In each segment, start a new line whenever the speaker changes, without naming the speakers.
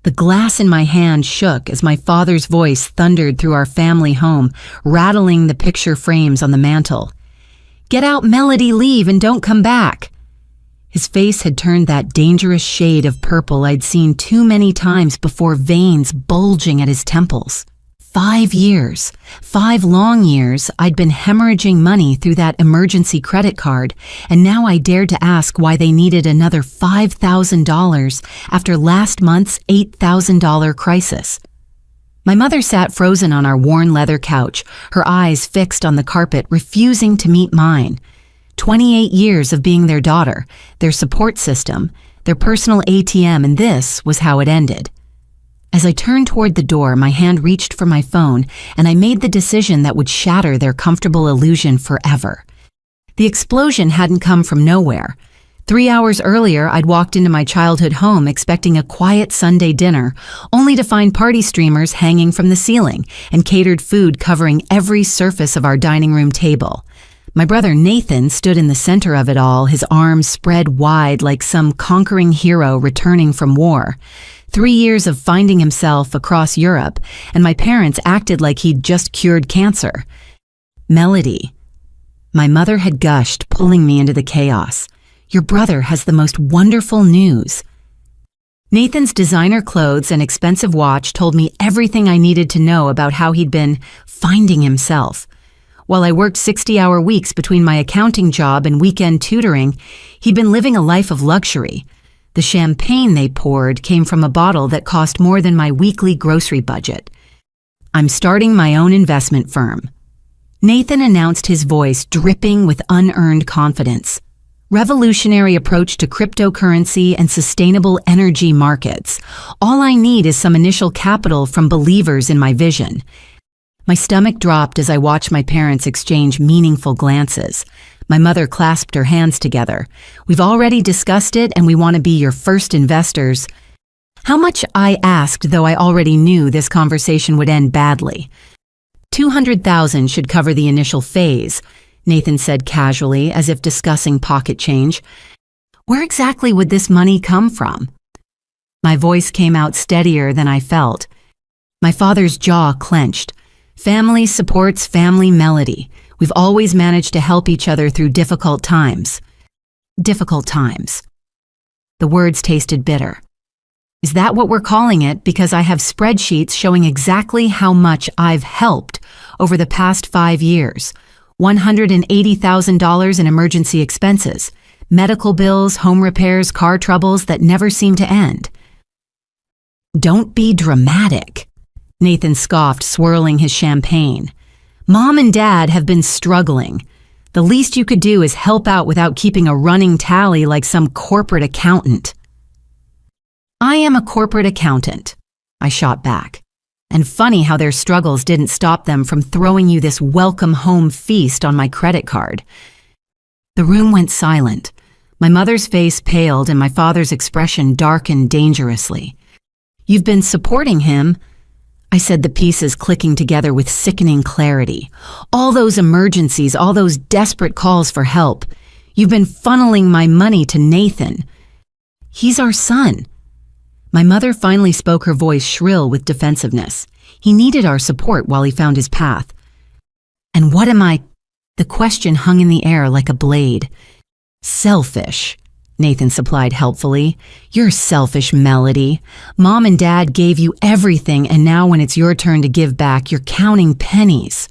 The glass in my hand shook as my father's voice thundered through our family home, rattling the picture frames on the mantel. "Get out, Melody, leave, and don't come back." His face had turned that dangerous shade of purple I'd seen too many times before, veins bulging at his temples. 5 years, 5 long years, I'd been hemorrhaging money through that emergency credit card, and now I dared to ask why they needed another $5,000 after last month's $8,000 crisis. My mother sat frozen on our worn leather couch, her eyes fixed on the carpet, refusing to meet mine. 28 years of being their daughter, their support system, their personal ATM, and this was how it ended. As I turned toward the door, my hand reached for my phone, and I made the decision that would shatter their comfortable illusion forever. The explosion hadn't come from nowhere. 3 hours earlier, I'd walked into my childhood home expecting a quiet Sunday dinner, only to find party streamers hanging from the ceiling and catered food covering every surface of our dining room table. My brother Nathan stood in the center of it all, his arms spread wide like some conquering hero returning from war. 3 years of finding himself across Europe, and my parents acted like he'd just cured cancer. "Melody," my mother had gushed, pulling me into the chaos. "Your brother has the most wonderful news." Nathan's designer clothes and expensive watch told me everything I needed to know about how he'd been finding himself. While I worked 60-hour weeks between my accounting job and weekend tutoring, he'd been living a life of luxury. The champagne they poured came from a bottle that cost more than my weekly grocery budget. "I'm starting my own investment firm," Nathan announced, his voice dripping with unearned confidence. "Revolutionary approach to cryptocurrency and sustainable energy markets. All I need is some initial capital from believers in my vision." My stomach dropped as I watched my parents exchange meaningful glances. My mother clasped her hands together. "We've already discussed it, and we want to be your first investors." How much, I asked, though I already knew this conversation would end badly. "200,000 should cover the initial phase," Nathan said casually, as if discussing pocket change. "Where exactly would this money come from?" My voice came out steadier than I felt. My father's jaw clenched. "Family supports family, Melody. We've always managed to help each other through difficult times." Difficult times. The words tasted bitter. "Is that what we're calling it? Because I have spreadsheets showing exactly how much I've helped over the past 5 years. $180,000 in emergency expenses, medical bills, home repairs, car troubles that never seem to end." "Don't be dramatic," Nathan scoffed, swirling his champagne. "Mom and Dad have been struggling. The least you could do is help out without keeping a running tally like some corporate accountant." "I am a corporate accountant," I shot back. "And funny how their struggles didn't stop them from throwing you this welcome home feast on my credit card." The room went silent. My mother's face paled and my father's expression darkened dangerously. "You've been supporting him," I said, the pieces clicking together with sickening clarity. "All those emergencies, all those desperate calls for help. You've been funneling my money to Nathan. He's our son." My mother finally spoke, her voice shrill with defensiveness. "He needed our support while he found his path." "And what am I?" The question hung in the air like a blade. "Selfish," Nathan supplied helpfully. "You're selfish, Melody. Mom and Dad gave you everything, and now when it's your turn to give back, you're counting pennies."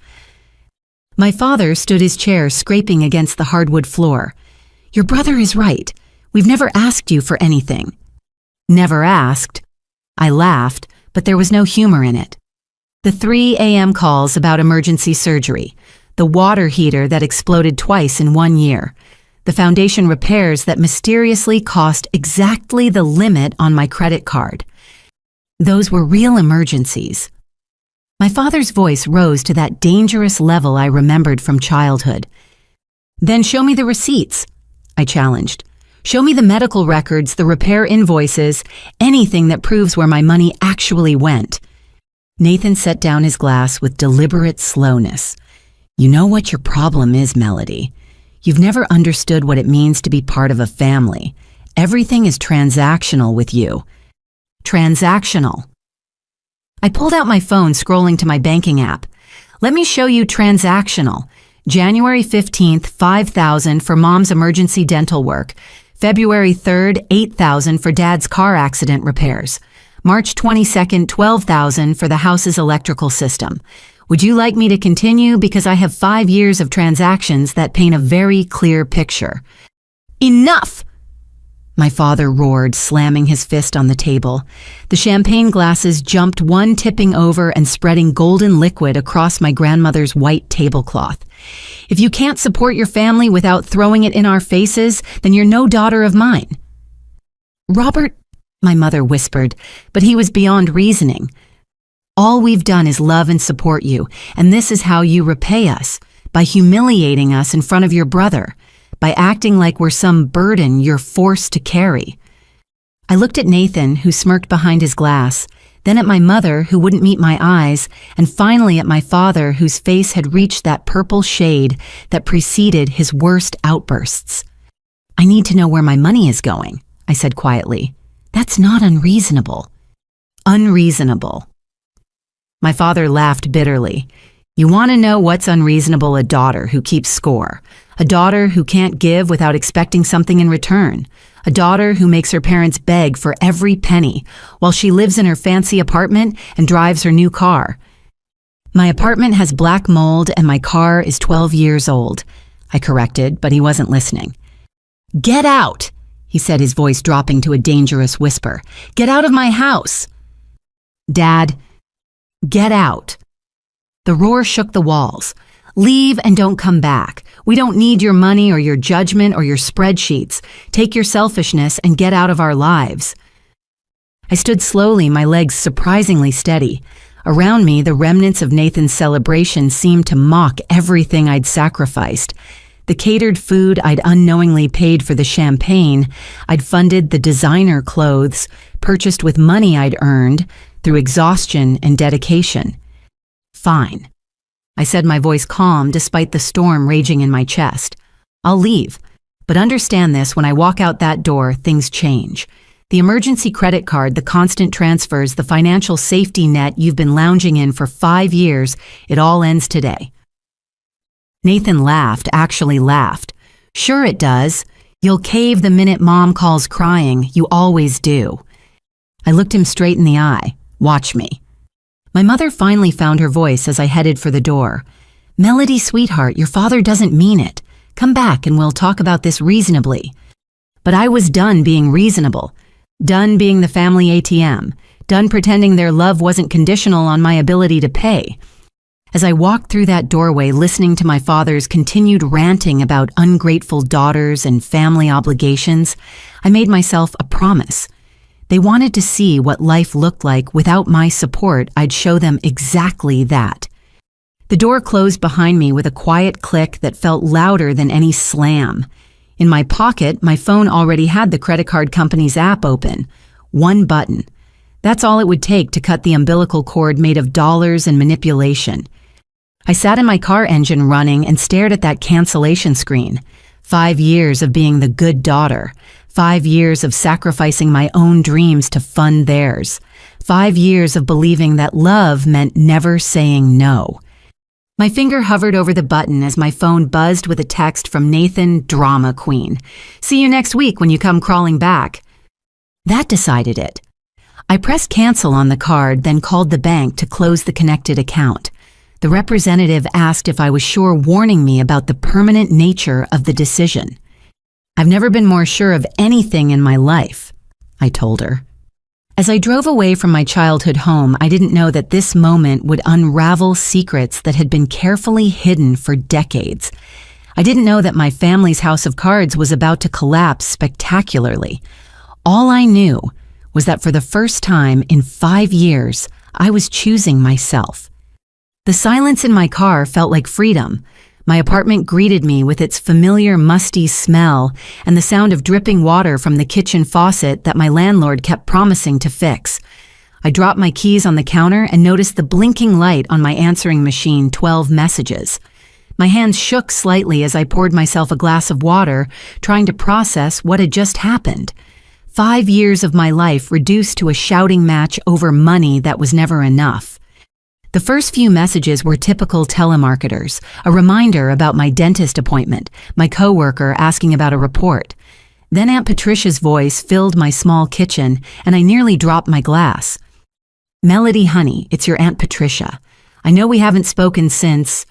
My father stood his chair, scraping against the hardwood floor. "Your brother is right. We've never asked you for anything." "Never asked?" I laughed, but there was no humor in it. The 3 a.m. calls about emergency surgery, the water heater that exploded twice in 1 year, the foundation repairs that mysteriously cost exactly the limit on my credit card. Those were real emergencies. My father's voice rose to that dangerous level I remembered from childhood. "Then show me the receipts," I challenged. "Show me the medical records, the repair invoices, anything that proves where my money actually went." Nathan set down his glass with deliberate slowness. "You know what your problem is, Melody. You've never understood what it means to be part of a family. Everything is transactional with you. Transactional. I pulled out my phone, scrolling to my banking app. Let me show you transactional. January 15th, $5,000 for mom's emergency dental work. February 3rd, $8,000 for dad's car accident repairs. March 22nd, $12,000 for the house's electrical system. Would you like me to continue? Because I have 5 years of transactions that paint a very clear picture. Enough! My father roared, slamming his fist on the table. The champagne glasses jumped, one tipping over and spreading golden liquid across my grandmother's white tablecloth. If you can't support your family without throwing it in our faces, then you're no daughter of mine. Robert, my mother whispered, but he was beyond reasoning. All we've done is love and support you, and this is how you repay us, by humiliating us in front of your brother, by acting like we're some burden you're forced to carry. I looked at Nathan, who smirked behind his glass, then at my mother, who wouldn't meet my eyes, and finally at my father, whose face had reached that purple shade that preceded his worst outbursts. I need to know where my money is going, I said quietly. That's not unreasonable. Unreasonable. My father laughed bitterly. You want to know what's unreasonable? A daughter who keeps score. A daughter who can't give without expecting something in return. A daughter who makes her parents beg for every penny while she lives in her fancy apartment and drives her new car. My apartment has black mold and my car is 12 years old, I corrected, but he wasn't listening. Get out, he said, his voice dropping to a dangerous whisper. Get out of my house. Dad, get out. The roar shook the walls. Leave and don't come back. We don't need your money or your judgment or your spreadsheets. Take your selfishness and get out of our lives. I stood slowly, my legs surprisingly steady. Around me, the remnants of Nathan's celebration seemed to mock everything I'd sacrificed. The catered food I'd unknowingly paid for, the champagne I'd funded, the designer clothes purchased with money I'd earned through exhaustion and dedication. Fine, I said, my voice calm despite the storm raging in my chest. I'll leave, but understand this, when I walk out that door, things change. The emergency credit card, the constant transfers, the financial safety net you've been lounging in for 5 years, it all ends today. Nathan laughed, actually laughed. Sure it does. You'll cave the minute Mom calls crying. You always do. I looked him straight in the eye. Watch me. My mother finally found her voice as I headed for the door. Melody, sweetheart, your father doesn't mean it. Come back and we'll talk about this reasonably. But I was done being reasonable. Done being the family ATM. Done pretending their love wasn't conditional on my ability to pay. As I walked through that doorway, listening to my father's continued ranting about ungrateful daughters and family obligations, I made myself a promise. They wanted to see what life looked like without my support. I'd show them exactly that. The door closed behind me with a quiet click that felt louder than any slam. In my pocket, my phone already had the credit card company's app open. One button. That's all it would take to cut the umbilical cord made of dollars and manipulation. I sat in my car engine running and stared at that cancellation screen. 5 years of being the good daughter. 5 years of sacrificing my own dreams to fund theirs. 5 years of believing that love meant never saying no. My finger hovered over the button as my phone buzzed with a text from Nathan, drama queen. See you next week when you come crawling back. That decided it. I pressed cancel on the card, then called the bank to close the connected account. The representative asked if I was sure, warning me about the permanent nature of the decision. I've never been more sure of anything in my life, I told her. As I drove away from my childhood home, I didn't know that this moment would unravel secrets that had been carefully hidden for decades. I didn't know that my family's house of cards was about to collapse spectacularly. All I knew was that for the first time in 5 years, I was choosing myself. The silence in my car felt like freedom. My apartment greeted me with its familiar musty smell and the sound of dripping water from the kitchen faucet that my landlord kept promising to fix. I dropped my keys on the counter and noticed the blinking light on my answering machine, 12 messages. My hands shook slightly as I poured myself a glass of water, trying to process what had just happened. 5 years of my life reduced to a shouting match over money that was never enough. The first few messages were typical telemarketers, a reminder about my dentist appointment, my coworker asking about a report. Then Aunt Patricia's voice filled my small kitchen, and I nearly dropped my glass. "Melody, honey, it's your Aunt Patricia. I know we haven't spoken since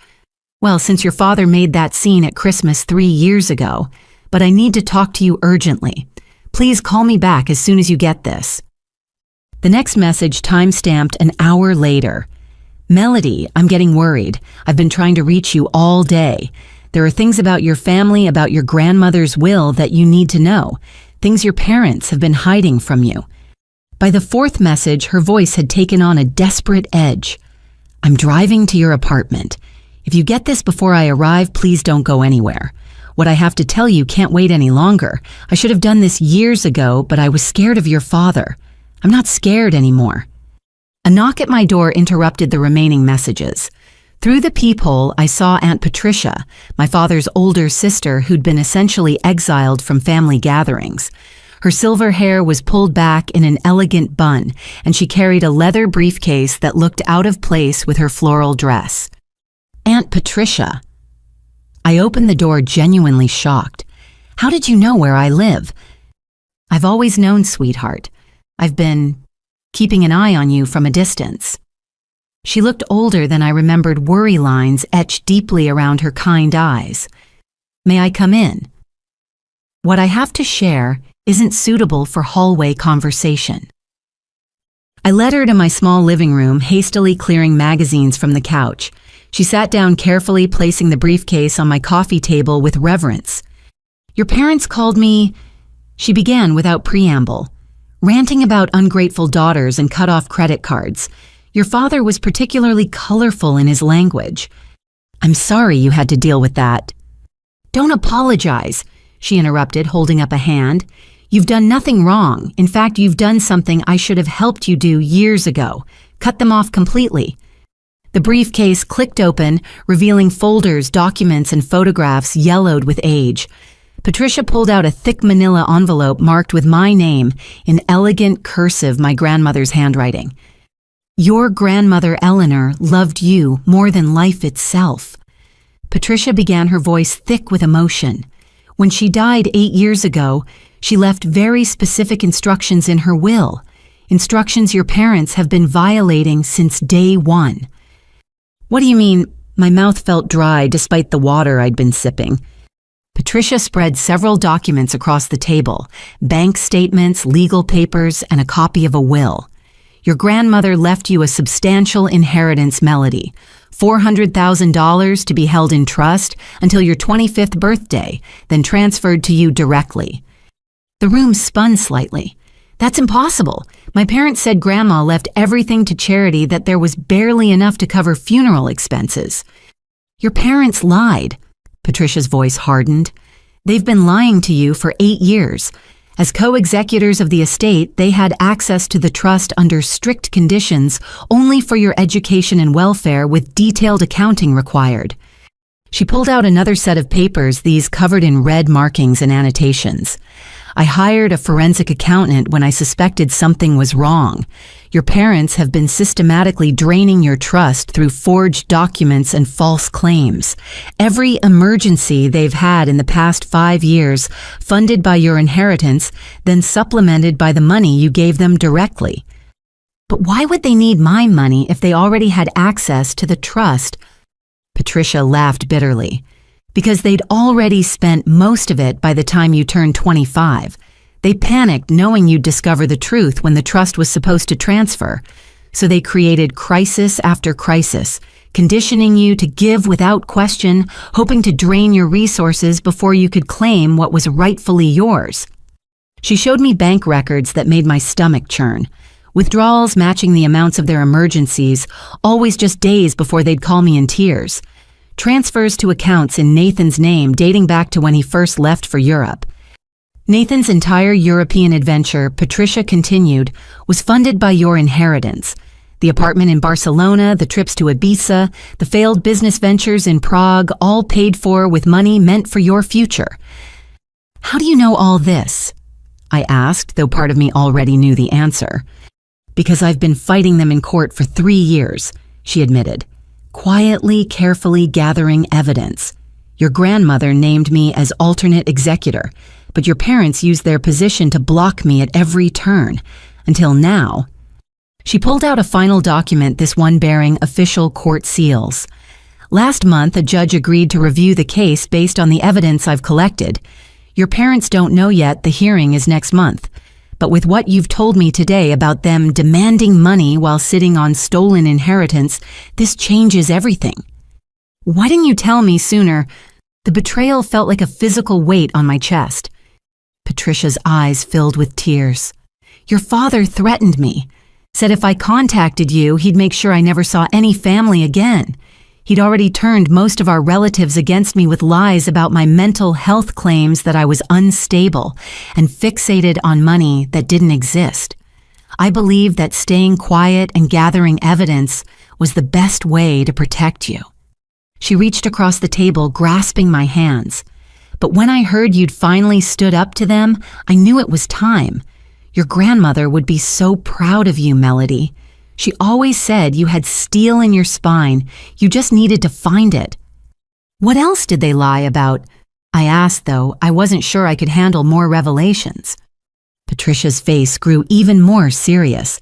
your father made that scene at Christmas 3 years ago, but I need to talk to you urgently. Please call me back as soon as you get this." The next message time-stamped an hour later. "Melody, I'm getting worried. I've been trying to reach you all day. There are things about your family, about your grandmother's will that you need to know, things your parents have been hiding from you." By the fourth message, her voice had taken on a desperate edge. "I'm driving to your apartment. If you get this before I arrive, please don't go anywhere. What I have to tell you can't wait any longer. I should have done this years ago, but I was scared of your father. I'm not scared anymore." A knock at my door interrupted the remaining messages. Through the peephole, I saw Aunt Patricia, my father's older sister who'd been essentially exiled from family gatherings. Her silver hair was pulled back in an elegant bun, and she carried a leather briefcase that looked out of place with her floral dress. "Aunt Patricia." I opened the door genuinely shocked. "How did you know where I live?" "I've always known, sweetheart. I've been keeping an eye on you from a distance." She looked older than I remembered, worry lines etched deeply around her kind eyes. "May I come in?" What I have to share isn't suitable for hallway conversation. I led her to my small living room, hastily clearing magazines from the couch. She sat down carefully, placing the briefcase on my coffee table with reverence. "Your parents called me," she began without preamble, ranting about ungrateful daughters and cut-off credit cards. "Your father was particularly colorful in his language. I'm sorry you had to deal with that." "Don't apologize," she interrupted, holding up a hand. "You've done nothing wrong. In fact, you've done something I should have helped you do years ago. Cut them off completely." The briefcase clicked open, revealing folders, documents, and photographs yellowed with age. Patricia pulled out a thick manila envelope marked with my name in elegant cursive, my grandmother's handwriting. "Your grandmother Eleanor loved you more than life itself." Patricia began, her voice thick with emotion. "When she died 8 years ago, she left very specific instructions in her will, instructions your parents have been violating since day one." "What do you mean?" My mouth felt dry despite the water I'd been sipping. Patricia spread several documents across the table, bank statements, legal papers, and a copy of a will. "Your grandmother left you a substantial inheritance, Melody, $400,000 to be held in trust until your 25th birthday, then transferred to you directly." The room spun slightly. "That's impossible. My parents said Grandma left everything to charity, that there was barely enough to cover funeral expenses." "Your parents lied." Patricia's voice hardened. "They've been lying to you for 8 years. As co-executors of the estate, they had access to the trust under strict conditions, only for your education and welfare, with detailed accounting required." She pulled out another set of papers, these covered in red markings and annotations. "I hired a forensic accountant when I suspected something was wrong. Your parents have been systematically draining your trust through forged documents and false claims. Every emergency they've had in the past 5 years, funded by your inheritance, then supplemented by the money you gave them directly." "But why would they need my money if they already had access to the trust?" Patricia laughed bitterly. "Because they'd already spent most of it by the time you turned 25. They panicked knowing you'd discover the truth when the trust was supposed to transfer. So they created crisis after crisis, conditioning you to give without question, hoping to drain your resources before you could claim what was rightfully yours." She showed me bank records that made my stomach churn. Withdrawals matching the amounts of their emergencies, always just days before they'd call me in tears. Transfers to accounts in Nathan's name dating back to when he first left for Europe. Nathan's entire European adventure, Patricia continued, was funded by your inheritance. The apartment in Barcelona, the trips to Ibiza, the failed business ventures in Prague, all paid for with money meant for your future. "How do you know all this?" I asked, though part of me already knew the answer. Because I've been fighting them in court for 3 years, she admitted, quietly, carefully gathering evidence. Your grandmother named me as alternate executor, but your parents used their position to block me at every turn, until now. She pulled out a final document, this one bearing official court seals. Last month, a judge agreed to review the case based on the evidence I've collected. Your parents don't know yet the hearing is next month, but with what you've told me today about them demanding money while sitting on stolen inheritance, this changes everything. Why didn't you tell me sooner? The betrayal felt like a physical weight on my chest. Patricia's eyes filled with tears. Your father threatened me, said if I contacted you, he'd make sure I never saw any family again. He'd already turned most of our relatives against me with lies about my mental health claims, that I was unstable and fixated on money that didn't exist. I believed that staying quiet and gathering evidence was the best way to protect you. She reached across the table, grasping my hands. But when I heard you'd finally stood up to them, I knew it was time. Your grandmother would be so proud of you, Melody. She always said you had steel in your spine. You just needed to find it. What else did they lie about? I asked, though I wasn't sure I could handle more revelations. Patricia's face grew even more serious.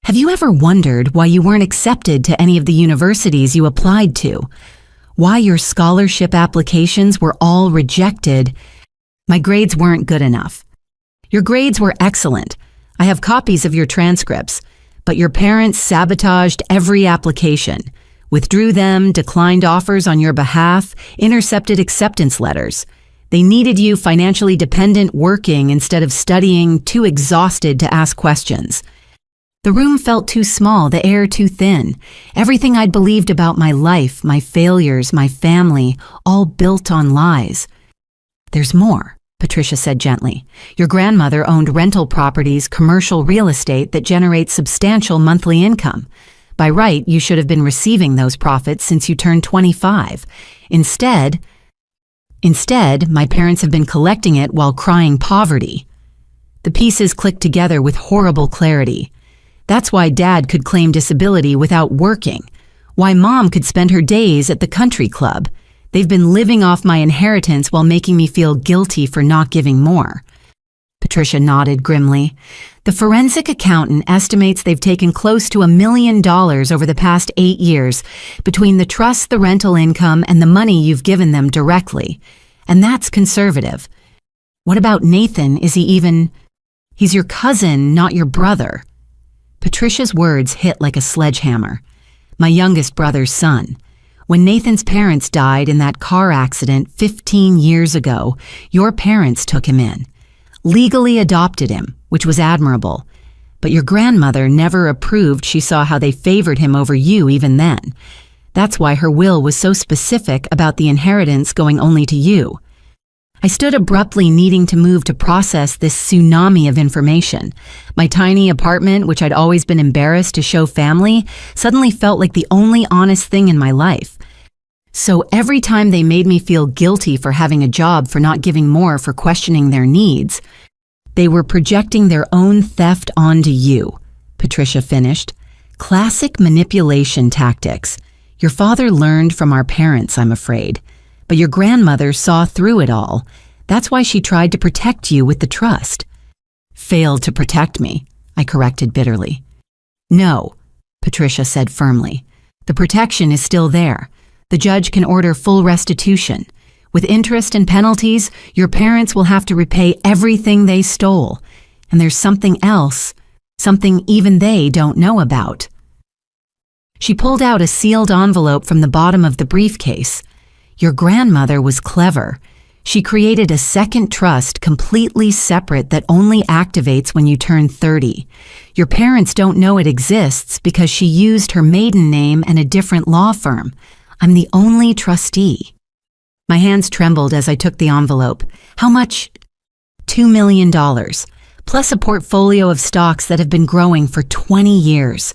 Have you ever wondered why you weren't accepted to any of the universities you applied to? Why your scholarship applications were all rejected? My grades weren't good enough. Your grades were excellent. I have copies of your transcripts. But your parents sabotaged every application, withdrew them, declined offers on your behalf, intercepted acceptance letters. They needed you financially dependent, working instead of studying, too exhausted to ask questions. The room felt too small, the air too thin. Everything I'd believed about my life, my failures, my family, all built on lies. There's more, Patricia said gently. Your grandmother owned rental properties, commercial real estate that generates substantial monthly income. By right, you should have been receiving those profits since you turned 25. Instead, my parents have been collecting it while crying poverty. The pieces clicked together with horrible clarity. That's why Dad could claim disability without working. Why Mom could spend her days at the country club. They've been living off my inheritance while making me feel guilty for not giving more. Patricia nodded grimly. The forensic accountant estimates they've taken close to $1 million over the past 8 years between the trust, the rental income, and the money you've given them directly. And that's conservative. What about Nathan? He's your cousin, not your brother. Patricia's words hit like a sledgehammer. My youngest brother's son. When Nathan's parents died in that car accident 15 years ago, your parents took him in. Legally adopted him, which was admirable. But your grandmother never approved. She saw how they favored him over you even then. That's why her will was so specific about the inheritance going only to you. I stood abruptly, needing to move to process this tsunami of information. My tiny apartment, which I'd always been embarrassed to show family, suddenly felt like the only honest thing in my life. So every time they made me feel guilty for having a job, for not giving more, for questioning their needs, they were projecting their own theft onto you, Patricia finished. Classic manipulation tactics. Your father learned from our parents, I'm afraid. But your grandmother saw through it all. That's why she tried to protect you with the trust. Failed to protect me, I corrected bitterly. No, Patricia said firmly. The protection is still there. The judge can order full restitution. With interest and penalties, your parents will have to repay everything they stole. And there's something else, something even they don't know about. She pulled out a sealed envelope from the bottom of the briefcase. Your grandmother was clever. She created a second trust completely separate that only activates when you turn 30. Your parents don't know it exists because she used her maiden name and a different law firm. I'm the only trustee. My hands trembled as I took the envelope. How much? $2 million, plus a portfolio of stocks that have been growing for 20 years.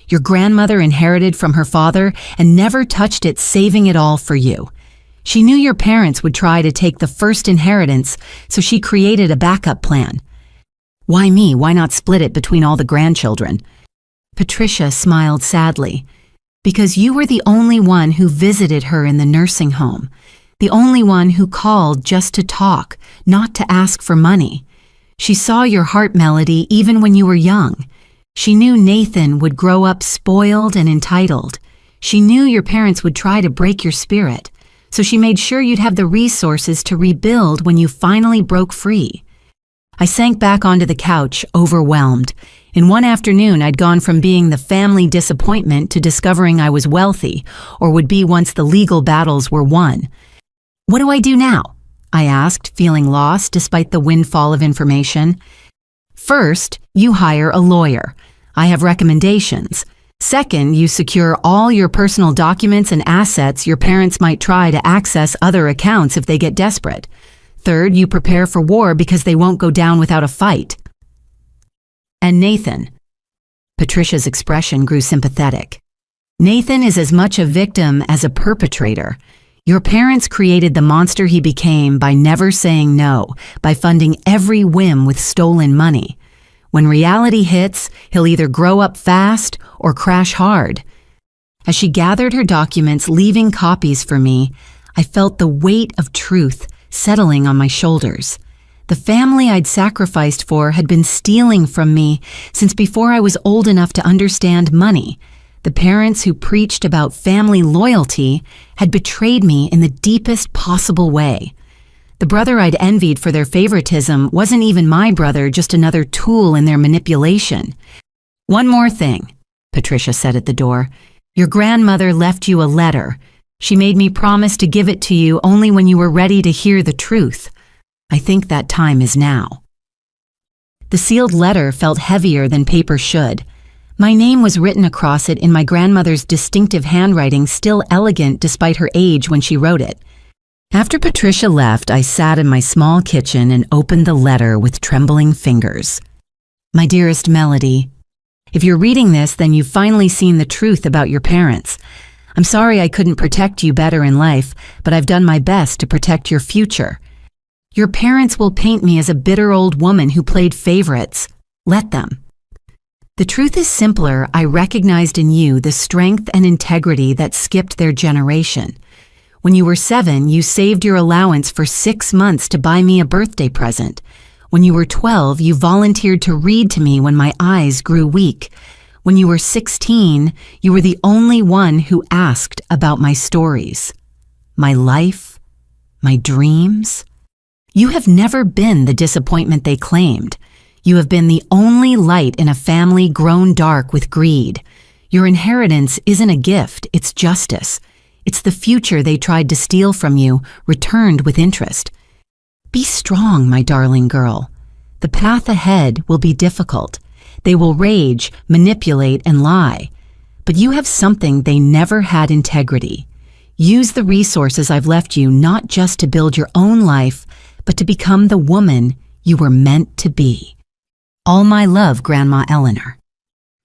Your grandmother inherited from her father and never touched it, saving it all for you. She knew your parents would try to take the first inheritance, so she created a backup plan. Why me? Why not split it between all the grandchildren? Patricia smiled sadly. Because you were the only one who visited her in the nursing home. The only one who called just to talk, not to ask for money. She saw your heart, Melody, even when you were young. She knew Nathan would grow up spoiled and entitled. She knew your parents would try to break your spirit, so she made sure you'd have the resources to rebuild when you finally broke free. I sank back onto the couch, overwhelmed. In one afternoon, I'd gone from being the family disappointment to discovering I was wealthy, or would be once the legal battles were won. What do I do now? I asked, feeling lost despite the windfall of information. First, you hire a lawyer. I have recommendations. Second, you secure all your personal documents and assets your parents might try to access other accounts if they get desperate. Third, you prepare for war because they won't go down without a fight. And Nathan. Patricia's expression grew sympathetic. Nathan is as much a victim as a perpetrator. Your parents created the monster he became by never saying no, by funding every whim with stolen money. When reality hits, he'll either grow up fast or crash hard. As she gathered her documents, leaving copies for me, I felt the weight of truth settling on my shoulders. The family I'd sacrificed for had been stealing from me since before I was old enough to understand money. The parents who preached about family loyalty had betrayed me in the deepest possible way. The brother I'd envied for their favoritism wasn't even my brother, just another tool in their manipulation. One more thing, Patricia said at the door. Your grandmother left you a letter. She made me promise to give it to you only when you were ready to hear the truth. I think that time is now. The sealed letter felt heavier than paper should. My name was written across it in my grandmother's distinctive handwriting, still elegant despite her age when she wrote it. After Patricia left, I sat in my small kitchen and opened the letter with trembling fingers. My dearest Melody, if you're reading this, then you've finally seen the truth about your parents. I'm sorry I couldn't protect you better in life, but I've done my best to protect your future. Your parents will paint me as a bitter old woman who played favorites. Let them. The truth is simpler. I recognized in you the strength and integrity that skipped their generation. When you were 7, you saved your allowance for 6 months to buy me a birthday present. When you were 12, you volunteered to read to me when my eyes grew weak. When you were 16, you were the only one who asked about my stories, my life, my dreams. You have never been the disappointment they claimed. You have been the only light in a family grown dark with greed. Your inheritance isn't a gift, it's justice. It's the future they tried to steal from you, returned with interest. Be strong, my darling girl. The path ahead will be difficult. They will rage, manipulate, and lie. But you have something they never had: integrity. Use the resources I've left you not just to build your own life, but to become the woman you were meant to be. All my love, Grandma Eleanor.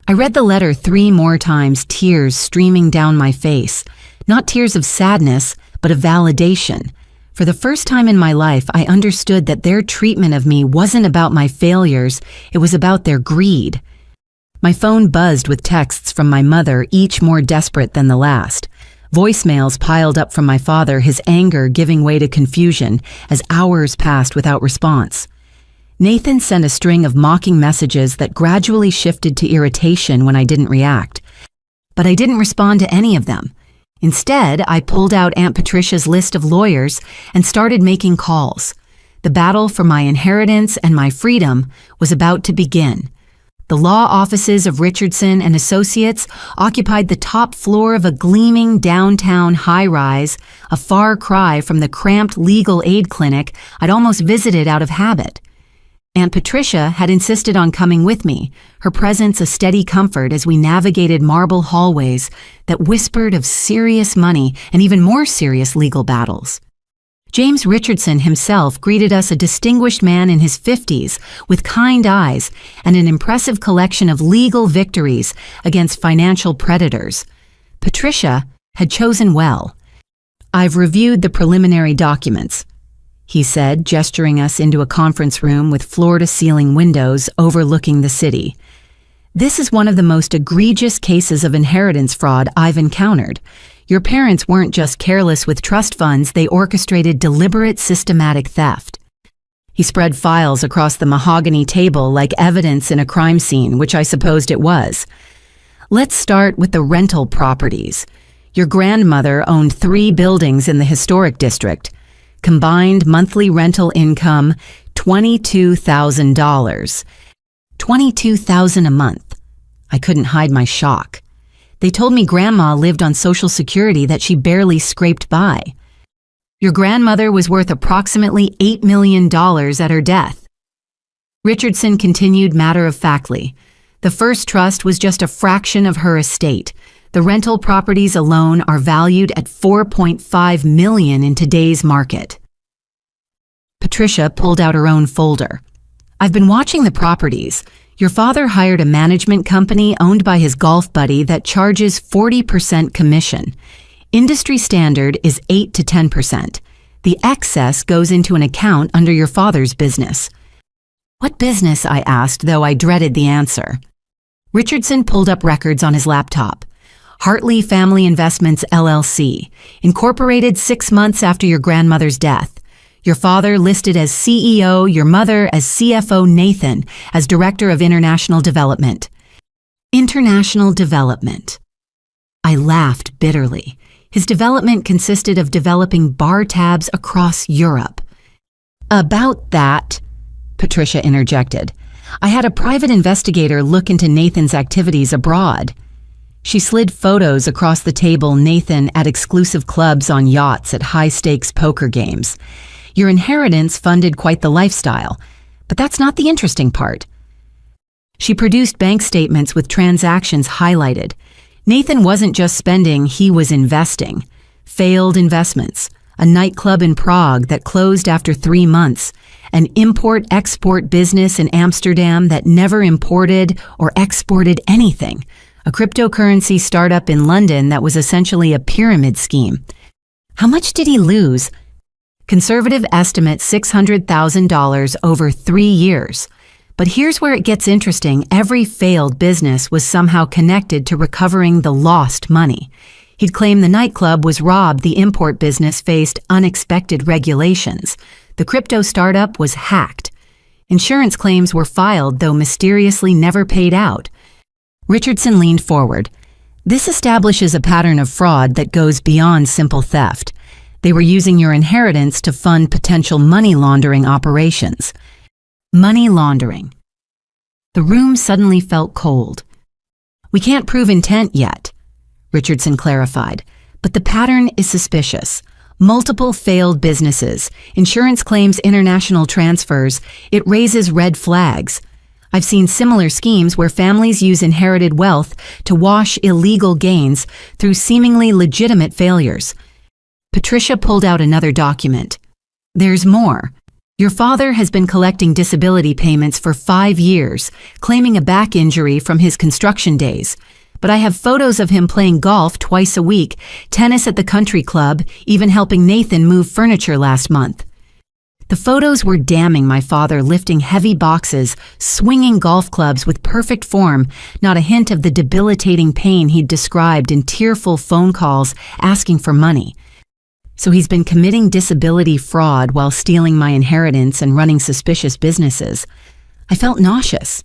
I read the letter 3 more times, tears streaming down my face. Not tears of sadness, but of validation. For the first time in my life, I understood that their treatment of me wasn't about my failures, it was about their greed. My phone buzzed with texts from my mother, each more desperate than the last. Voicemails piled up from my father, his anger giving way to confusion as hours passed without response. Nathan sent a string of mocking messages that gradually shifted to irritation when I didn't react. But I didn't respond to any of them. Instead, I pulled out Aunt Patricia's list of lawyers and started making calls. The battle for my inheritance and my freedom was about to begin. The law offices of Richardson and Associates occupied the top floor of a gleaming downtown high-rise, a far cry from the cramped legal aid clinic I'd almost visited out of habit. Aunt Patricia had insisted on coming with me, her presence a steady comfort as we navigated marble hallways that whispered of serious money and even more serious legal battles. James Richardson himself greeted us, a distinguished man in his 50s with kind eyes and an impressive collection of legal victories against financial predators. Patricia had chosen well. I've reviewed the preliminary documents. he said, gesturing us into a conference room with floor-to-ceiling windows overlooking the city. This is one of the most egregious cases of inheritance fraud I've encountered. Your parents weren't just careless with trust funds, they orchestrated deliberate, systematic theft. He spread files across the mahogany table like evidence in a crime scene, which I supposed it was. Let's start with the rental properties. Your grandmother owned 3 buildings in the historic district. Combined monthly rental income, $22,000. $22,000 a month. I couldn't hide my shock. They told me Grandma lived on Social Security that she barely scraped by. Your grandmother was worth approximately $8 million at her death. Richardson continued matter-of-factly. The first trust was just a fraction of her estate. The rental properties alone are valued at $4.5 million in today's market. Patricia pulled out her own folder. I've been watching the properties. Your father hired a management company owned by his golf buddy that charges 40% commission. Industry standard is 8 to 10%. The excess goes into an account under your father's business. What business? I asked, though I dreaded the answer. Richardson pulled up records on his laptop. Hartley Family Investments, LLC, incorporated 6 months after your grandmother's death. Your father listed as CEO, your mother as CFO, Nathan as Director of International Development. International Development. I laughed bitterly. His development consisted of developing bar tabs across Europe. About that, Patricia interjected. I had a private investigator look into Nathan's activities abroad. She slid photos across the table. Nathan at exclusive clubs, on yachts, at high-stakes poker games. Your inheritance funded quite the lifestyle, but that's not the interesting part. She produced bank statements with transactions highlighted. Nathan wasn't just spending, he was investing. Failed investments, a nightclub in Prague that closed after 3 months, an import-export business in Amsterdam that never imported or exported anything, a cryptocurrency startup in London that was essentially a pyramid scheme. How much did he lose? Conservative estimate $600,000 over 3 years. But here's where it gets interesting. Every failed business was somehow connected to recovering the lost money. He'd claim the nightclub was robbed, the import business faced unexpected regulations. The crypto startup was hacked. Insurance claims were filed, though mysteriously never paid out. Richardson leaned forward. This establishes a pattern of fraud that goes beyond simple theft. They were using your inheritance to fund potential money laundering operations. Money laundering. The room suddenly felt cold. We can't prove intent yet, Richardson clarified, but the pattern is suspicious. Multiple failed businesses, insurance claims, international transfers. It raises red flags. I've seen similar schemes where families use inherited wealth to wash illegal gains through seemingly legitimate failures. Patricia pulled out another document. There's more. Your father has been collecting disability payments for 5 years, claiming a back injury from his construction days. But I have photos of him playing golf twice a week, tennis at the country club, even helping Nathan move furniture last month. The photos were damning. My father lifting heavy boxes, swinging golf clubs with perfect form, not a hint of the debilitating pain he'd described in tearful phone calls asking for money. So he's been committing disability fraud while stealing my inheritance and running suspicious businesses. I felt nauseous.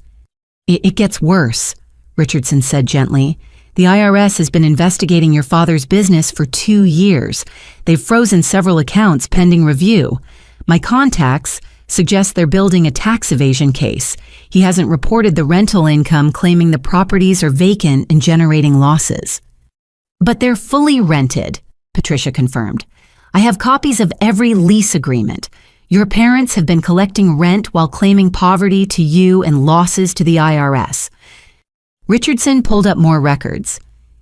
It gets worse, Richardson said gently. The IRS has been investigating your father's business for 2 years. They've frozen several accounts pending review. My contacts suggest they're building a tax evasion case. He hasn't reported the rental income, claiming the properties are vacant and generating losses. But they're fully rented, Patricia confirmed. I have copies of every lease agreement. Your parents have been collecting rent while claiming poverty to you and losses to the IRS. Richardson pulled up more records.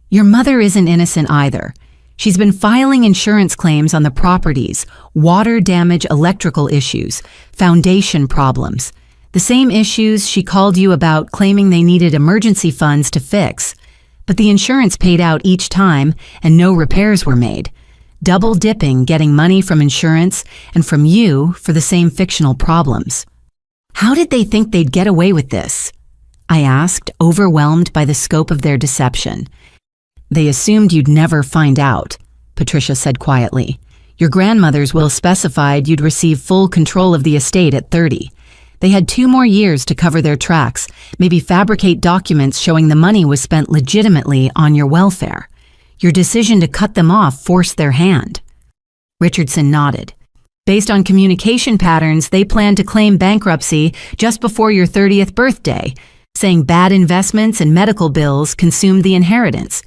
Your mother isn't innocent either. She's been filing insurance claims on the properties, water damage, electrical issues, foundation problems. The same issues she called you about, claiming they needed emergency funds to fix. But the insurance paid out each time and no repairs were made. double dipping, getting money from insurance and from you for the same fictional problems. How did they think they'd get away with this? I asked, overwhelmed by the scope of their deception. They assumed you'd never find out, Patricia said quietly. Your grandmother's will specified you'd receive full control of the estate at 30. They had 2 more years to cover their tracks, maybe fabricate documents showing the money was spent legitimately on your welfare. Your decision to cut them off forced their hand. Richardson nodded. Based on communication patterns, they planned to claim bankruptcy just before your 30th birthday, saying bad investments and medical bills consumed the inheritance.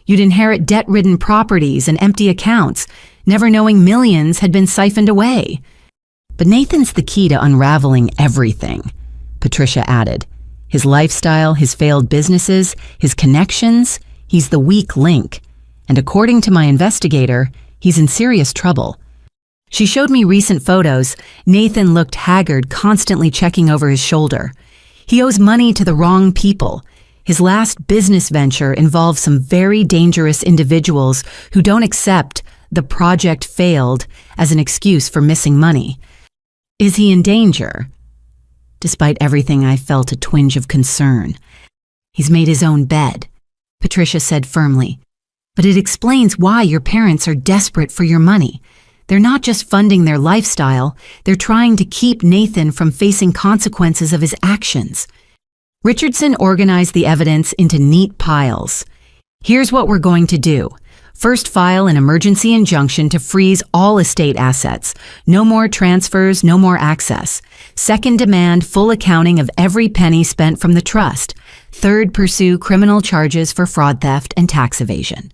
You'd inherit debt-ridden properties and empty accounts, never knowing millions had been siphoned away. But Nathan's the key to unraveling everything, Patricia added. His lifestyle, his failed businesses, his connections, he's the weak link. And according to my investigator, he's in serious trouble. She showed me recent photos. Nathan looked haggard, constantly checking over his shoulder. He owes money to the wrong people. His last business venture involves some very dangerous individuals who don't accept the project failed as an excuse for missing money. Is he in danger? Despite everything, I felt a twinge of concern. He's made his own bed, Patricia said firmly. But it explains why your parents are desperate for your money. They're not just funding their lifestyle, they're trying to keep Nathan from facing consequences of his actions. Richardson organized the evidence into neat piles. Here's what we're going to do. First, file an emergency injunction to freeze all estate assets. No more transfers, no more access. Second, demand full accounting of every penny spent from the trust. Third, pursue criminal charges for fraud, theft, and tax evasion.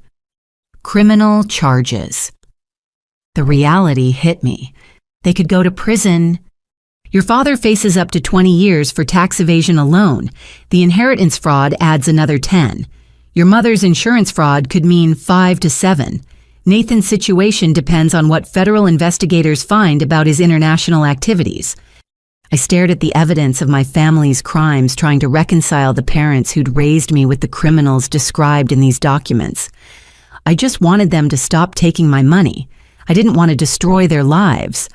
Criminal charges. The reality hit me. They could go to prison. Your father faces up to 20 years for tax evasion alone. The inheritance fraud adds another 10. Your mother's insurance fraud could mean 5 to 7. Nathan's situation depends on what federal investigators find about his international activities. I stared at the evidence of my family's crimes, trying to reconcile the parents who'd raised me with the criminals described in these documents. I just wanted them to stop taking my money. I didn't want to destroy their lives.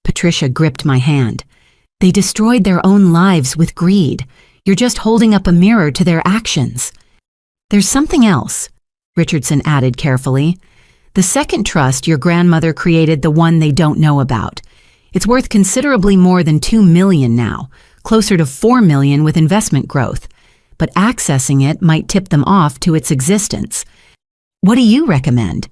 Patricia gripped my hand. They destroyed their own lives with greed. You're just holding up a mirror to their actions. There's something else, Richardson added carefully. The second trust your grandmother created, the one they don't know about. It's worth considerably more than $2 million now, closer to $4 million with investment growth. But accessing it might tip them off to its existence. What do you recommend?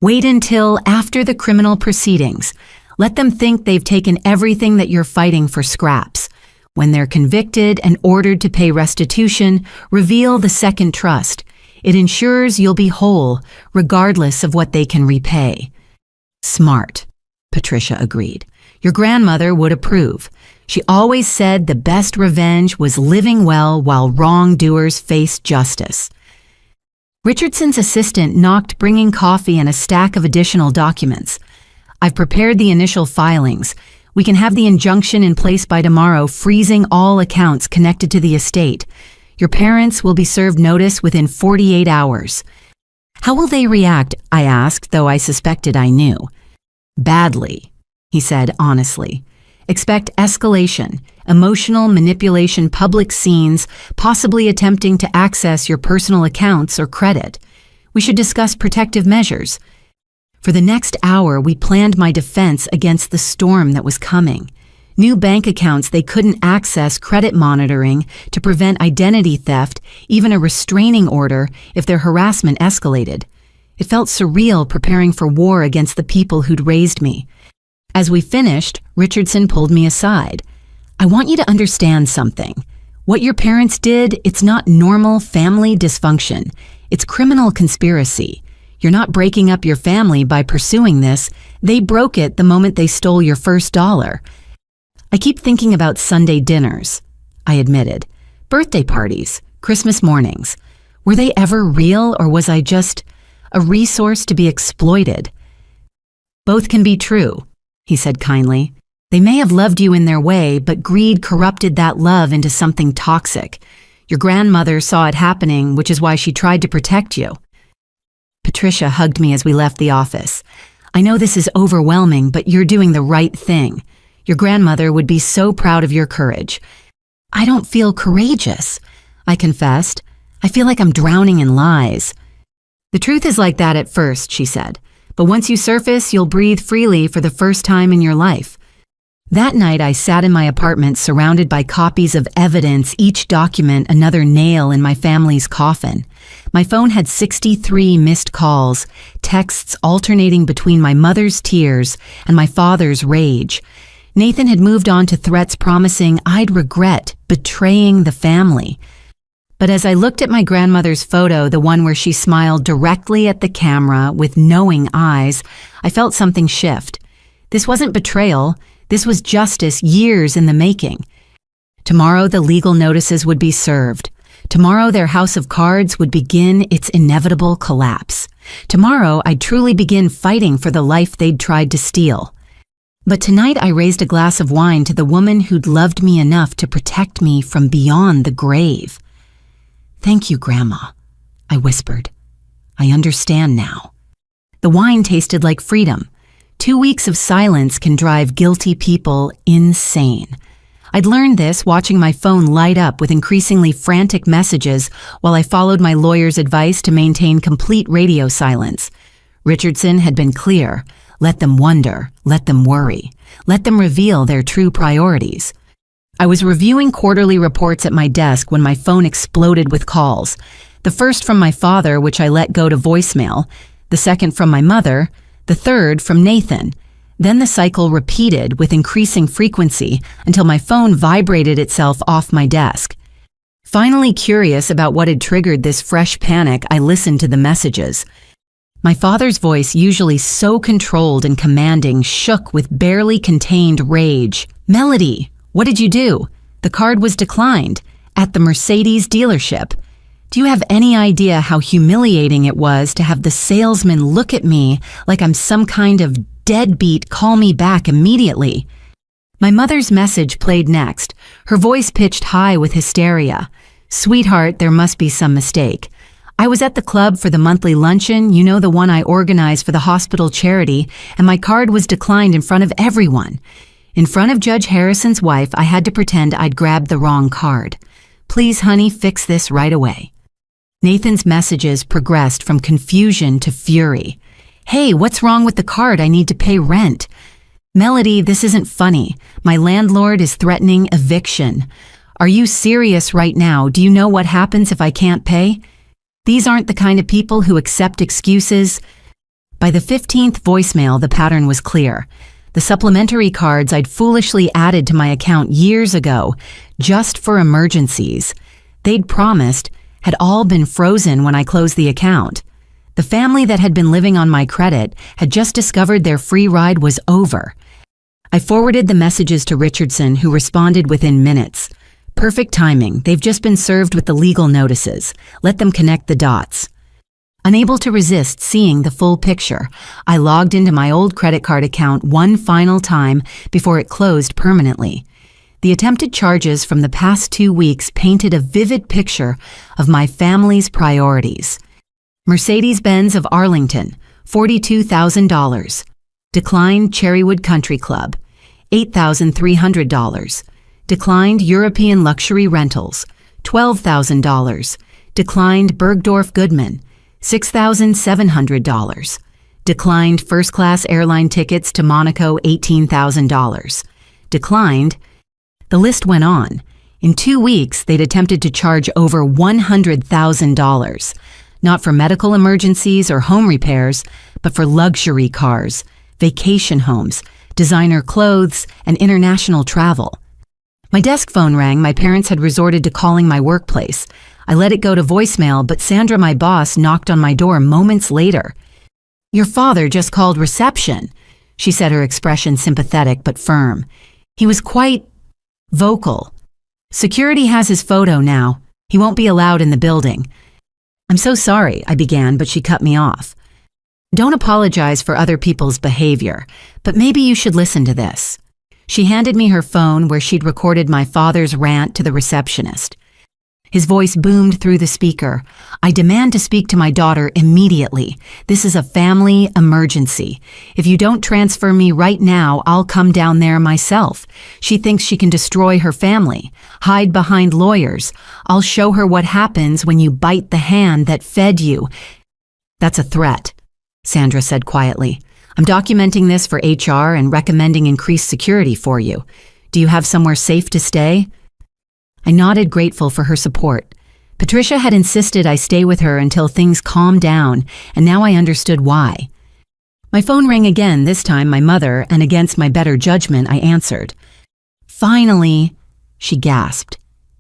Wait until after the criminal proceedings. Let them think they've taken everything that you're fighting for scraps. When they're convicted and ordered to pay restitution, reveal the second trust. It ensures you'll be whole, regardless of what they can repay. Smart, Patricia agreed. Your grandmother would approve. She always said the best revenge was living well while wrongdoers faced justice. Richardson's assistant knocked, bringing coffee and a stack of additional documents. I've prepared the initial filings. We can have the injunction in place by tomorrow, freezing all accounts connected to the estate. Your parents will be served notice within 48 hours. How will they react? I asked, though I suspected I knew. Badly, he said honestly. Expect escalation, emotional manipulation, public scenes, possibly attempting to access your personal accounts or credit. We should discuss protective measures. For the next hour, we planned my defense against the storm that was coming. New bank accounts they couldn't access, credit monitoring to prevent identity theft, even a restraining order if their harassment escalated. It felt surreal preparing for war against the people who'd raised me. As we finished, Richardson pulled me aside. I want you to understand something. What your parents did, it's not normal family dysfunction. It's criminal conspiracy. You're not breaking up your family by pursuing this. They broke it the moment they stole your first dollar. I keep thinking about Sunday dinners, I admitted. Birthday parties, Christmas mornings. Were they ever real, or was I just a resource to be exploited? Both can be true, he said kindly. They may have loved you in their way, but greed corrupted that love into something toxic. Your grandmother saw it happening, which is why she tried to protect you. Patricia hugged me as we left the office. I know this is overwhelming, but you're doing the right thing. Your grandmother would be so proud of your courage. I don't feel courageous, I confessed. I feel like I'm drowning in lies. The truth is like that at first, she said. But once you surface, you'll breathe freely for the first time in your life. That night, I sat in my apartment surrounded by copies of evidence, each document another nail in my family's coffin. My phone had 63 missed calls, texts alternating between my mother's tears and my father's rage. Nathan had moved on to threats promising I'd regret betraying the family. But as I looked at my grandmother's photo, the one where she smiled directly at the camera with knowing eyes, I felt something shift. This wasn't betrayal. This was justice years in the making. Tomorrow the legal notices would be served. Tomorrow their house of cards would begin its inevitable collapse. Tomorrow I'd truly begin fighting for the life they'd tried to steal. But tonight I raised a glass of wine to the woman who'd loved me enough to protect me from beyond the grave. Thank you, Grandma, I whispered. I understand now. The wine tasted like freedom. 2 weeks of silence can drive guilty people insane. I'd learned this watching my phone light up with increasingly frantic messages while I followed my lawyer's advice to maintain complete radio silence. Richardson had been clear. Let them wonder, let them worry, let them reveal their true priorities. I was reviewing quarterly reports at my desk when my phone exploded with calls. The first from my father, which I let go to voicemail, the second from my mother, the third from Nathan. Then the cycle repeated with increasing frequency until my phone vibrated itself off my desk. Finally curious about what had triggered this fresh panic, I listened to the messages. My father's voice, usually so controlled and commanding, shook with barely contained rage. Melody, what did you do? The card was declined at the Mercedes dealership. Do you have any idea how humiliating it was to have the salesman look at me like I'm some kind of deadbeat, call me back immediately? My mother's message played next, her voice pitched high with hysteria. Sweetheart, there must be some mistake. I was at the club for the monthly luncheon, you know, the one I organized for the hospital charity, and my card was declined in front of everyone. In front of Judge Harrison's wife, I had to pretend I'd grabbed the wrong card. Please, honey, fix this right away. Nathan's messages progressed from confusion to fury. Hey, what's wrong with the card? I need to pay rent. Melody, this isn't funny. My landlord is threatening eviction. Are you serious right now? Do you know what happens if I can't pay? These aren't the kind of people who accept excuses. By the 15th voicemail, the pattern was clear. The supplementary cards I'd foolishly added to my account years ago, just for emergencies, they'd promised, had all been frozen when I closed the account. The family that had been living on my credit had just discovered their free ride was over. I forwarded the messages to Richardson, who responded within minutes. Perfect timing. They've just been served with the legal notices. Let them connect the dots. Unable to resist seeing the full picture, I logged into my old credit card account one final time before it closed permanently. The attempted charges from the past 2 weeks painted a vivid picture of my family's priorities. Mercedes-Benz of Arlington, $42,000. Declined Cherrywood Country Club, $8,300. Declined European Luxury Rentals, $12,000. Declined Bergdorf Goodman, $6,700. Declined first-class airline tickets to Monaco, $18,000. Declined. The list went on. In 2 weeks, they'd attempted to charge over $100,000, not for medical emergencies or home repairs, but for luxury cars, vacation homes, designer clothes, and international travel. My desk phone rang. My parents had resorted to calling my workplace. I let it go to voicemail, but Sandra, my boss, knocked on my door moments later. Your father just called reception, she said, her expression sympathetic but firm. He was quite vocal. Security has his photo now. He won't be allowed in the building. I'm so sorry, I began, but she cut me off. Don't apologize for other people's behavior, but maybe you should listen to this. She handed me her phone where she'd recorded my father's rant to the receptionist. His voice boomed through the speaker. "I demand to speak to my daughter immediately. This is a family emergency. If you don't transfer me right now, I'll come down there myself. She thinks she can destroy her family, hide behind lawyers. I'll show her what happens when you bite the hand that fed you." "That's a threat," Sandra said quietly. "I'm documenting this for HR and recommending increased security for you. Do you have somewhere safe to stay?" I nodded, grateful for her support. Patricia had insisted I stay with her until things calmed down, and now I understood why. My phone rang again, this time my mother, and against my better judgment, I answered. "Finally," she gasped.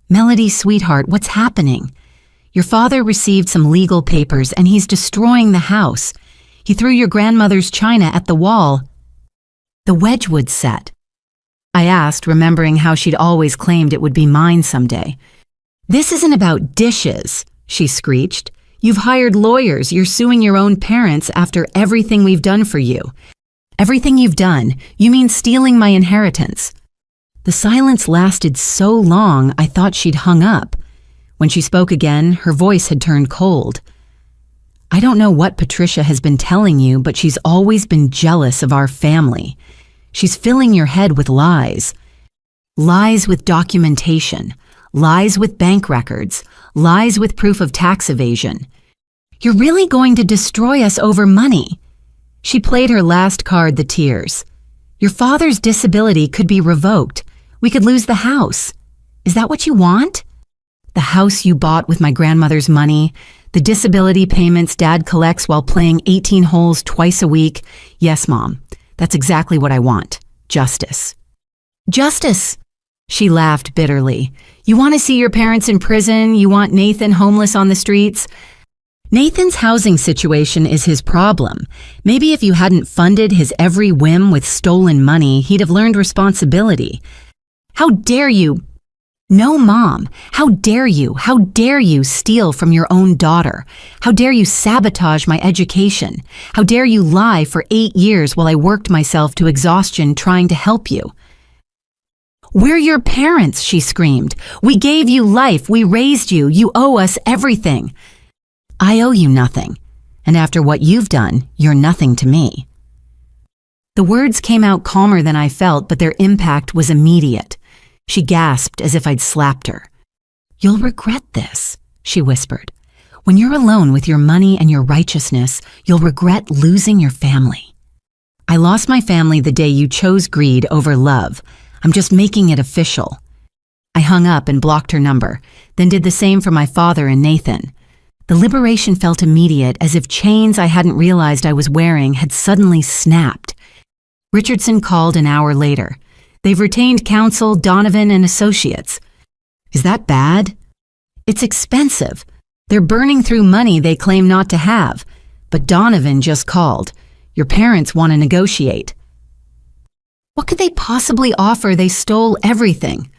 "Melody, sweetheart, what's happening? Your father received some legal papers and he's destroying the house. He threw your grandmother's china at the wall. The Wedgwood set." I asked, remembering how she'd always claimed it would be mine someday. "This isn't about dishes," she screeched. "You've hired lawyers. You're suing your own parents after everything we've done for you." "Everything you've done? You mean stealing my inheritance?" The silence lasted so long I thought she'd hung up. When she spoke again, her voice had turned cold. "I don't know what Patricia has been telling you, but she's always been jealous of our family. She's filling your head with lies. Lies with documentation, lies with bank records, lies with proof of tax evasion. You're really going to destroy us over money." She played her last card, the tears. "Your father's disability could be revoked. We could lose the house. Is that what you want? The house you bought with my grandmother's money, the disability payments Dad collects while playing 18 holes twice a week. Yes, Mom. That's exactly what I want. Justice." "Justice?" She laughed bitterly. "You want to see your parents in prison? You want Nathan homeless on the streets?" "Nathan's housing situation is his problem. Maybe if you hadn't funded his every whim with stolen money, he'd have learned responsibility." "How dare you?" "No, Mom. How dare you? How dare you steal from your own daughter? How dare you sabotage my education? How dare you lie for 8 years while I worked myself to exhaustion trying to help you?" "We're your parents," she screamed. "We gave you life. We raised you. You owe us everything." "I owe you nothing. And after what you've done, you're nothing to me." The words came out calmer than I felt, but their impact was immediate. She gasped as if I'd slapped her. "You'll regret this," she whispered. "When you're alone with your money and your righteousness, you'll regret losing your family." "I lost my family the day you chose greed over love. I'm just making it official." I hung up and blocked her number, then did the same for my father and Nathan. The liberation felt immediate, as if chains I hadn't realized I was wearing had suddenly snapped. Richardson called an hour later. "They've retained counsel, Donovan and Associates." "Is that bad?" "It's expensive. They're burning through money they claim not to have. But Donovan just called. Your parents want to negotiate." "What could they possibly offer? They stole everything."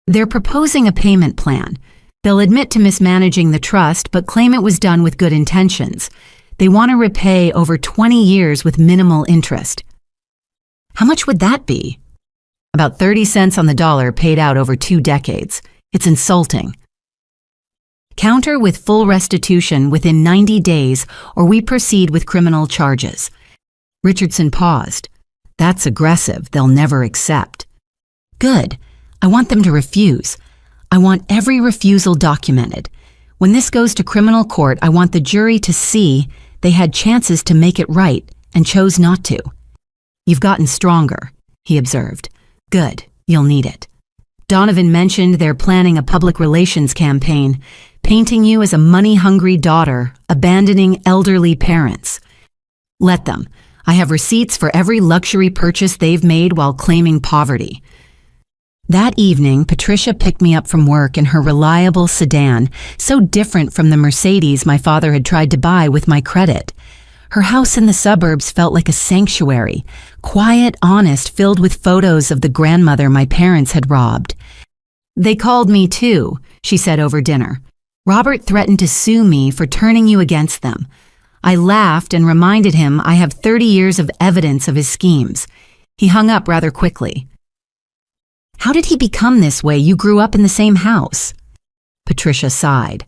"They're proposing a payment plan. They'll admit to mismanaging the trust, but claim it was done with good intentions. They want to repay over 20 years with minimal interest." "How much would that be?" "About 30 cents on the dollar paid out over 2 decades. It's insulting." "Counter with full restitution within 90 days, or we proceed with criminal charges." Richardson paused. "That's aggressive. They'll never accept." "Good. I want them to refuse. I want every refusal documented. When this goes to criminal court, I want the jury to see they had chances to make it right and chose not to." "You've gotten stronger," he observed. "Good. You'll need it." Donovan mentioned they're planning a public relations campaign, painting you as a money-hungry daughter, abandoning elderly parents. "Let them. I have receipts for every luxury purchase they've made while claiming poverty." That evening, Patricia picked me up from work in her reliable sedan, so different from the Mercedes my father had tried to buy with my credit. Her house in the suburbs felt like a sanctuary, quiet, honest, filled with photos of the grandmother my parents had robbed. "They called me too," she said over dinner. "Robert threatened to sue me for turning you against them." I laughed and reminded him I have 30 years of evidence of his schemes. He hung up rather quickly. "How did he become this way? You grew up in the same house." Patricia sighed.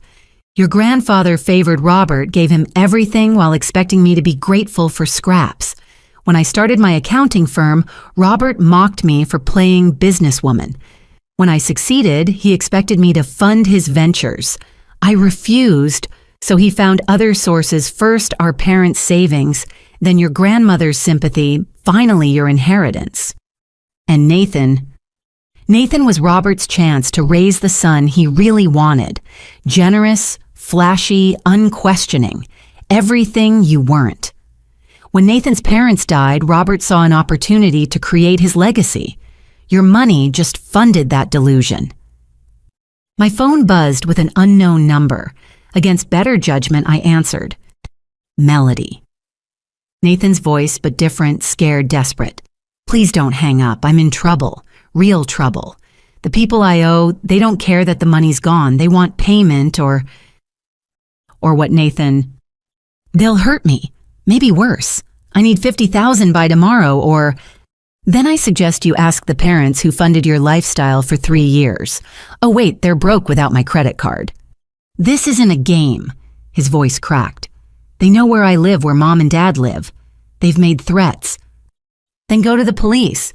Your grandfather favored Robert, gave him everything while expecting me to be grateful for scraps. When I started my accounting firm, Robert mocked me for playing businesswoman. When I succeeded, he expected me to fund his ventures. I refused, so he found other sources, first our parents' savings, then your grandmother's sympathy, finally your inheritance. And Nathan was Robert's chance to raise the son he really wanted. Generous, flashy, unquestioning. Everything you weren't. When Nathan's parents died, Robert saw an opportunity to create his legacy. Your money just funded that delusion. My phone buzzed with an unknown number. Against better judgment, I answered. Melody. Nathan's voice, but different, scared, desperate. Please don't hang up. I'm in trouble. Real trouble. The people I owe, they don't care that the money's gone. They want payment or what, Nathan? They'll hurt me. Maybe worse. I need $50,000 by tomorrow, or... Then I suggest you ask the parents who funded your lifestyle for 3 years. Oh wait, they're broke without my credit card. This isn't a game. His voice cracked. They know where I live, where Mom and Dad live. They've made threats. Then go to the police.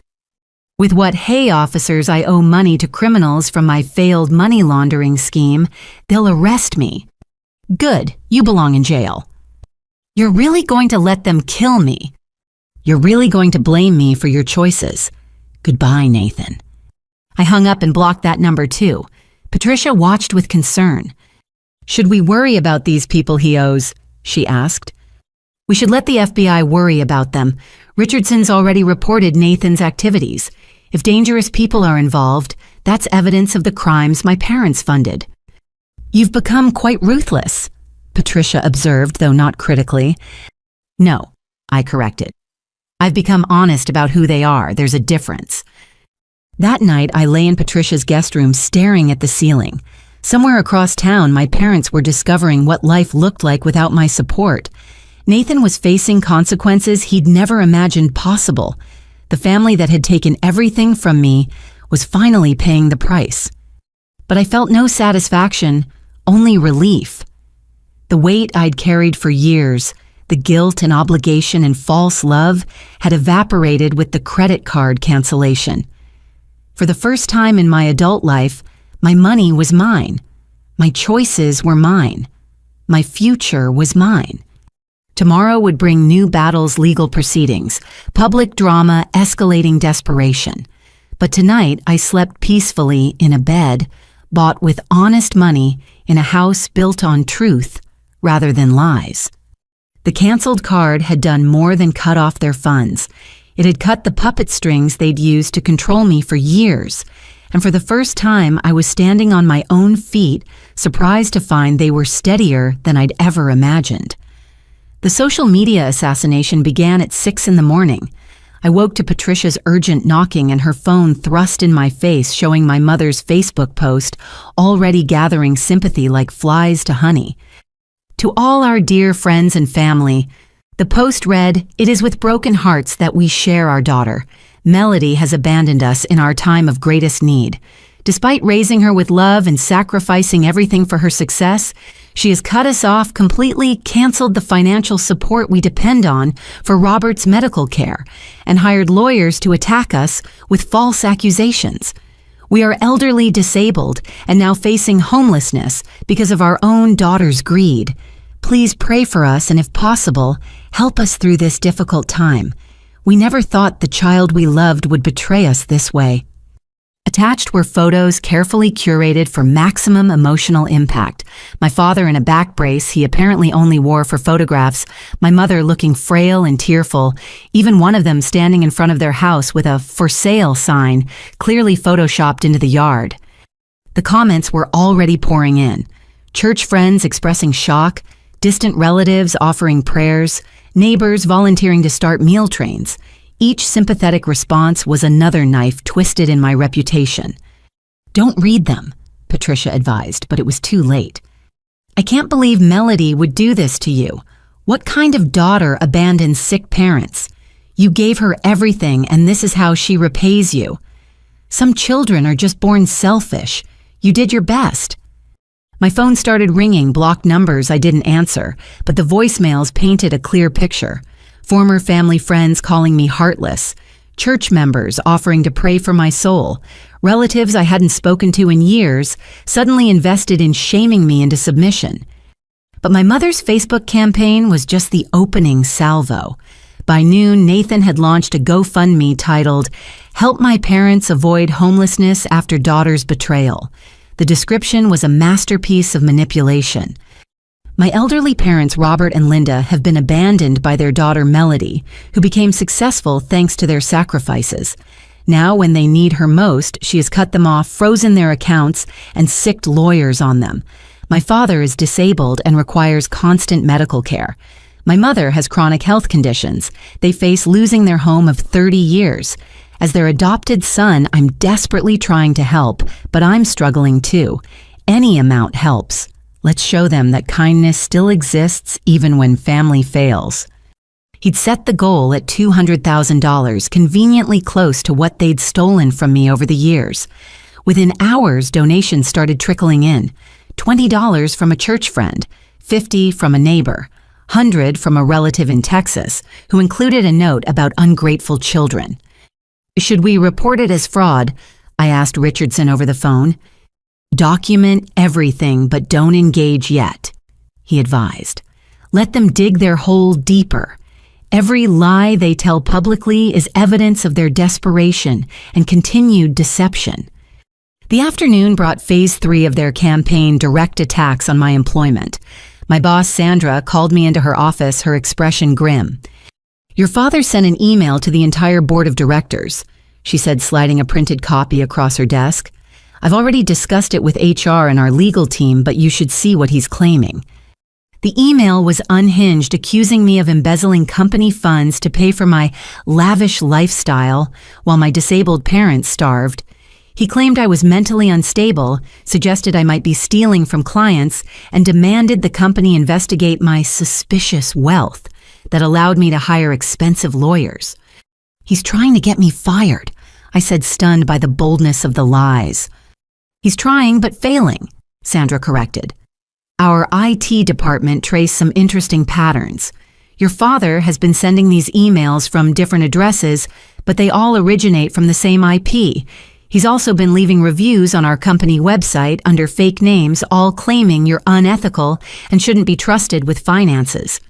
With what hay officers I owe money to criminals from my failed money laundering scheme, they'll arrest me. Good, you belong in jail. You're really going to let them kill me? You're really going to blame me for your choices? Goodbye, Nathan. I hung up and blocked that number too. Patricia watched with concern. Should we worry about these people he owes? She asked. We should let the FBI worry about them. Richardson's already reported Nathan's activities. If dangerous people are involved, that's evidence of the crimes my parents funded. You've become quite ruthless, Patricia observed, though not critically. No, I corrected. I've become honest about who they are. There's a difference. That night, I lay in Patricia's guest room staring at the ceiling. Somewhere across town, my parents were discovering what life looked like without my support. Nathan was facing consequences he'd never imagined possible. The family that had taken everything from me was finally paying the price. But I felt no satisfaction, only relief. The weight I'd carried for years, the guilt and obligation and false love, had evaporated with the credit card cancellation. For the first time in my adult life, my money was mine. My choices were mine. My future was mine. Tomorrow would bring new battles, legal proceedings, public drama, escalating desperation. But tonight I slept peacefully in a bed, bought with honest money in a house built on truth rather than lies. The canceled card had done more than cut off their funds. It had cut the puppet strings they'd used to control me for years. And for the first time, I was standing on my own feet, surprised to find they were steadier than I'd ever imagined. The social media assassination began at 6 a.m. I woke to Patricia's urgent knocking and her phone thrust in my face, showing my mother's Facebook post, already gathering sympathy like flies to honey. To all our dear friends and family, the post read, "It is with broken hearts that we share our daughter. Melody has abandoned us in our time of greatest need. Despite raising her with love and sacrificing everything for her success, she has cut us off, completely canceled the financial support we depend on for Robert's medical care, and hired lawyers to attack us with false accusations. We are elderly disabled and now facing homelessness because of our own daughter's greed. Please pray for us and, if possible, help us through this difficult time. We never thought the child we loved would betray us this way." Attached were photos carefully curated for maximum emotional impact. My father in a back brace he apparently only wore for photographs, my mother looking frail and tearful, even one of them standing in front of their house with a "for sale" sign clearly photoshopped into the yard. The comments were already pouring in. Church friends expressing shock, distant relatives offering prayers, neighbors volunteering to start meal trains. Each sympathetic response was another knife twisted in my reputation. "Don't read them," Patricia advised, but it was too late. "I can't believe Melody would do this to you. What kind of daughter abandons sick parents? You gave her everything, and this is how she repays you. Some children are just born selfish. You did your best." My phone started ringing blocked numbers I didn't answer, but the voicemails painted a clear picture. Former family friends calling me heartless, church members offering to pray for my soul, relatives I hadn't spoken to in years suddenly invested in shaming me into submission. But my mother's Facebook campaign was just the opening salvo. By noon, Nathan had launched a GoFundMe titled, "Help My Parents Avoid Homelessness After Daughter's Betrayal." The description was a masterpiece of manipulation. My elderly parents, Robert and Linda, have been abandoned by their daughter, Melody, who became successful thanks to their sacrifices. Now, when they need her most, she has cut them off, frozen their accounts, and sicked lawyers on them. My father is disabled and requires constant medical care. My mother has chronic health conditions. They face losing their home of 30 years. As their adopted son, I'm desperately trying to help, but I'm struggling too. Any amount helps. Let's show them that kindness still exists even when family fails. He'd set the goal at $200,000, conveniently close to what they'd stolen from me over the years. Within hours, donations started trickling in. $20 from a church friend, $50 from a neighbor, $100 from a relative in Texas, who included a note about ungrateful children. Should we report it as fraud? I asked Richardson over the phone. Document everything, but don't engage yet, he advised. Let them dig their hole deeper. Every lie they tell publicly is evidence of their desperation and continued deception. The afternoon brought phase 3 of their campaign, direct attacks on my employment. My boss, Sandra, called me into her office, her expression grim. "Your father sent an email to the entire board of directors," she said, sliding a printed copy across her desk. "I've already discussed it with HR and our legal team, but you should see what he's claiming." The email was unhinged, accusing me of embezzling company funds to pay for my lavish lifestyle while my disabled parents starved. He claimed I was mentally unstable, suggested I might be stealing from clients, and demanded the company investigate my suspicious wealth that allowed me to hire expensive lawyers. "He's trying to get me fired," I said, stunned by the boldness of the lies. "He's trying but failing," Sandra corrected. "Our IT department traced some interesting patterns. Your father has been sending these emails from different addresses, but they all originate from the same IP. He's also been leaving reviews on our company website under fake names, all claiming you're unethical and shouldn't be trusted with finances."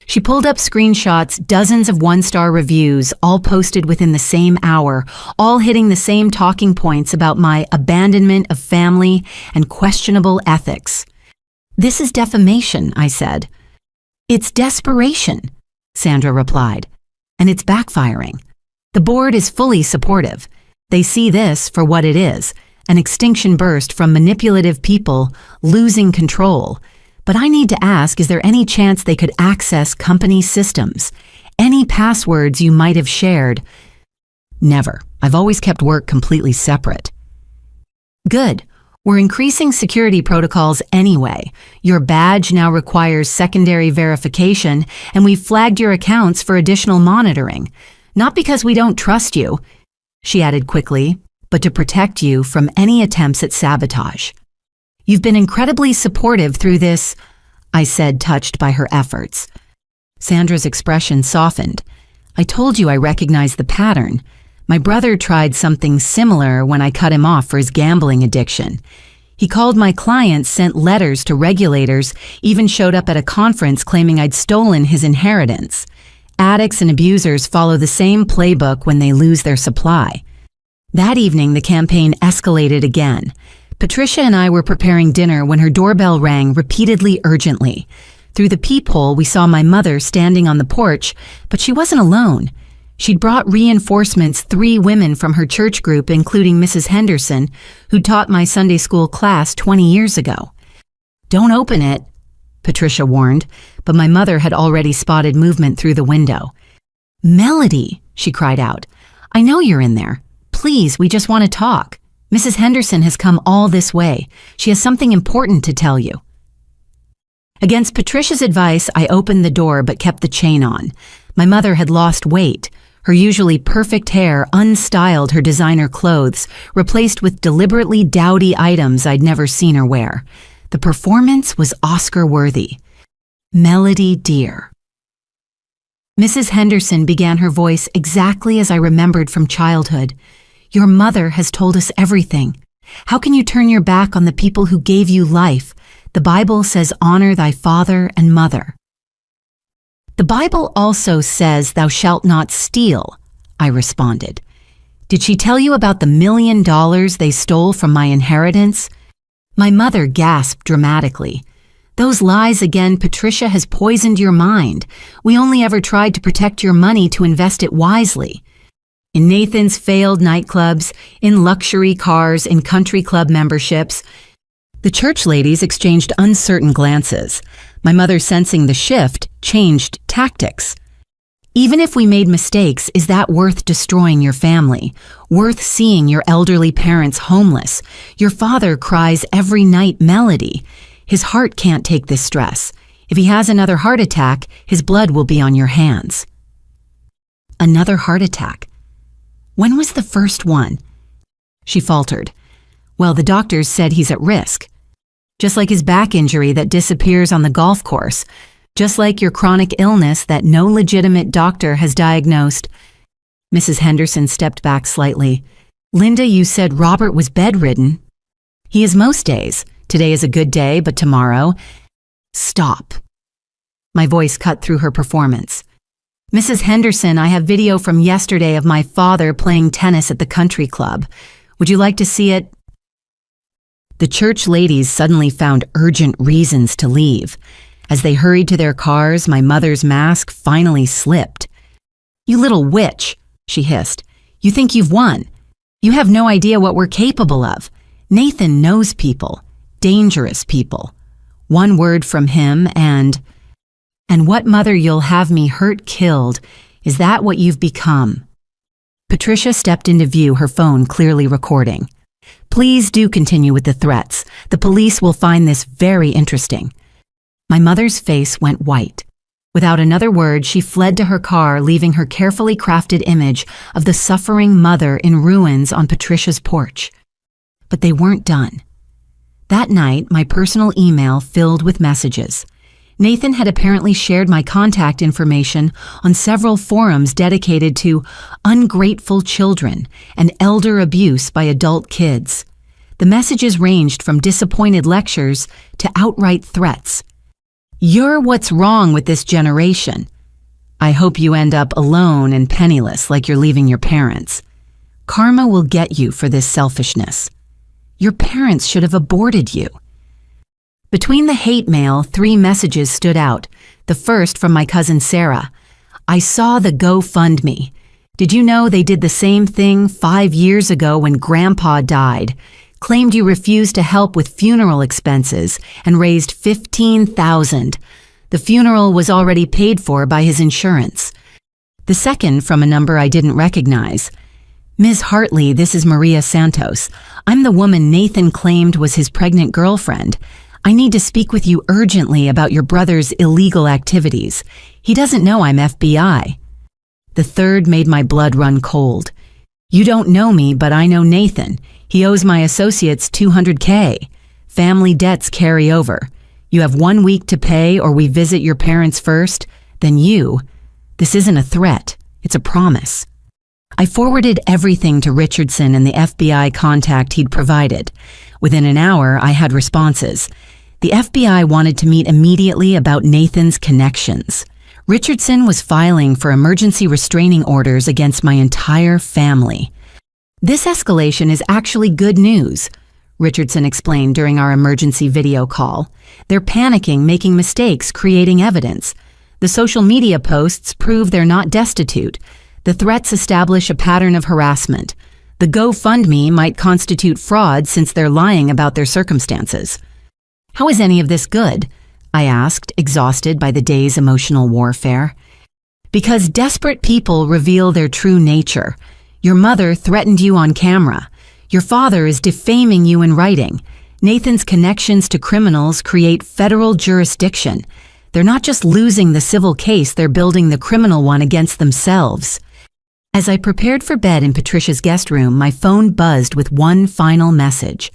She pulled up screenshots, dozens of one-star reviews, all posted within the same hour, all hitting the same talking points about my abandonment of family and questionable ethics. "This is defamation," I said. "It's desperation," Sandra replied, "and it's backfiring. The board is fully supportive. They see this for what it is, an extinction burst from manipulative people losing control. But I need to ask, is there any chance they could access company systems? Any passwords you might have shared?" "Never. I've always kept work completely separate." "Good. We're increasing security protocols anyway. Your badge now requires secondary verification, and we've flagged your accounts for additional monitoring. Not because we don't trust you," she added quickly, "but to protect you from any attempts at sabotage. You've been incredibly supportive through this," I said, touched by her efforts. Sandra's expression softened. "I told you I recognized the pattern. My brother tried something similar when I cut him off for his gambling addiction. He called my clients, sent letters to regulators, even showed up at a conference claiming I'd stolen his inheritance. Addicts and abusers follow the same playbook when they lose their supply." That evening, the campaign escalated again. Patricia and I were preparing dinner when her doorbell rang repeatedly, urgently. Through the peephole, we saw my mother standing on the porch, but she wasn't alone. She'd brought reinforcements, 3 women from her church group, including Mrs. Henderson, who taught my Sunday school class 20 years ago. "Don't open it," Patricia warned, but my mother had already spotted movement through the window. "Melody," she cried out, "I know you're in there. Please, we just want to talk. Mrs. Henderson has come all this way. She has something important to tell you." Against Patricia's advice, I opened the door but kept the chain on. My mother had lost weight. Her usually perfect hair unstyled her designer clothes, replaced with deliberately dowdy items I'd never seen her wear. The performance was Oscar-worthy. Melody dear. Mrs. Henderson began her voice exactly as I remembered from childhood. Your mother has told us everything. How can you turn your back on the people who gave you life? The Bible says honor thy father and mother. The Bible also says thou shalt not steal, I responded. Did she tell you about the $1 million they stole from my inheritance? My mother gasped dramatically. Those lies again, Patricia has poisoned your mind. We only ever tried to protect your money to invest it wisely. In Nathan's failed nightclubs, in luxury cars, in country club memberships. The church ladies exchanged uncertain glances. My mother, sensing the shift, changed tactics. Even if we made mistakes, is that worth destroying your family? Worth seeing your elderly parents homeless? Your father cries every night, Melody. His heart can't take this stress. If he has another heart attack, his blood will be on your hands. Another heart attack? When was the first one? She faltered. Well, the doctors said he's at risk. Just like his back injury that disappears on the golf course. Just like your chronic illness that no legitimate doctor has diagnosed. Mrs. Henderson stepped back slightly. Linda, you said Robert was bedridden. He is most days. Today is a good day, but tomorrow... Stop. My voice cut through her performance. Mrs. Henderson, I have video from yesterday of my father playing tennis at the country club. Would you like to see it? The church ladies suddenly found urgent reasons to leave. As they hurried to their cars, my mother's mask finally slipped. You little witch, she hissed. You think you've won. You have no idea what we're capable of. Nathan knows people. Dangerous people. One word from him and what, mother, you'll have me hurt, killed. Is that what you've become? Patricia stepped into view, her phone clearly recording. Please do continue with the threats. The police will find this very interesting. My mother's face went white. Without another word, she fled to her car, leaving her carefully crafted image of the suffering mother in ruins on Patricia's porch. But they weren't done. That night, my personal email filled with messages. Nathan had apparently shared my contact information on several forums dedicated to ungrateful children and elder abuse by adult kids. The messages ranged from disappointed lectures to outright threats. You're what's wrong with this generation. I hope you end up alone and penniless like you're leaving your parents. Karma will get you for this selfishness. Your parents should have aborted you. Between the hate mail, 3 messages stood out. The first from my cousin Sarah. I saw the GoFundMe. Did you know they did the same thing 5 years ago when Grandpa died? Claimed you refused to help with funeral expenses and raised $15,000. The funeral was already paid for by his insurance. The second from a number I didn't recognize. Ms. Hartley, this is Maria Santos. I'm the woman Nathan claimed was his pregnant girlfriend. I need to speak with you urgently about your brother's illegal activities. He doesn't know I'm FBI. The third made my blood run cold. You don't know me, but I know Nathan. He owes my associates $200K. Family debts carry over. You have 1 week to pay or we visit your parents first, then you. This isn't a threat. It's a promise. I forwarded everything to Richardson and the FBI contact he'd provided. Within an hour, I had responses. The FBI wanted to meet immediately about Nathan's connections. Richardson was filing for emergency restraining orders against my entire family. This escalation is actually good news, Richardson explained during our emergency video call. They're panicking, making mistakes, creating evidence. The social media posts prove they're not destitute. The threats establish a pattern of harassment. The GoFundMe might constitute fraud since they're lying about their circumstances. How is any of this good? I asked, exhausted by the day's emotional warfare. Because desperate people reveal their true nature. Your mother threatened you on camera. Your father is defaming you in writing. Nathan's connections to criminals create federal jurisdiction. They're not just losing the civil case, they're building the criminal one against themselves. As I prepared for bed in Patricia's guest room, my phone buzzed with one final message.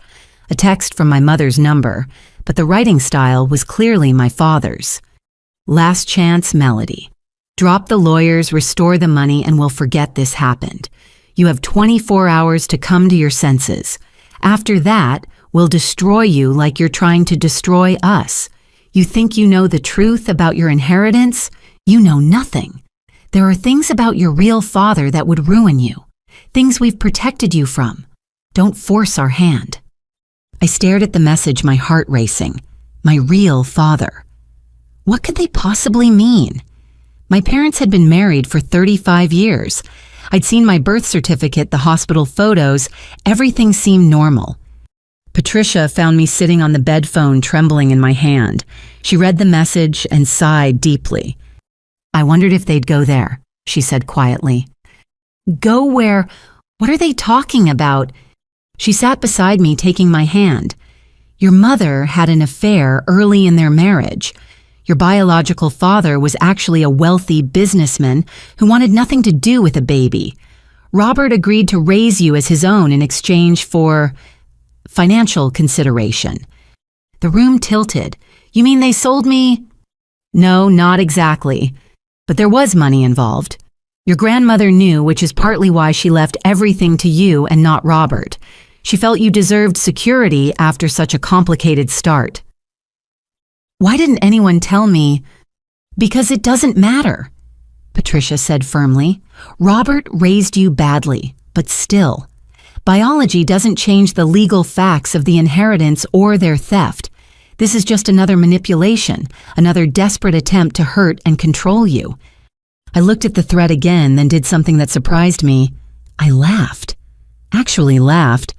A text from my mother's number. but the writing style was clearly my father's. Last chance, Melody. Drop the lawyers, restore the money, and we'll forget this happened. You have 24 hours to come to your senses. After that, we'll destroy you like you're trying to destroy us. You think you know the truth about your inheritance? You know nothing. There are things about your real father that would ruin you. Things we've protected you from. Don't force our hand. I stared at the message, my heart racing. My real father. What could they possibly mean? My parents had been married for 35 years. I'd seen my birth certificate, the hospital photos. Everything seemed normal. Patricia found me sitting on the bed phone, trembling in my hand. She read the message and sighed deeply. I wondered if they'd go there, she said quietly. Go where? What are they talking about? She sat beside me, taking my hand. Your mother had an affair early in their marriage. Your biological father was actually a wealthy businessman who wanted nothing to do with a baby. Robert agreed to raise you as his own in exchange for financial consideration. The room tilted. You mean they sold me? No, not exactly. But there was money involved. Your grandmother knew, which is partly why she left everything to you and not Robert. She felt you deserved security after such a complicated start. Why didn't anyone tell me? Because it doesn't matter, Patricia said firmly. Robert raised you badly, but still. Biology doesn't change the legal facts of the inheritance or their theft. This is just another manipulation, another desperate attempt to hurt and control you. I looked at the thread again, then did something that surprised me. I laughed. Actually laughed.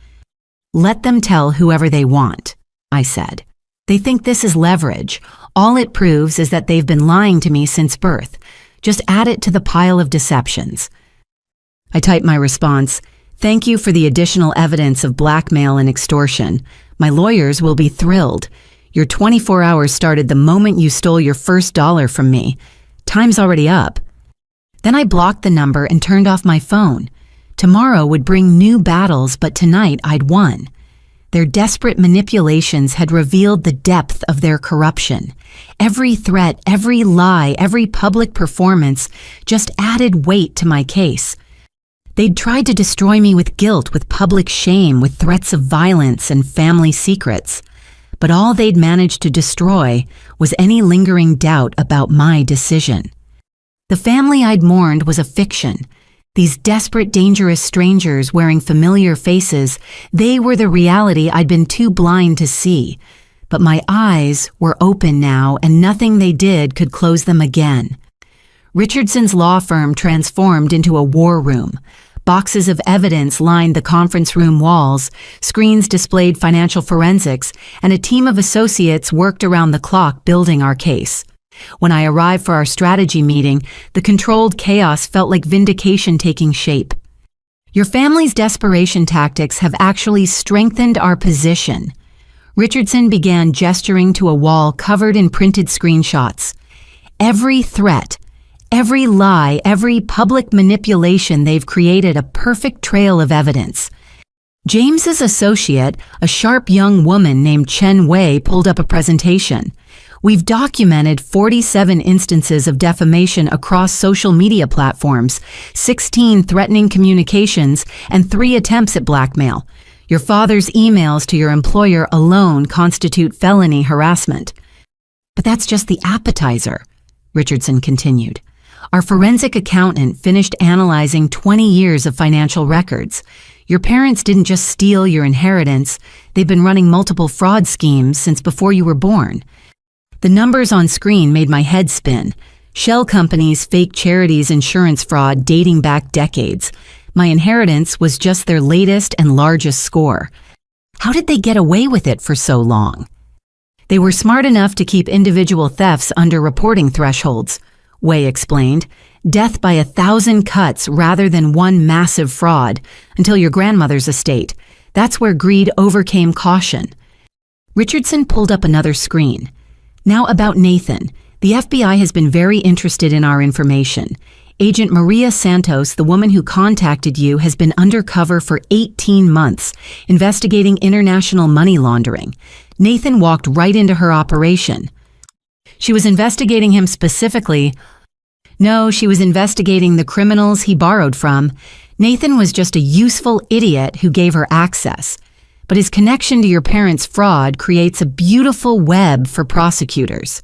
Let them tell whoever they want, I said. They think this is leverage. All it proves is that they've been lying to me since birth. Just add it to the pile of deceptions. I typed my response. Thank you for the additional evidence of blackmail and extortion. My lawyers will be thrilled. Your 24 hours started the moment you stole your first dollar from me. Time's already up. Then I blocked the number and turned off my phone. Tomorrow would bring new battles, but tonight I'd won. Their desperate manipulations had revealed the depth of their corruption. Every threat, every lie, every public performance just added weight to my case. They'd tried to destroy me with guilt, with public shame, with threats of violence and family secrets. But all they'd managed to destroy was any lingering doubt about my decision. The family I'd mourned was a fiction. These desperate, dangerous strangers wearing familiar faces, they were the reality I'd been too blind to see. But my eyes were open now, and nothing they did could close them again. Richardson's law firm transformed into a war room. Boxes of evidence lined the conference room walls, screens displayed financial forensics, and a team of associates worked around the clock building our case. When I arrived for our strategy meeting, the controlled chaos felt like vindication taking shape. Your family's desperation tactics have actually strengthened our position. Richardson began gesturing to a wall covered in printed screenshots. Every threat, every lie, every public manipulation, they've created a perfect trail of evidence. James's associate, a sharp young woman named Chen Wei, pulled up a presentation. We've documented 47 instances of defamation across social media platforms, 16 threatening communications, and 3 attempts at blackmail. Your father's emails to your employer alone constitute felony harassment. But that's just the appetizer, Richardson continued. Our forensic accountant finished analyzing 20 years of financial records. Your parents didn't just steal your inheritance, they've been running multiple fraud schemes since before you were born. The numbers on screen made my head spin. Shell companies, fake charities, insurance fraud dating back decades. My inheritance was just their latest and largest score. How did they get away with it for so long? They were smart enough to keep individual thefts under reporting thresholds, Wei explained. Death by 1,000 cuts rather than one massive fraud, until your grandmother's estate. That's where greed overcame caution. Richardson pulled up another screen. Now about Nathan. The FBI has been very interested in our information. Agent Maria Santos, the woman who contacted you, has been undercover for 18 months, investigating international money laundering. Nathan walked right into her operation. She was investigating him specifically. No, she was investigating the criminals he borrowed from. Nathan was just a useful idiot who gave her access. But his connection to your parents' fraud creates a beautiful web for prosecutors.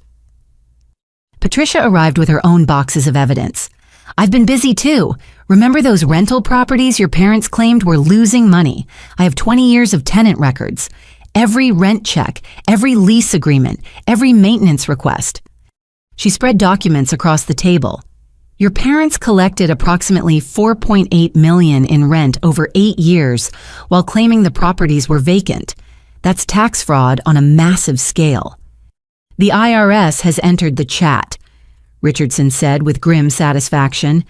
Patricia arrived with her own boxes of evidence. I've been busy too. Remember those rental properties your parents claimed were losing money? I have 20 years of tenant records. Every rent check, every lease agreement, every maintenance request. She spread documents across the table. Your parents collected approximately $4.8 million in rent over 8 years while claiming the properties were vacant. That's tax fraud on a massive scale. The IRS has entered the chat, Richardson said with grim satisfaction.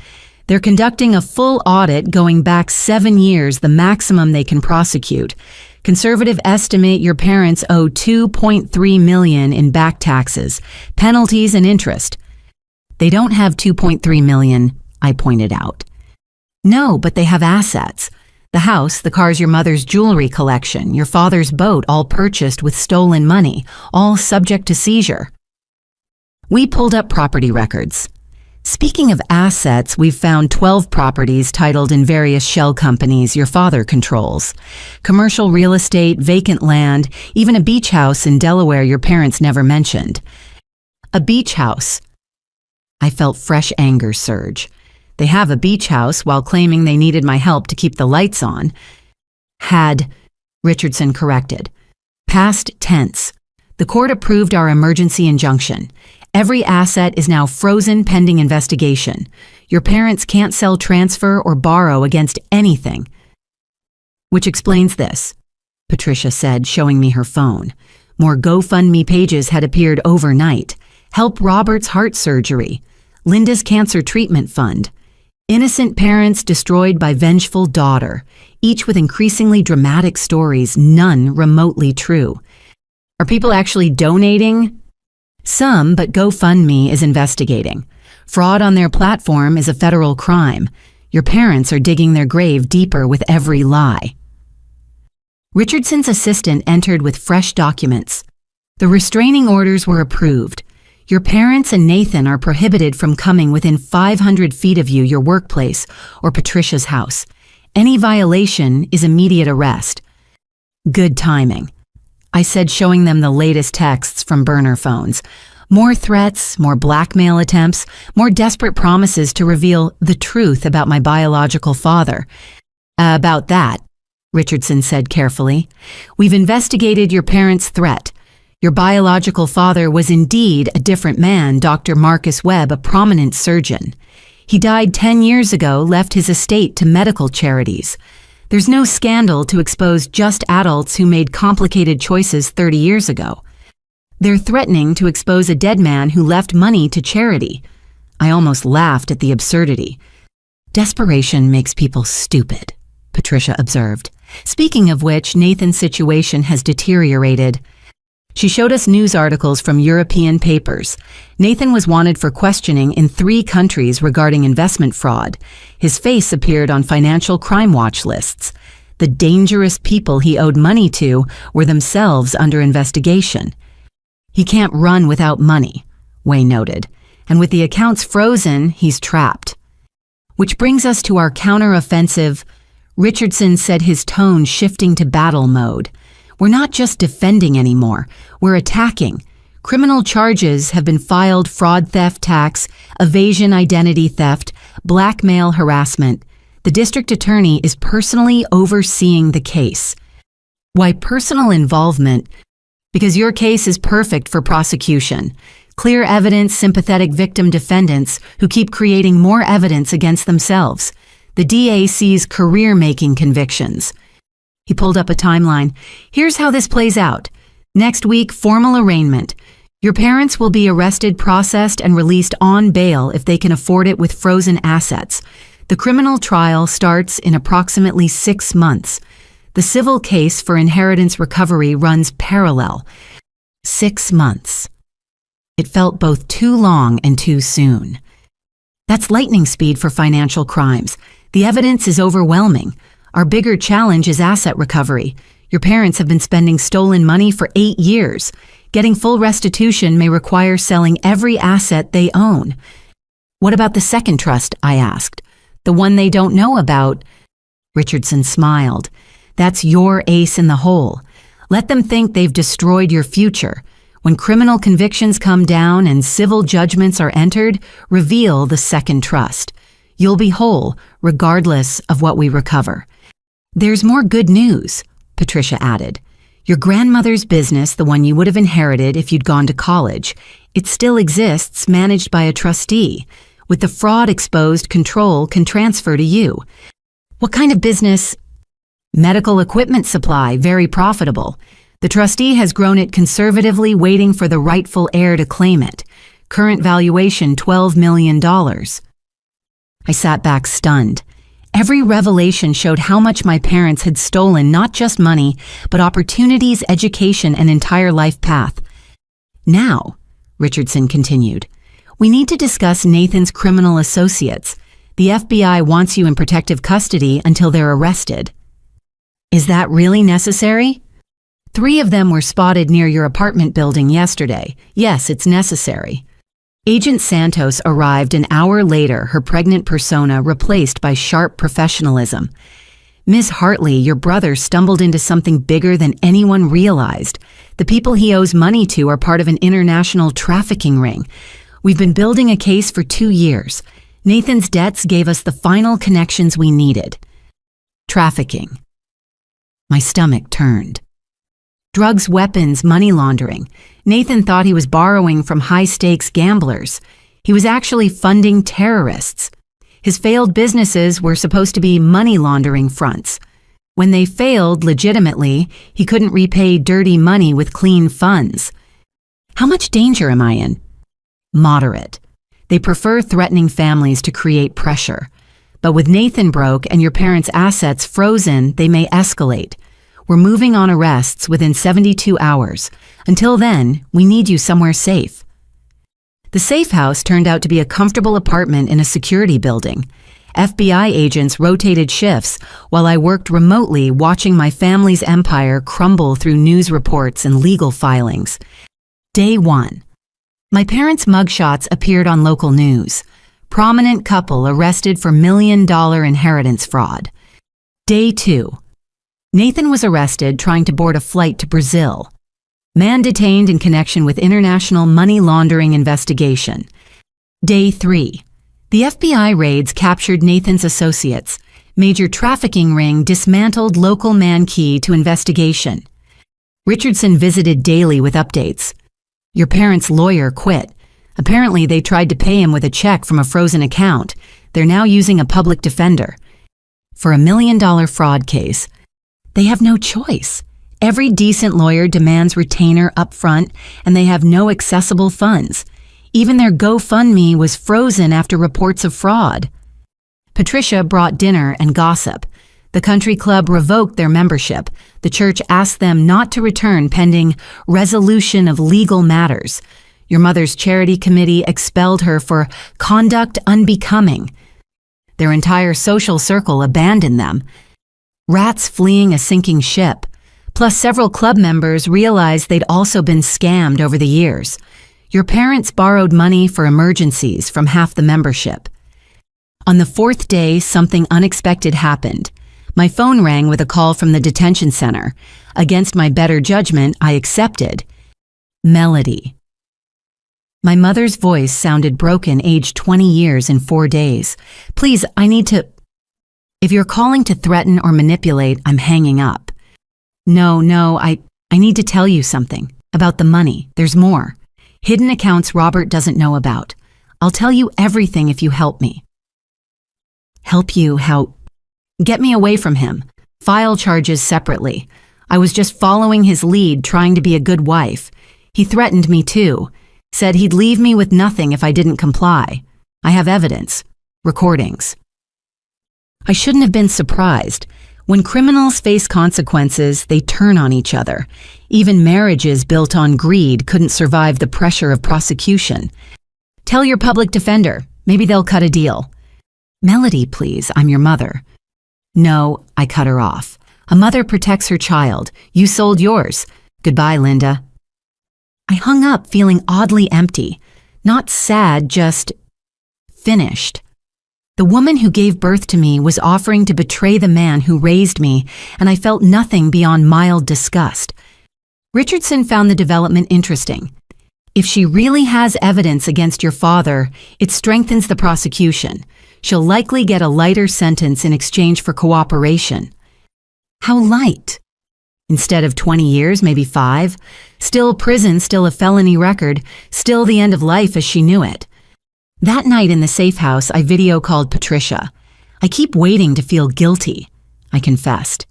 They're conducting a full audit going back 7 years, the maximum they can prosecute. Conservative estimate your parents owe $2.3 million in back taxes, penalties, and interest. They don't have $2.3 million, I pointed out. No, but they have assets. The house, the cars, your mother's jewelry collection, your father's boat, all purchased with stolen money, all subject to seizure. We pulled up property records. Speaking of assets, we've found 12 properties titled in various shell companies your father controls. Commercial real estate, vacant land, even a beach house in Delaware your parents never mentioned. A beach house. I felt fresh anger surge. They have a beach house while claiming they needed my help to keep the lights on. Had, Richardson corrected. Past tense. The court approved our emergency injunction. Every asset is now frozen pending investigation. Your parents can't sell, transfer, or borrow against anything. Which explains this, Patricia said, showing me her phone. More GoFundMe pages had appeared overnight. Help Robert's heart surgery. Linda's cancer treatment fund. Innocent parents destroyed by vengeful daughter, each with increasingly dramatic stories, none remotely true. Are people actually donating? Some, but GoFundMe is investigating. Fraud on their platform is a federal crime. Your parents are digging their grave deeper with every lie. Richardson's assistant entered with fresh documents. The restraining orders were approved. Your parents and Nathan are prohibited from coming within 500 feet of you, your workplace, or Patricia's house. Any violation is immediate arrest. Good timing, I said, showing them the latest texts from burner phones. More threats, more blackmail attempts, more desperate promises to reveal the truth about my biological father. About that, Richardson said carefully, we've investigated your parents' threat. Your biological father was indeed a different man, Dr. Marcus Webb, a prominent surgeon. He died 10 years ago, left his estate to medical charities. There's no scandal to expose just adults who made complicated choices 30 years ago. They're threatening to expose a dead man who left money to charity. I almost laughed at the absurdity. Desperation makes people stupid, Patricia observed. Speaking of which, Nathan's situation has deteriorated. She showed us news articles from European papers. Nathan was wanted for questioning in 3 countries regarding investment fraud. His face appeared on financial crime watch lists. The dangerous people he owed money to were themselves under investigation. He can't run without money, Way noted, and with the accounts frozen, he's trapped. Which brings us to our counter-offensive. Richardson said, his tone shifting to battle mode. We're not just defending anymore, we're attacking. Criminal charges have been filed: fraud, theft, tax, evasion, identity theft, blackmail, harassment. The district attorney is personally overseeing the case. Why personal involvement? Because your case is perfect for prosecution. Clear evidence, sympathetic victim defendants who keep creating more evidence against themselves. The DA sees career-making convictions. He pulled up a timeline. Here's how this plays out. Next week, formal arraignment. Your parents will be arrested, processed, and released on bail if they can afford it with frozen assets. The criminal trial starts in approximately 6 months. The civil case for inheritance recovery runs parallel. 6 months. It felt both too long and too soon. That's lightning speed for financial crimes. The evidence is overwhelming. Our bigger challenge is asset recovery. Your parents have been spending stolen money for 8 years. Getting full restitution may require selling every asset they own. What about the second trust? I asked. The one they don't know about? Richardson smiled. That's your ace in the hole. Let them think they've destroyed your future. When criminal convictions come down and civil judgments are entered, reveal the second trust. You'll be whole, regardless of what we recover. There's more good news, Patricia added. Your grandmother's business, the one you would have inherited if you'd gone to college, it still exists, managed by a trustee. With the fraud exposed, control can transfer to you. What kind of business? Medical equipment supply, very profitable. The trustee has grown it conservatively, waiting for the rightful heir to claim it. Current valuation, $12 million. I sat back stunned. Every revelation showed how much my parents had stolen not just money, but opportunities, education, and entire life path. Now, Richardson continued, we need to discuss Nathan's criminal associates. The FBI wants you in protective custody until they're arrested. Is that really necessary? 3 of them were spotted near your apartment building yesterday. Yes, it's necessary. Agent Santos arrived an hour later, her pregnant persona replaced by sharp professionalism. Miss Hartley, your brother stumbled into something bigger than anyone realized. The people he owes money to are part of an international trafficking ring. We've been building a case for 2 years. Nathan's debts gave us the final connections we needed. Trafficking. My stomach turned. Drugs, weapons, money laundering. Nathan thought he was borrowing from high-stakes gamblers. He was actually funding terrorists. His failed businesses were supposed to be money laundering fronts. When they failed legitimately, he couldn't repay dirty money with clean funds. How much danger am I in? Moderate. They prefer threatening families to create pressure. But with Nathan broke and your parents' assets frozen, they may escalate. We're moving on arrests within 72 hours. Until then, we need you somewhere safe. The safe house turned out to be a comfortable apartment in a security building. FBI agents rotated shifts while I worked remotely, watching my family's empire crumble through news reports and legal filings. Day 1. My parents' mugshots appeared on local news. Prominent couple arrested for $1 million inheritance fraud. Day 2. Nathan was arrested trying to board a flight to Brazil. Man detained in connection with international money laundering investigation. Day 3. The FBI raids captured Nathan's associates. Major trafficking ring dismantled, local man key to investigation. Richardson visited daily with updates. Your parents' lawyer quit. Apparently they tried to pay him with a check from a frozen account. They're now using a public defender. For a $1 million fraud case, they have no choice. Every decent lawyer demands retainer up front, and they have no accessible funds. Even their GoFundMe was frozen after reports of fraud. Patricia brought dinner and gossip. The country club revoked their membership. The church asked them not to return pending resolution of legal matters. Your mother's charity committee expelled her for conduct unbecoming. Their entire social circle abandoned them. Rats fleeing a sinking ship. Plus, several club members realized they'd also been scammed over the years. Your parents borrowed money for emergencies from half the membership. On the 4th day, something unexpected happened. My phone rang with a call from the detention center. Against my better judgment, I accepted. Melody. My mother's voice sounded broken, aged 20 years in 4 days. Please, I need to... If you're calling to threaten or manipulate, I'm hanging up. No, I need to tell you something. About the money, there's more. Hidden accounts Robert doesn't know about. I'll tell you everything if you help me. Help you how? Get me away from him. File charges separately. I was just following his lead, trying to be a good wife. He threatened me too. Said he'd leave me with nothing if I didn't comply. I have evidence. Recordings. I shouldn't have been surprised. When criminals face consequences, they turn on each other. Even marriages built on greed couldn't survive the pressure of prosecution. Tell your public defender. Maybe they'll cut a deal. Melody, please. I'm your mother. No, I cut her off. A mother protects her child. You sold yours. Goodbye, Linda. I hung up feeling oddly empty. Not sad, just finished. The woman who gave birth to me was offering to betray the man who raised me, and I felt nothing beyond mild disgust. Richardson found the development interesting. If she really has evidence against your father, it strengthens the prosecution. She'll likely get a lighter sentence in exchange for cooperation. How light? Instead of 20 years, maybe 5. Still prison, still a felony record, still the end of life as she knew it. That night in the safe house, I video called Patricia. I keep waiting to feel guilty, I confessed.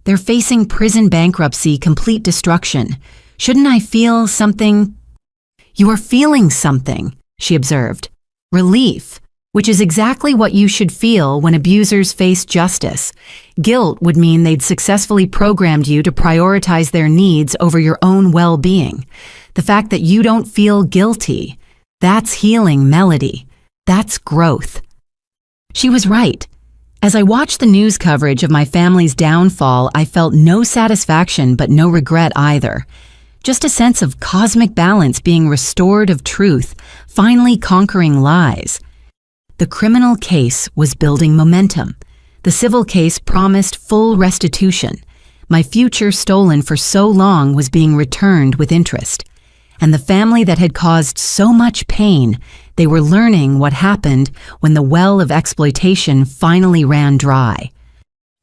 They're facing prison bankruptcy, complete destruction. Shouldn't I feel something? You are feeling something, she observed. Relief, which is exactly what you should feel when abusers face justice. Guilt would mean they'd successfully programmed you to prioritize their needs over your own well-being. The fact that you don't feel guilty, that's healing, Melody. That's growth. She was right. As I watched the news coverage of my family's downfall, I felt no satisfaction but no regret either. Just a sense of cosmic balance being restored, of truth, finally conquering lies. The criminal case was building momentum. The civil case promised full restitution. My future stolen for so long was being returned with interest. And the family that had caused so much pain, they were learning what happened when the well of exploitation finally ran dry.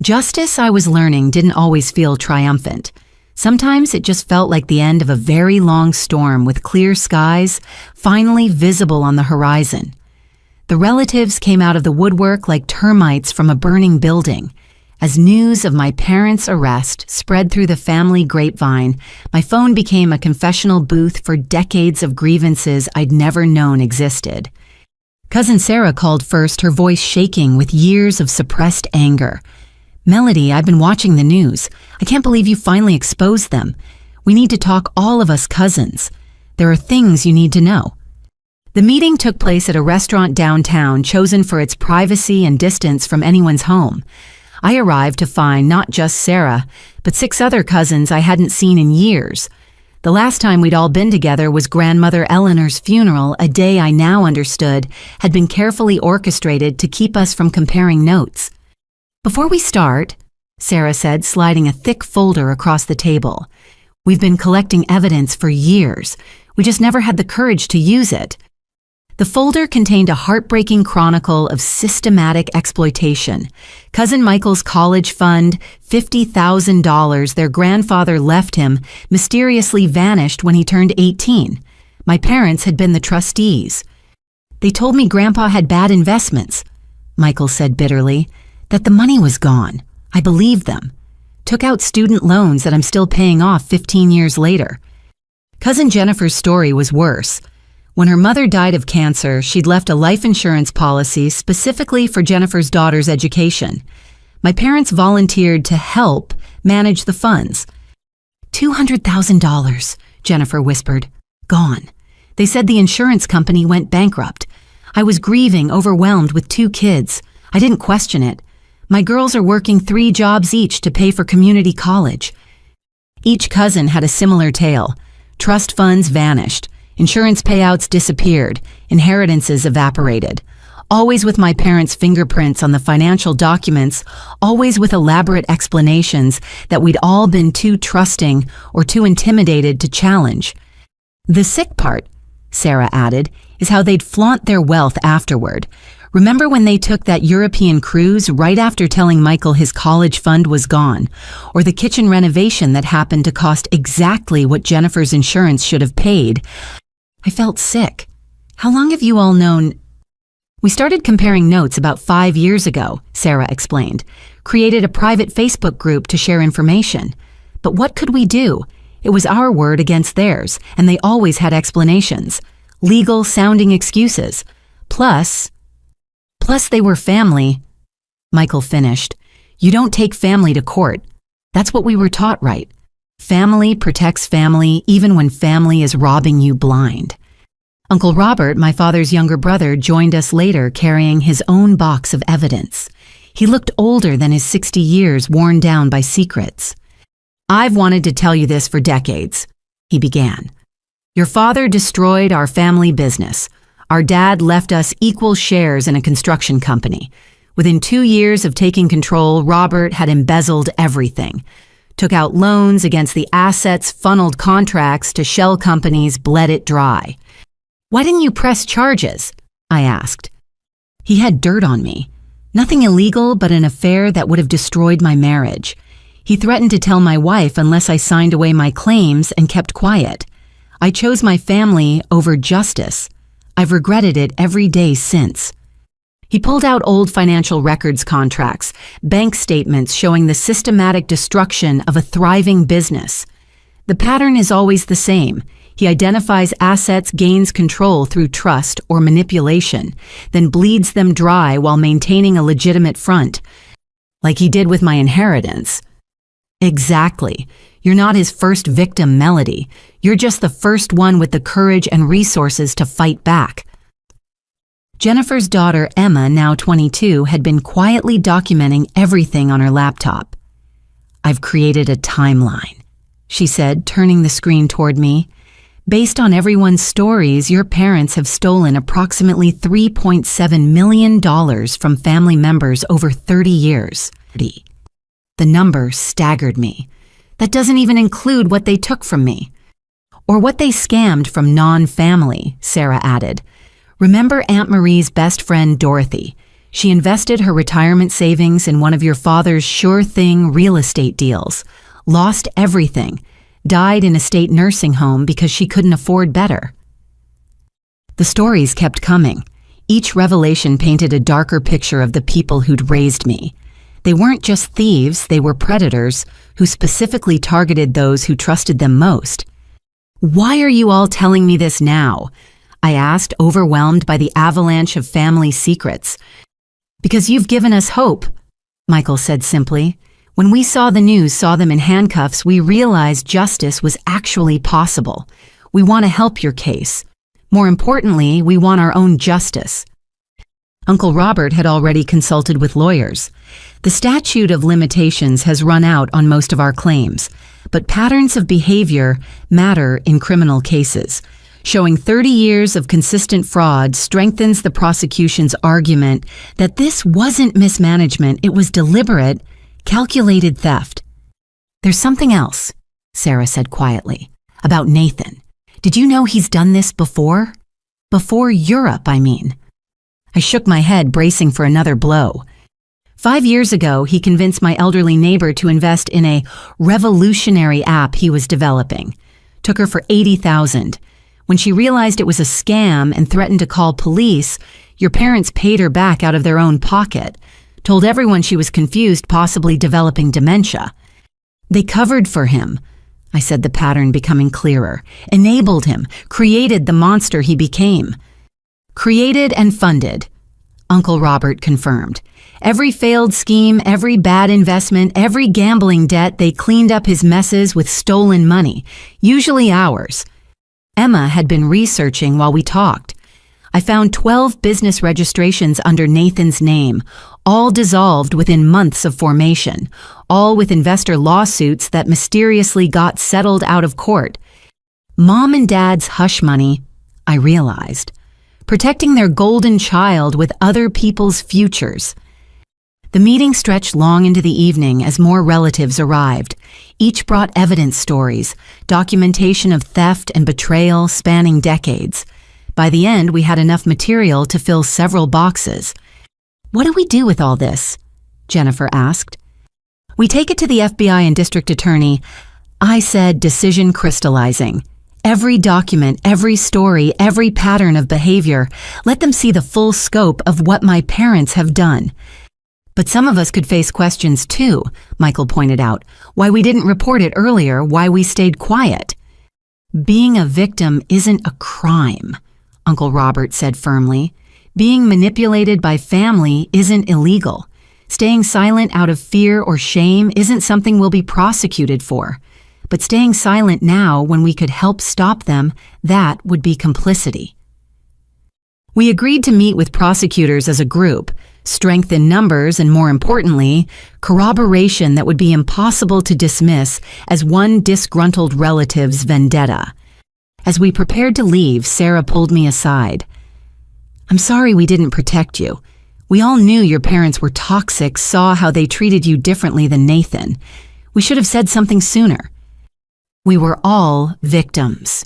Justice, I was learning, didn't always feel triumphant. Sometimes it just felt like the end of a very long storm with clear skies finally visible on the horizon. The relatives came out of the woodwork like termites from a burning building. As news of my parents' arrest spread through the family grapevine, my phone became a confessional booth for decades of grievances I'd never known existed. Cousin Sarah called first, her voice shaking with years of suppressed anger. Melody, I've been watching the news. I can't believe you finally exposed them. We need to talk, all of us cousins. There are things you need to know. The meeting took place at a restaurant downtown, chosen for its privacy and distance from anyone's home. I arrived to find not just Sarah, but 6 other cousins I hadn't seen in years. The last time we'd all been together was grandmother Eleanor's funeral, a day I now understood had been carefully orchestrated to keep us from comparing notes. Before we start, Sarah said, sliding a thick folder across the table, we've been collecting evidence for years. We just never had the courage to use it. The folder contained a heartbreaking chronicle of systematic exploitation. Cousin Michael's college fund, $50,000 their grandfather left him, mysteriously vanished when he turned 18. My parents had been the trustees. They told me Grandpa had bad investments, Michael said bitterly, that the money was gone. I believed them. Took out student loans that I'm still paying off 15 years later. Cousin Jennifer's story was worse. When her mother died of cancer, she'd left a life insurance policy specifically for Jennifer's daughter's education. My parents volunteered to help manage the funds. $200,000, Jennifer whispered. Gone. They said the insurance company went bankrupt. I was grieving, overwhelmed with 2 kids. I didn't question it. My girls are working 3 jobs each to pay for community college. Each cousin had a similar tale. Trust funds vanished. Insurance payouts disappeared, inheritances evaporated. Always with my parents' fingerprints on the financial documents, always with elaborate explanations that we'd all been too trusting or too intimidated to challenge. The sick part, Sarah added, is how they'd flaunt their wealth afterward. Remember when they took that European cruise right after telling Michael his college fund was gone, or the kitchen renovation that happened to cost exactly what Jennifer's insurance should have paid? I felt sick. How long have you all known? We started comparing notes about 5 years ago, Sarah explained. Created a private Facebook group to share information. But what could we do? It was our word against theirs, and they always had explanations. Legal-sounding excuses. Plus they were family. Michael finished. You don't take family to court. That's what we were taught, right? Family protects family even when family is robbing you blind. Uncle Robert, my father's younger brother, joined us later carrying his own box of evidence. He looked older than his 60 years worn down by secrets. "I've wanted to tell you this for decades," he began. "Your father destroyed our family business. Our dad left us equal shares in a construction company. Within 2 years of taking control, Robert had embezzled everything. Took out loans against the assets, funneled contracts to shell companies, bled it dry." "Why didn't you press charges?" I asked. "He had dirt on me. Nothing illegal, but an affair that would have destroyed my marriage. He threatened to tell my wife unless I signed away my claims and kept quiet. I chose my family over justice. I've regretted it every day since." He pulled out old financial records contracts, bank statements showing the systematic destruction of a thriving business. "The pattern is always the same. He identifies assets, gains control through trust or manipulation, then bleeds them dry while maintaining a legitimate front, like he did with my inheritance." "Exactly. You're not his first victim, Melody. You're just the first one with the courage and resources to fight back." Jennifer's daughter, Emma, now 22, had been quietly documenting everything on her laptop. "I've created a timeline," she said, turning the screen toward me. "Based on everyone's stories, your parents have stolen approximately $3.7 million from family members over 30 years. The number staggered me. That doesn't even include what they took from me. Or what they scammed from non-family," Sarah added. "Remember Aunt Marie's best friend, Dorothy? She invested her retirement savings in one of your father's sure-thing real estate deals, lost everything, died in a state nursing home because she couldn't afford better." The stories kept coming. Each revelation painted a darker picture of the people who'd raised me. They weren't just thieves, they were predators who specifically targeted those who trusted them most. "Why are you all telling me this now?" I asked, overwhelmed by the avalanche of family secrets. "Because you've given us hope," Michael said simply. "When we saw the news, saw them in handcuffs, we realized justice was actually possible. We want to help your case. More importantly, we want our own justice." Uncle Robert had already consulted with lawyers. "The statute of limitations has run out on most of our claims, but patterns of behavior matter in criminal cases. Showing 30 years of consistent fraud strengthens the prosecution's argument that this wasn't mismanagement, it was deliberate, calculated theft." "There's something else," Sarah said quietly, "about Nathan. Did you know he's done this before? Before Europe, I mean." I shook my head, bracing for another blow. 5 years ago, he convinced my elderly neighbor to invest in a revolutionary app he was developing. Took her for $80,000. When she realized it was a scam and threatened to call police, your parents paid her back out of their own pocket. Told everyone she was confused, possibly developing dementia. "They covered for him," I said, the pattern becoming clearer. "Enabled him, created the monster he became." "Created and funded," Uncle Robert confirmed. "Every failed scheme, every bad investment, every gambling debt, they cleaned up his messes with stolen money, usually ours." Emma had been researching while we talked. I found 12 business registrations under Nathan's name, all dissolved within months of formation, all with investor lawsuits that mysteriously got settled out of court. Mom and Dad's hush money, I realized, protecting their golden child with other people's futures. The meeting stretched long into the evening as more relatives arrived. Each brought evidence stories, documentation of theft and betrayal spanning decades. By the end, we had enough material to fill several boxes. "What do we do with all this?" Jennifer asked. "We take it to the FBI and district attorney." I said, decision crystallizing. "Every document, every story, every pattern of behavior. Let them see the full scope of what my parents have done." "But some of us could face questions too," Michael pointed out. "Why we didn't report it earlier, why we stayed quiet." "Being a victim isn't a crime," Uncle Robert said firmly. "Being manipulated by family isn't illegal. Staying silent out of fear or shame isn't something we'll be prosecuted for. But staying silent now when we could help stop them, that would be complicity." We agreed to meet with prosecutors as a group, strength in numbers, and more importantly, corroboration that would be impossible to dismiss as one disgruntled relative's vendetta. As we prepared to leave, Sarah pulled me aside. "I'm sorry we didn't protect you. We all knew your parents were toxic, saw how they treated you differently than Nathan. We should have said something sooner." "We were all victims,"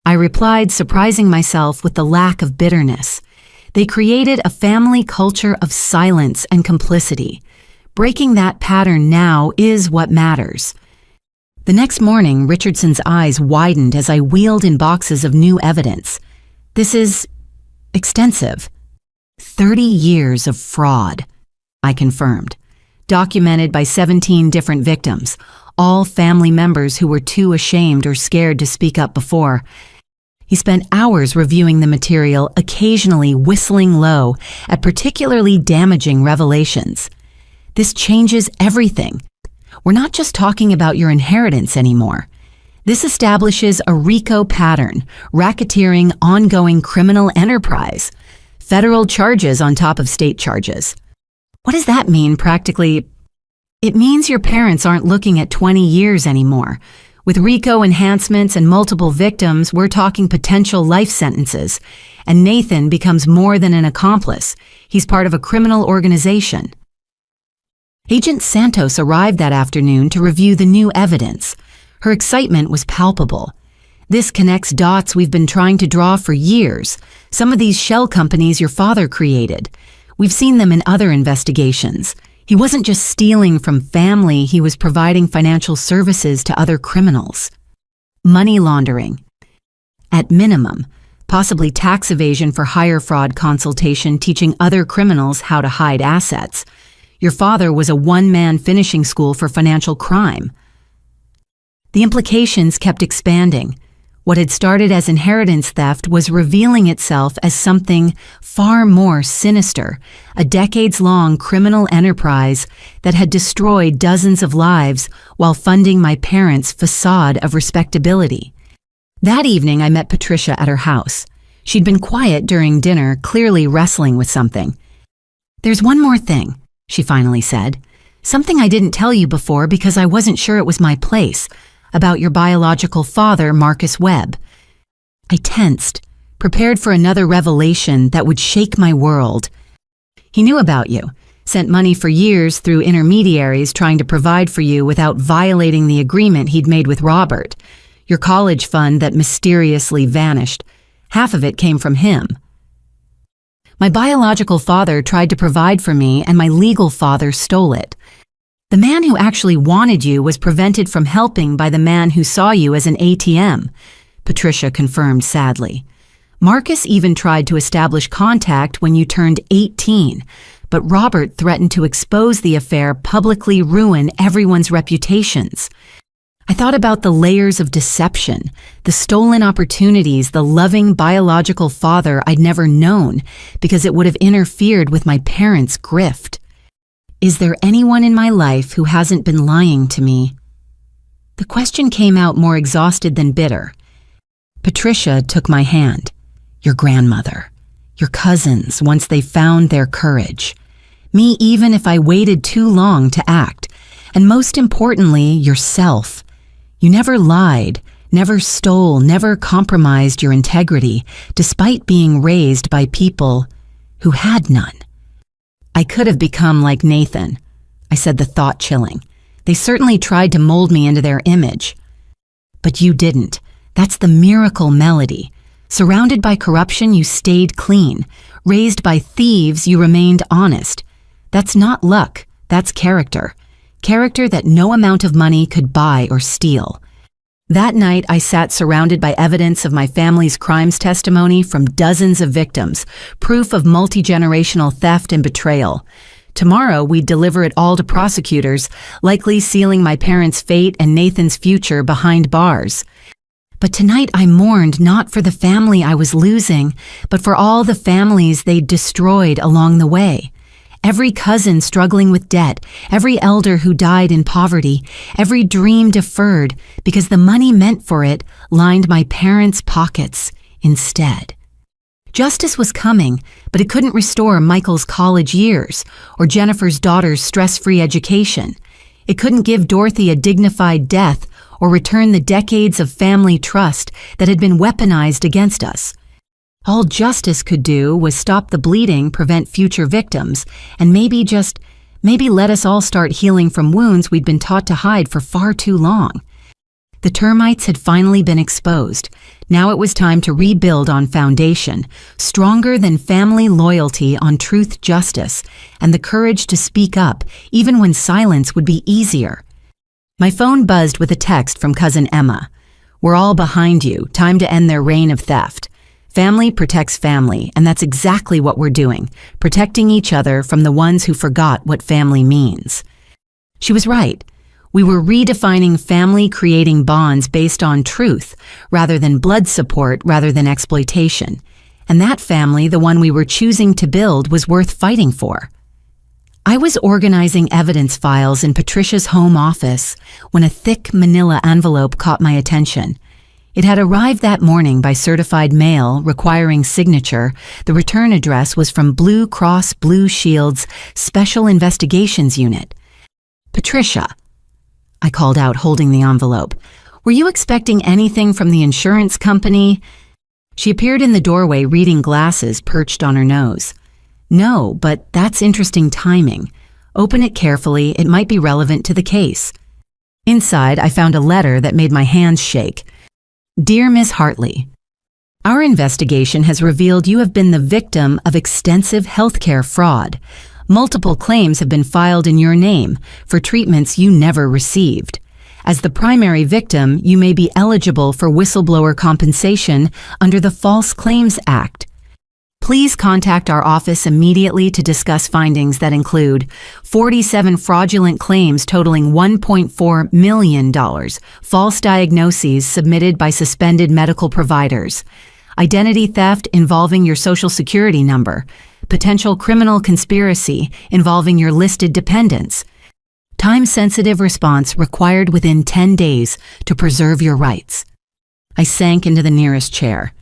I replied, surprising myself with the lack of bitterness. They created a family culture of silence and complicity. Breaking that pattern now is what matters. The next morning, Richardson's eyes widened as I wheeled in boxes of new evidence. "This is extensive." 30 years of fraud, I confirmed, documented by 17 different victims, all family members who were too ashamed or scared to speak up before. He spent hours reviewing the material, occasionally whistling low at particularly damaging revelations. "This changes everything. We're not just talking about your inheritance anymore. This establishes a RICO pattern, racketeering, ongoing criminal enterprise, federal charges on top of state charges." "What does that mean practically?" "It means your parents aren't looking at 20 years anymore. With RICO enhancements and multiple victims, we're talking potential life sentences, and Nathan becomes more than an accomplice. He's part of a criminal organization." Agent Santos arrived that afternoon to review the new evidence. Her excitement was palpable. "This connects dots we've been trying to draw for years. Some of these shell companies your father created. We've seen them in other investigations. He wasn't just stealing from family, he was providing financial services to other criminals. Money laundering. At minimum, possibly tax evasion for hire fraud consultation, teaching other criminals how to hide assets. Your father was a one-man finishing school for financial crime." The implications kept expanding. What had started as inheritance theft was revealing itself as something far more sinister, a decades-long criminal enterprise that had destroyed dozens of lives while funding my parents' facade of respectability. That evening, I met Patricia at her house. She'd been quiet during dinner, clearly wrestling with something. "There's one more thing," she finally said. "Something I didn't tell you before because I wasn't sure it was my place. About your biological father, Marcus Webb." I tensed, prepared for another revelation that would shake my world. "He knew about you, sent money for years through intermediaries trying to provide for you without violating the agreement he'd made with Robert. Your college fund that mysteriously vanished. Half of it came from him. My biological father tried to provide for me, and my legal father stole it. The man who actually wanted you was prevented from helping by the man who saw you as an ATM, Patricia confirmed sadly. Marcus even tried to establish contact when you turned 18, but Robert threatened to expose the affair, publicly ruin everyone's reputations. I thought about the layers of deception, the stolen opportunities, the loving biological father I'd never known because it would have interfered with my parents' grift. Is there anyone in my life who hasn't been lying to me? The question came out more exhausted than bitter. Patricia took my hand. Your grandmother. Your cousins, once they found their courage. Me, even if I waited too long to act. And most importantly, yourself. You never lied, never stole, never compromised your integrity, despite being raised by people who had none. I could have become like Nathan, I said, the thought chilling. They certainly tried to mold me into their image. But you didn't. That's the miracle melody. Surrounded by corruption, you stayed clean. Raised by thieves, you remained honest. That's not luck, that's character. Character that no amount of money could buy or steal. That night, I sat surrounded by evidence of my family's crimes testimony from dozens of victims, proof of multi-generational theft and betrayal. Tomorrow, we'd deliver it all to prosecutors, likely sealing my parents' fate and Nathan's future behind bars. But tonight, I mourned not for the family I was losing, but for all the families they'd destroyed along the way. Every cousin struggling with debt, every elder who died in poverty, every dream deferred because the money meant for it lined my parents' pockets instead. Justice was coming, but it couldn't restore Michael's college years or Jennifer's daughter's stress-free education. It couldn't give Dorothy a dignified death or return the decades of family trust that had been weaponized against us. All justice could do was stop the bleeding, prevent future victims, and maybe let us all start healing from wounds we'd been taught to hide for far too long. The termites had finally been exposed. Now it was time to rebuild on foundation, stronger than family loyalty on truth, justice, and the courage to speak up, even when silence would be easier. My phone buzzed with a text from cousin Emma. "We're all behind you. Time to end their reign of theft. Family protects family, and that's exactly what we're doing, protecting each other from the ones who forgot what family means." She was right. We were redefining family, creating bonds based on truth, rather than blood support, rather than exploitation. And that family, the one we were choosing to build, was worth fighting for. I was organizing evidence files in Patricia's home office when a thick manila envelope caught my attention. It had arrived that morning by certified mail requiring signature. The return address was from Blue Cross Blue Shield's Special Investigations Unit. "Patricia," I called out, holding the envelope, "were you expecting anything from the insurance company?" She appeared in the doorway, reading glasses perched on her nose. "No, but that's interesting timing. Open it carefully, it might be relevant to the case." Inside, I found a letter that made my hands shake. "Dear Miss Hartley, our investigation has revealed you have been the victim of extensive healthcare fraud. Multiple claims have been filed in your name for treatments you never received. As the primary victim, you may be eligible for whistleblower compensation under the False Claims Act. Please contact our office immediately to discuss findings that include 47 fraudulent claims totaling $1.4 million, false diagnoses submitted by suspended medical providers, identity theft involving your Social Security number, potential criminal conspiracy involving your listed dependents. Time-sensitive response required within 10 days to preserve your rights." I sank into the nearest chair.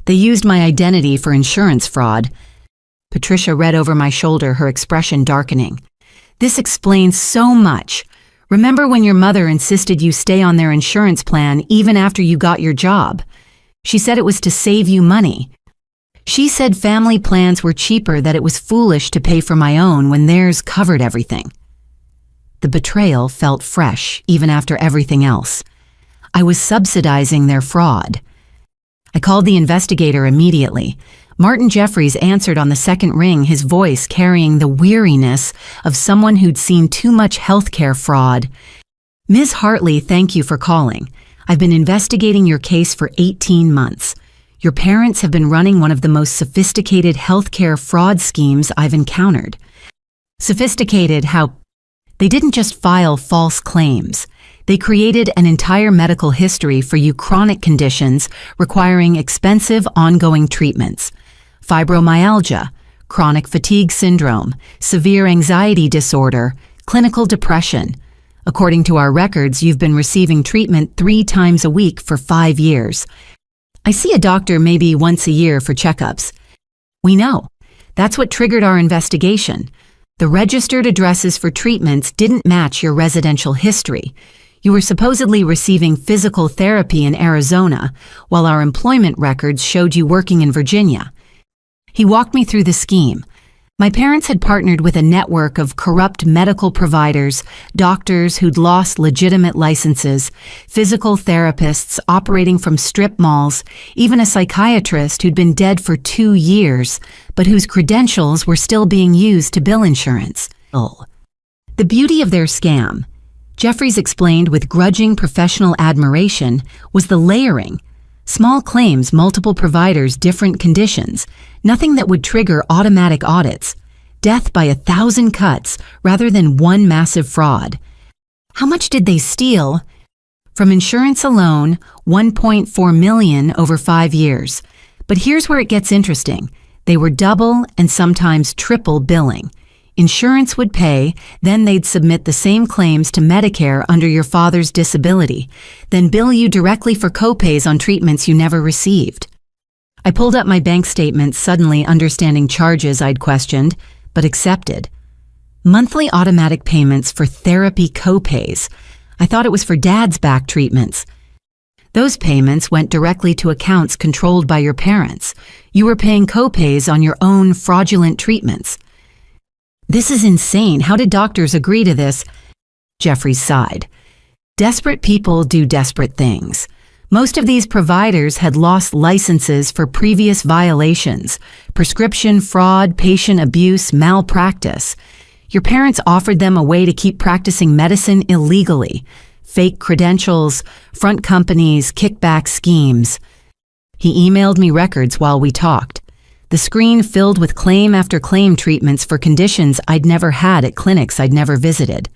"They used my identity for insurance fraud." Patricia read over my shoulder, her expression darkening. "This explains so much. Remember when your mother insisted you stay on their insurance plan even after you got your job? She said it was to save you money. She said family plans were cheaper, that it was foolish to pay for my own when theirs covered everything." The betrayal felt fresh, even after everything else. I was subsidizing their fraud. I called the investigator immediately. Martin Jeffries answered on the second ring, his voice carrying the weariness of someone who'd seen too much healthcare fraud. "Ms. Hartley, thank you for calling. I've been investigating your case for 18 months. Your parents have been running one of the most sophisticated healthcare fraud schemes I've encountered." Sophisticated how? They didn't just file false claims. They created an entire medical history for you, chronic conditions requiring expensive ongoing treatments. Fibromyalgia, chronic fatigue syndrome, severe anxiety disorder, clinical depression. According to our records, you've been receiving treatment 3 times a week for 5 years. I see a doctor maybe once a year for checkups. We know. That's what triggered our investigation. The registered addresses for treatments didn't match your residential history. You were supposedly receiving physical therapy in Arizona, while our employment records showed you working in Virginia. He walked me through the scheme. My parents had partnered with a network of corrupt medical providers, doctors who'd lost legitimate licenses, physical therapists operating from strip malls, even a psychiatrist who'd been dead for 2 years, but whose credentials were still being used to bill insurance. The beauty of their scam, Jeffries explained with grudging professional admiration, was the layering. Small claims, multiple providers, different conditions, nothing that would trigger automatic audits. Death by 1,000 cuts rather than one massive fraud. How much did they steal? From insurance alone, $1.4 million over 5 years. But here's where it gets interesting. They were double and sometimes triple billing. Insurance would pay, then they'd submit the same claims to Medicare under your father's disability, then bill you directly for copays on treatments you never received. I pulled up my bank statement, suddenly understanding charges I'd questioned, but accepted. Monthly automatic payments for therapy copays. I thought it was for Dad's back treatments. Those payments went directly to accounts controlled by your parents. You were paying copays on your own fraudulent treatments. This is insane. How did doctors agree to this? Jeffrey sighed. Desperate people do desperate things. Most of these providers had lost licenses for previous violations, prescription fraud, patient abuse, malpractice. Your parents offered them a way to keep practicing medicine illegally. Fake credentials, front companies, kickback schemes. He emailed me records while we talked. The screen filled with claim after claim treatments for conditions I'd never had at clinics I'd never visited.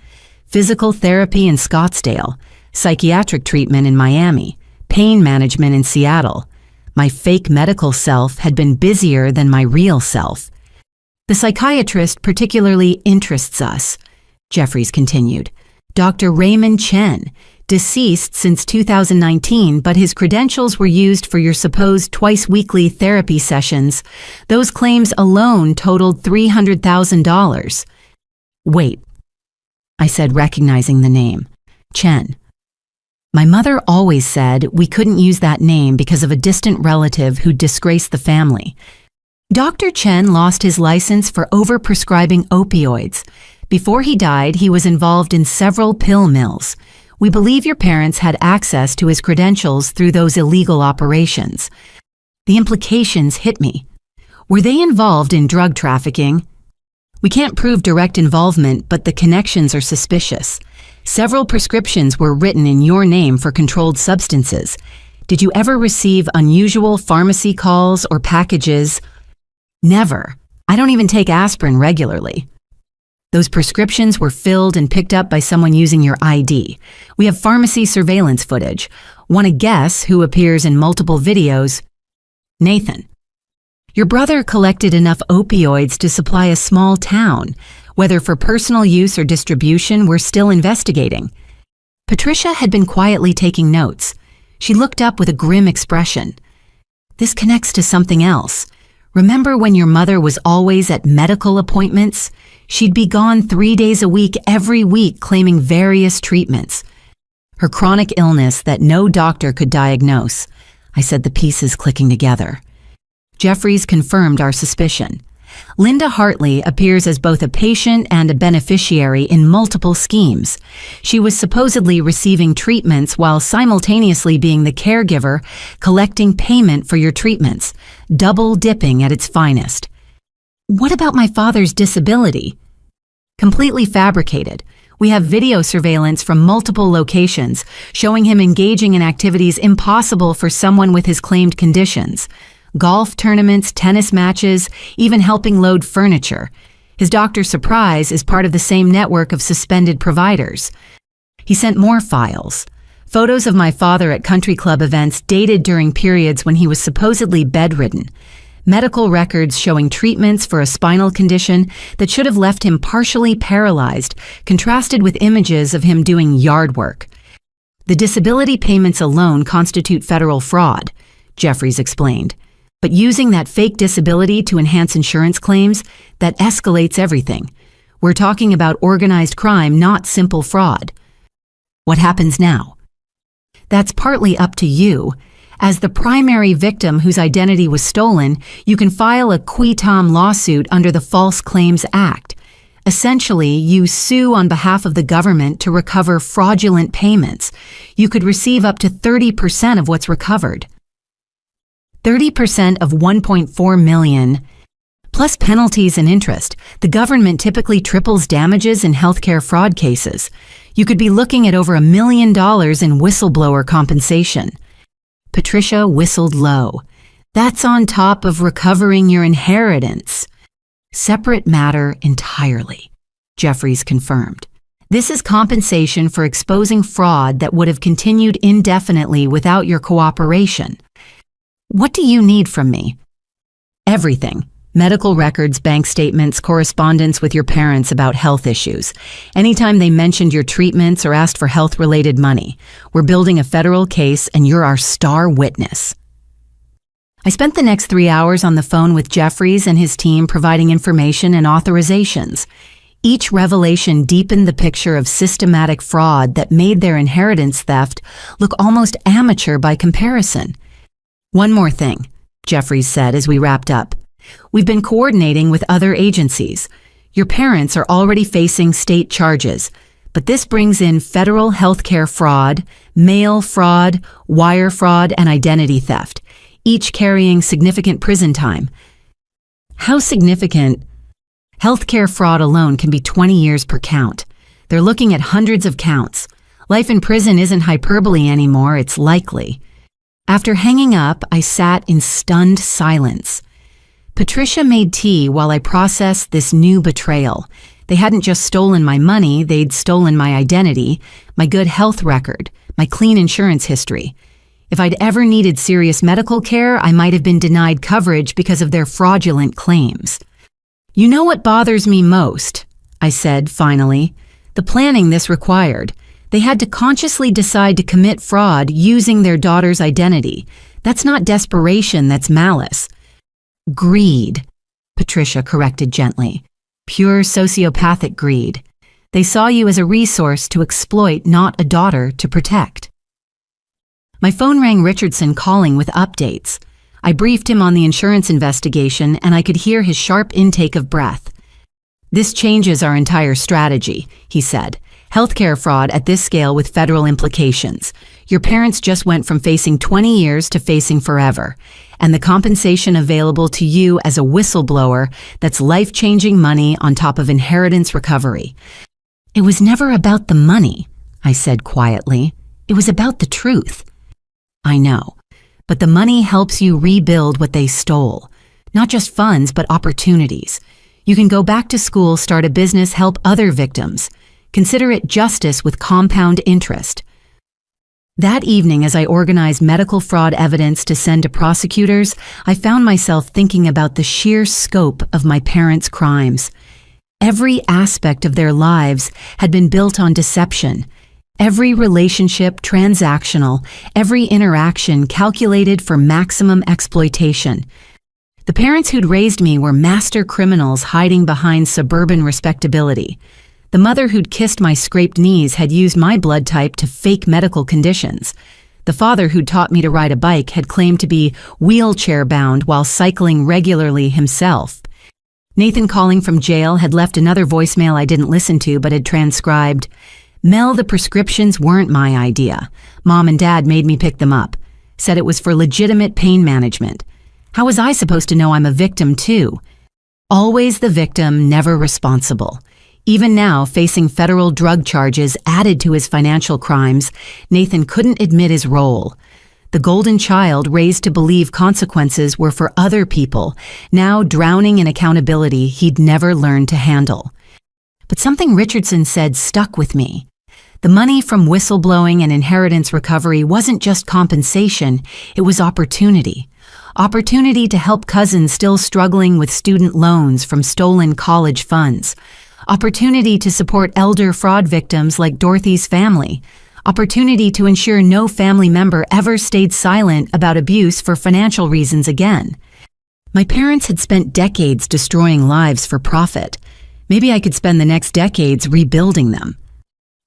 Physical therapy in Scottsdale, psychiatric treatment in Miami, pain management in Seattle. My fake medical self had been busier than my real self. The psychiatrist particularly interests us, Jeffries continued. Dr. Raymond Chen, deceased since 2019, but his credentials were used for your supposed twice-weekly therapy sessions. Those claims alone totaled $300,000. Wait, I said, recognizing the name. Chen. My mother always said we couldn't use that name because of a distant relative who disgraced the family. Dr. Chen lost his license for overprescribing opioids. Before he died, he was involved in several pill mills. We believe your parents had access to his credentials through those illegal operations. The implications hit me. Were they involved in drug trafficking? We can't prove direct involvement, but the connections are suspicious. Several prescriptions were written in your name for controlled substances. Did you ever receive unusual pharmacy calls or packages? Never. I don't even take aspirin regularly. Those prescriptions were filled and picked up by someone using your ID. We have pharmacy surveillance footage. Want to guess who appears in multiple videos? Nathan. Your brother collected enough opioids to supply a small town. Whether for personal use or distribution, we're still investigating. Patricia had been quietly taking notes. She looked up with a grim expression. This connects to something else. Remember when your mother was always at medical appointments? She'd be gone 3 days a week every week claiming various treatments. Her chronic illness that no doctor could diagnose. I said, the pieces clicking together. Jeffries confirmed our suspicion. Linda Hartley appears as both a patient and a beneficiary in multiple schemes. She was supposedly receiving treatments while simultaneously being the caregiver, collecting payment for your treatments, double dipping at its finest. What about my father's disability? Completely fabricated. We have video surveillance from multiple locations showing him engaging in activities impossible for someone with his claimed conditions. Golf tournaments, tennis matches, even helping load furniture. His Dr. Surprise is part of the same network of suspended providers. He sent more files. Photos of my father at country club events dated during periods when he was supposedly bedridden. Medical records showing treatments for a spinal condition that should have left him partially paralyzed, contrasted with images of him doing yard work. The disability payments alone constitute federal fraud, Jeffries explained. But using that fake disability to enhance insurance claims, that escalates everything. We're talking about organized crime, not simple fraud. What happens now? That's partly up to you. As the primary victim whose identity was stolen, you can file a qui tam lawsuit under the False Claims Act. Essentially, you sue on behalf of the government to recover fraudulent payments. You could receive up to 30% of what's recovered. 30% of $1.4 million, plus penalties and interest. The government typically triples damages in healthcare fraud cases. You could be looking at over $1 million in whistleblower compensation. Patricia whistled low. That's on top of recovering your inheritance. Separate matter entirely, Jeffries confirmed. This is compensation for exposing fraud that would have continued indefinitely without your cooperation. What do you need from me? Everything. Medical records, bank statements, correspondence with your parents about health issues. Anytime they mentioned your treatments or asked for health-related money. We're building a federal case and you're our star witness. I spent the next 3 hours on the phone with Jeffries and his team providing information and authorizations. Each revelation deepened the picture of systematic fraud that made their inheritance theft look almost amateur by comparison. "One more thing," Jeffries said as we wrapped up. "We've been coordinating with other agencies. Your parents are already facing state charges, but this brings in federal healthcare fraud, mail fraud, wire fraud, and identity theft, each carrying significant prison time." "How significant?" "Healthcare fraud alone can be 20 years per count. They're looking at hundreds of counts. Life in prison isn't hyperbole anymore, it's likely." After hanging up, I sat in stunned silence. Patricia made tea while I processed this new betrayal. They hadn't just stolen my money, they'd stolen my identity, my good health record, my clean insurance history. If I'd ever needed serious medical care, I might have been denied coverage because of their fraudulent claims. "You know what bothers me most?" I said, finally. "The planning this required. They had to consciously decide to commit fraud using their daughter's identity. That's not desperation, that's malice." "Greed," Patricia corrected gently. "Pure sociopathic greed. They saw you as a resource to exploit, not a daughter to protect." My phone rang Richardson calling with updates. I briefed him on the insurance investigation and I could hear his sharp intake of breath. "This changes our entire strategy," he said. "Healthcare fraud at this scale with federal implications. Your parents just went from facing 20 years to facing forever. And the compensation available to you as a whistleblower, that's life-changing money on top of inheritance recovery." "It was never about the money," I said quietly. "It was about the truth." "I know. But the money helps you rebuild what they stole. Not just funds, but opportunities. You can go back to school, start a business, help other victims. Consider it justice with compound interest." That evening, as I organized medical fraud evidence to send to prosecutors, I found myself thinking about the sheer scope of my parents' crimes. Every aspect of their lives had been built on deception. Every relationship transactional, every interaction calculated for maximum exploitation. The parents who'd raised me were master criminals hiding behind suburban respectability. The mother who'd kissed my scraped knees had used my blood type to fake medical conditions. The father who'd taught me to ride a bike had claimed to be wheelchair-bound while cycling regularly himself. Nathan calling from jail had left another voicemail I didn't listen to but had transcribed, "Mel, the prescriptions weren't my idea. Mom and Dad made me pick them up. Said it was for legitimate pain management. How was I supposed to know I'm a victim too? Always the victim, never responsible." Even now, facing federal drug charges added to his financial crimes, Nathan couldn't admit his role. The golden child raised to believe consequences were for other people, now drowning in accountability he'd never learned to handle. But something Richardson said stuck with me. The money from whistleblowing and inheritance recovery wasn't just compensation, it was opportunity. Opportunity to help cousins still struggling with student loans from stolen college funds. Opportunity to support elder fraud victims like Dorothy's family. Opportunity to ensure no family member ever stayed silent about abuse for financial reasons again. My parents had spent decades destroying lives for profit. Maybe I could spend the next decades rebuilding them.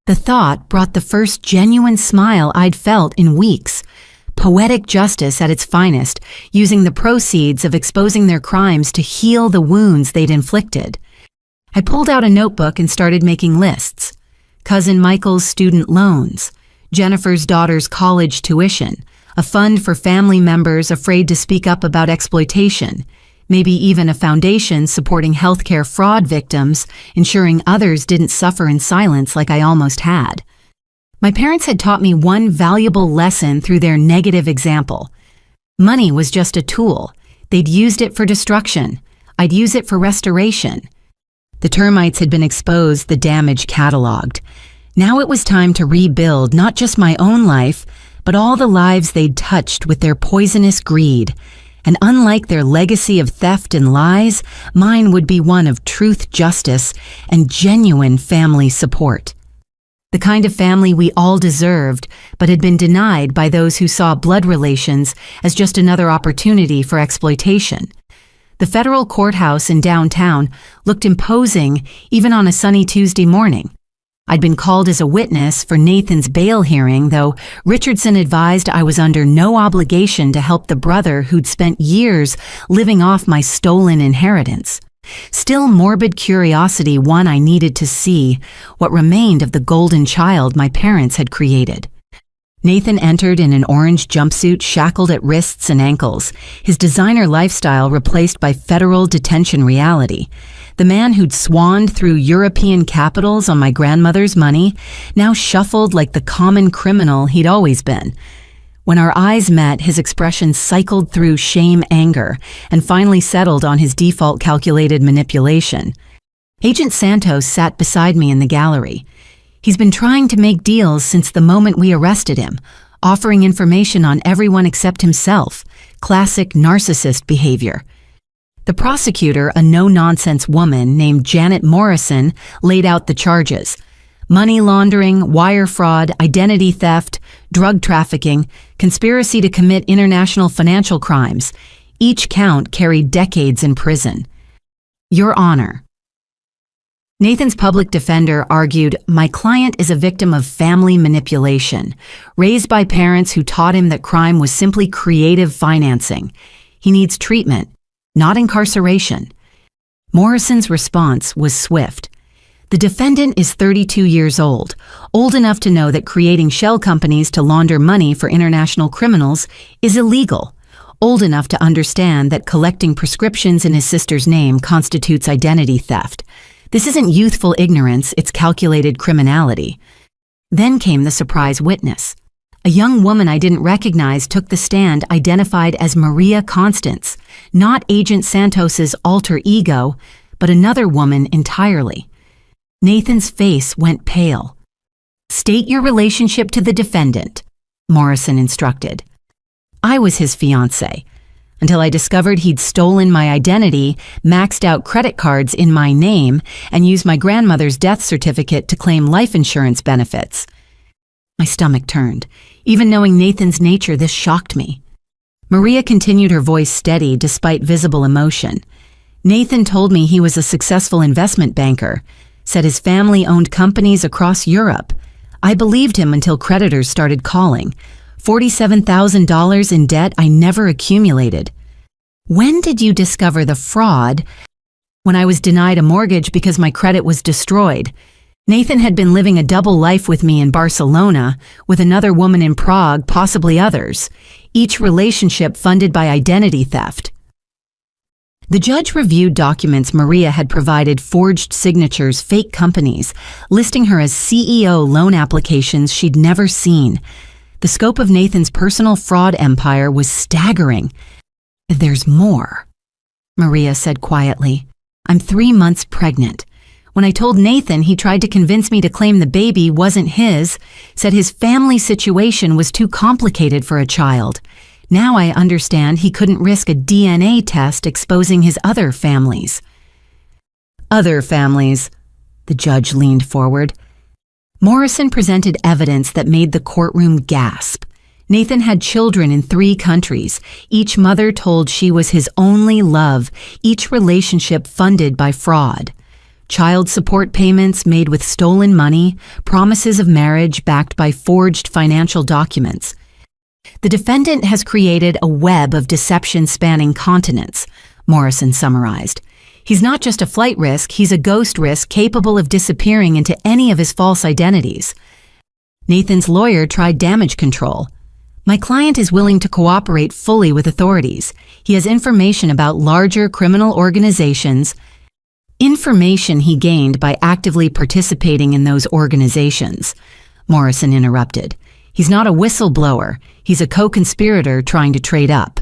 The thought brought the first genuine smile I'd felt in weeks. Poetic justice at its finest, using the proceeds of exposing their crimes to heal the wounds they'd inflicted. I pulled out a notebook and started making lists. Cousin Michael's student loans, Jennifer's daughter's college tuition, a fund for family members afraid to speak up about exploitation, maybe even a foundation supporting healthcare fraud victims, ensuring others didn't suffer in silence like I almost had. My parents had taught me one valuable lesson through their negative example. Money was just a tool. They'd used it for destruction. I'd use it for restoration. The termites had been exposed, the damage cataloged. Now it was time to rebuild not just my own life, but all the lives they'd touched with their poisonous greed. And unlike their legacy of theft and lies, mine would be one of truth, justice, and genuine family support. The kind of family we all deserved, but had been denied by those who saw blood relations as just another opportunity for exploitation. The federal courthouse in downtown looked imposing even on a sunny Tuesday morning. I'd been called as a witness for Nathan's bail hearing, though Richardson advised I was under no obligation to help the brother who'd spent years living off my stolen inheritance. Still, morbid curiosity won. I needed to see what remained of the golden child my parents had created. Nathan entered in an orange jumpsuit shackled at wrists and ankles, his designer lifestyle replaced by federal detention reality. The man who'd swanned through European capitals on my grandmother's money now shuffled like the common criminal he'd always been. When our eyes met, his expression cycled through shame, anger, and finally settled on his default calculated manipulation. Agent Santos sat beside me in the gallery. He's been trying to make deals since the moment we arrested him, offering information on everyone except himself. Classic narcissist behavior. The prosecutor, a no-nonsense woman named Janet Morrison, laid out the charges. Money laundering, wire fraud, identity theft, drug trafficking, conspiracy to commit international financial crimes. Each count carried decades in prison. Your Honor. Nathan's public defender argued, my client is a victim of family manipulation, raised by parents who taught him that crime was simply creative financing. He needs treatment, not incarceration. Morrison's response was swift. The defendant is 32 years old enough to know that creating shell companies to launder money for international criminals is illegal, old enough to understand that collecting prescriptions in his sister's name constitutes identity theft. This isn't youthful ignorance, it's calculated criminality. Then came the surprise witness. A young woman I didn't recognize took the stand, identified as Maria Constance, not Agent Santos's alter ego, but another woman entirely. Nathan's face went pale. State your relationship to the defendant, Morrison instructed. I was his fiancée, until I discovered he'd stolen my identity, maxed out credit cards in my name, and used my grandmother's death certificate to claim life insurance benefits. My stomach turned. Even knowing Nathan's nature, this shocked me. Maria continued, her voice steady despite visible emotion. Nathan told me he was a successful investment banker, said his family owned companies across Europe. I believed him until creditors started calling. $47,000 in debt I never accumulated. When did you discover the fraud? When I was denied a mortgage because my credit was destroyed. Nathan had been living a double life with me in Barcelona, with another woman in Prague, possibly others, each relationship funded by identity theft. The judge reviewed documents Maria had provided, forged signatures, fake companies, listing her as CEO loan applications she'd never seen. The scope of Nathan's personal fraud empire was staggering. There's more, Maria said quietly. I'm 3 months pregnant. When I told Nathan, he tried to convince me to claim the baby wasn't his, said his family situation was too complicated for a child. Now I understand he couldn't risk a DNA test exposing his other families. Other families, the judge leaned forward. Morrison presented evidence that made the courtroom gasp. Nathan had children in 3 countries, each mother told she was his only love, each relationship funded by fraud. Child support payments made with stolen money, promises of marriage backed by forged financial documents. The defendant has created a web of deception spanning continents, Morrison summarized. He's not just a flight risk, he's a ghost risk capable of disappearing into any of his false identities. Nathan's lawyer tried damage control. My client is willing to cooperate fully with authorities. He has information about larger criminal organizations, information he gained by actively participating in those organizations. Morrison interrupted. He's not a whistleblower. He's a co-conspirator trying to trade up.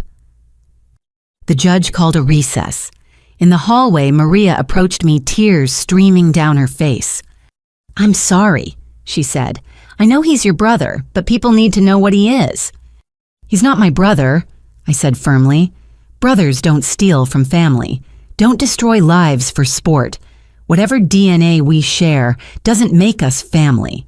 The judge called a recess. In the hallway, Maria approached me, tears streaming down her face. I'm sorry, she said. I know he's your brother, but people need to know what he is. He's not my brother, I said firmly. Brothers don't steal from family. Don't destroy lives for sport. Whatever DNA we share doesn't make us family.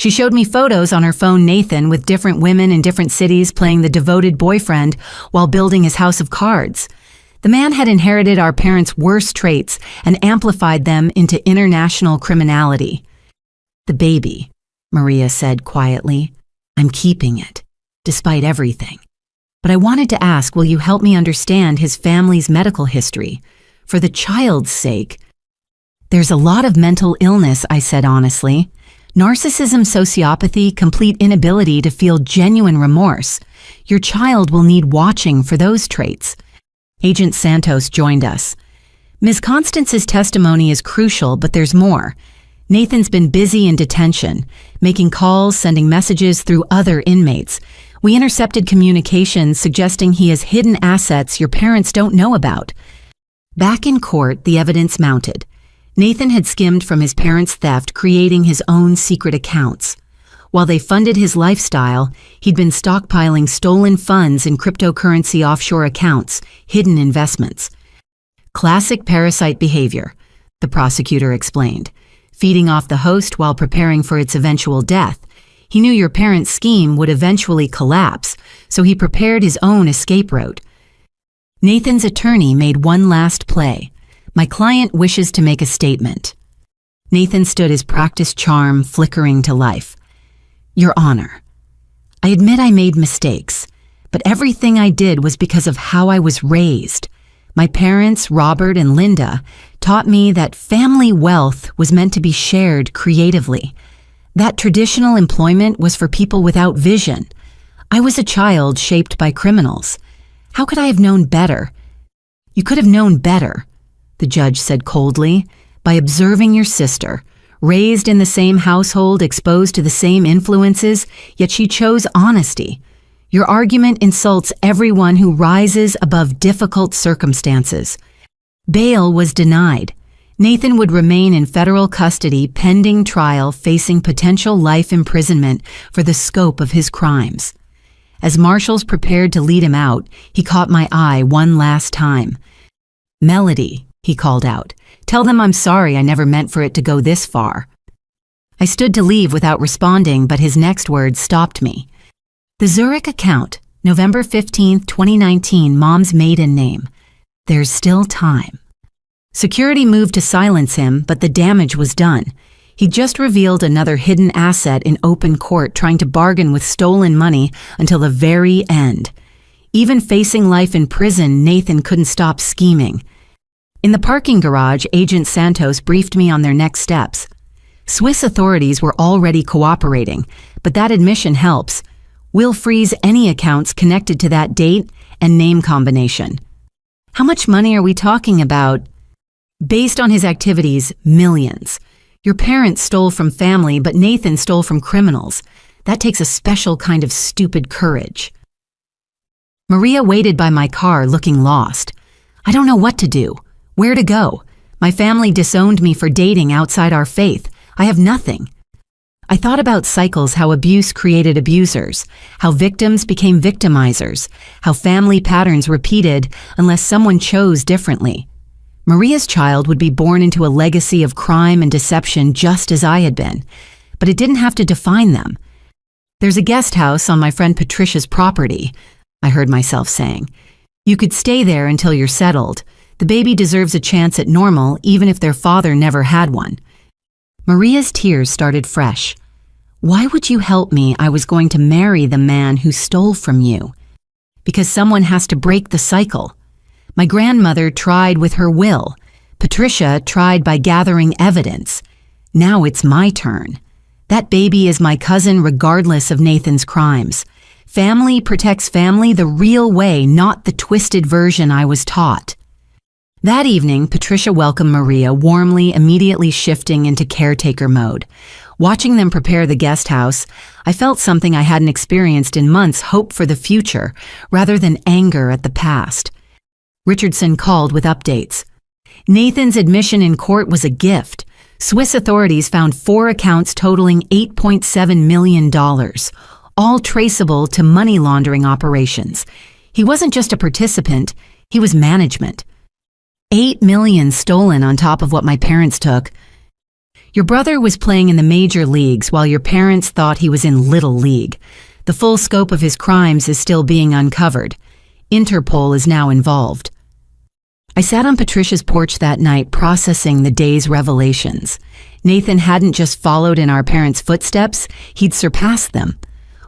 She showed me photos on her phone, Nathan, with different women in different cities playing the devoted boyfriend while building his house of cards. The man had inherited our parents' worst traits and amplified them into international criminality. The baby, Maria said quietly. I'm keeping it, despite everything. But I wanted to ask, will you help me understand his family's medical history? For the child's sake. There's a lot of mental illness, I said honestly. Narcissism, sociopathy, complete inability to feel genuine remorse. Your child will need watching for those traits. Agent Santos joined us. Ms. Constance's testimony is crucial, but there's more. Nathan's been busy in detention, making calls, sending messages through other inmates. We intercepted communications suggesting he has hidden assets your parents don't know about. Back in court, the evidence mounted. Nathan had skimmed from his parents' theft, creating his own secret accounts. While they funded his lifestyle, he'd been stockpiling stolen funds in cryptocurrency offshore accounts, hidden investments. Classic parasite behavior, the prosecutor explained. Feeding off the host while preparing for its eventual death. He knew your parents' scheme would eventually collapse, so he prepared his own escape route. Nathan's attorney made one last play. My client wishes to make a statement. Nathan stood, his practiced charm flickering to life. Your Honor, I admit I made mistakes, but everything I did was because of how I was raised. My parents, Robert and Linda, taught me that family wealth was meant to be shared creatively. That traditional employment was for people without vision. I was a child shaped by criminals. How could I have known better? You could have known better, the judge said coldly, by observing your sister, raised in the same household, exposed to the same influences, yet she chose honesty. Your argument insults everyone who rises above difficult circumstances. Bail was denied. Nathan would remain in federal custody pending trial, facing potential life imprisonment for the scope of his crimes. As marshals prepared to lead him out, he caught my eye one last time. Melody, he called out. Tell them I'm sorry, I never meant for it to go this far. I stood to leave without responding, but his next words stopped me. The Zurich account, November 15, 2019, Mom's maiden name. There's still time. Security moved to silence him, but the damage was done. He just revealed another hidden asset in open court, trying to bargain with stolen money until the very end. Even facing life in prison, Nathan couldn't stop scheming. In the parking garage, Agent Santos briefed me on their next steps. Swiss authorities were already cooperating, but that admission helps. We'll freeze any accounts connected to that date and name combination. How much money are we talking about? Based on his activities, millions. Your parents stole from family, but Nathan stole from criminals. That takes a special kind of stupid courage. Maria waited by my car, looking lost. I don't know what to do. Where to go? My family disowned me for dating outside our faith. I have nothing. I thought about cycles, how abuse created abusers, how victims became victimizers, how family patterns repeated unless someone chose differently. Maria's child would be born into a legacy of crime and deception just as I had been, but it didn't have to define them. There's a guest house on my friend Patricia's property, I heard myself saying. You could stay there until you're settled. The baby deserves a chance at normal, even if their father never had one. Maria's tears started fresh. Why would you help me? I was going to marry the man who stole from you. Because someone has to break the cycle. My grandmother tried with her will. Patricia tried by gathering evidence. Now it's my turn. That baby is my cousin regardless of Nathan's crimes. Family protects family the real way, not the twisted version I was taught. That evening, Patricia welcomed Maria warmly, immediately shifting into caretaker mode. Watching them prepare the guest house, I felt something I hadn't experienced in months, hope for the future, rather than anger at the past. Richardson called with updates. Nathan's admission in court was a gift. Swiss authorities found 4 accounts totaling $8.7 million, all traceable to money laundering operations. He wasn't just a participant, he was management. $8 million stolen on top of what my parents took. Your brother was playing in the major leagues while your parents thought he was in Little League. The full scope of his crimes is still being uncovered. Interpol is now involved. I sat on Patricia's porch that night processing the day's revelations. Nathan hadn't just followed in our parents' footsteps, he'd surpassed them.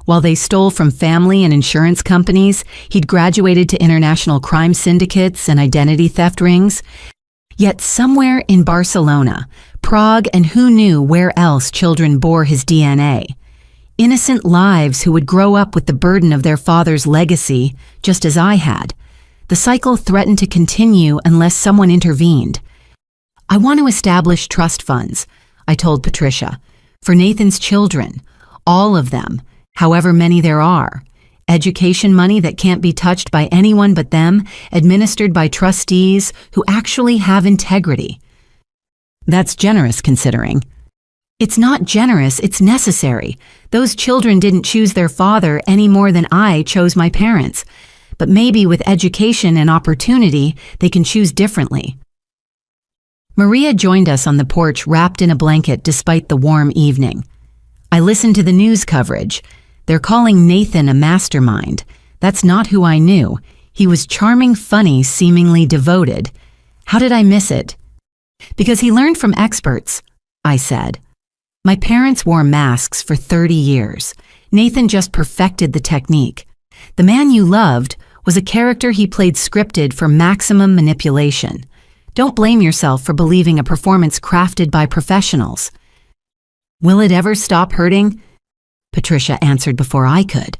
While they stole from family and insurance companies, he'd graduated to international crime syndicates and identity theft rings. Yet somewhere in Barcelona, Prague, and who knew where else children bore his DNA. Innocent lives who would grow up with the burden of their father's legacy, just as I had. The cycle threatened to continue unless someone intervened. I want to establish trust funds, I told Patricia, for Nathan's children, all of them, however many there are. Education money that can't be touched by anyone but them, administered by trustees who actually have integrity. That's generous considering. It's not generous, it's necessary. Those children didn't choose their father any more than I chose my parents. But maybe with education and opportunity, they can choose differently. Maria joined us on the porch wrapped in a blanket despite the warm evening. I listened to the news coverage. They're calling Nathan a mastermind. That's not who I knew. He was charming, funny, seemingly devoted. How did I miss it? Because he learned from experts, I said. My parents wore masks for 30 years. Nathan just perfected the technique. The man you loved was a character he played scripted for maximum manipulation. Don't blame yourself for believing a performance crafted by professionals. Will it ever stop hurting? Patricia answered before I could.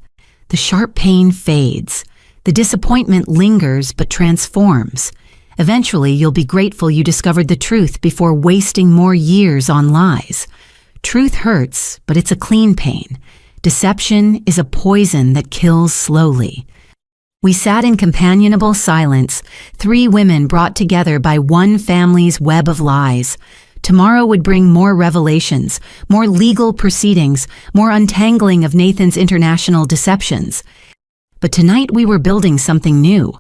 The sharp pain fades. The disappointment lingers but transforms. Eventually, you'll be grateful you discovered the truth before wasting more years on lies. Truth hurts, but it's a clean pain. Deception is a poison that kills slowly. We sat in companionable silence, 3 women brought together by one family's web of lies. Tomorrow would bring more revelations, more legal proceedings, more untangling of Nathan's international deceptions. But tonight we were building something new.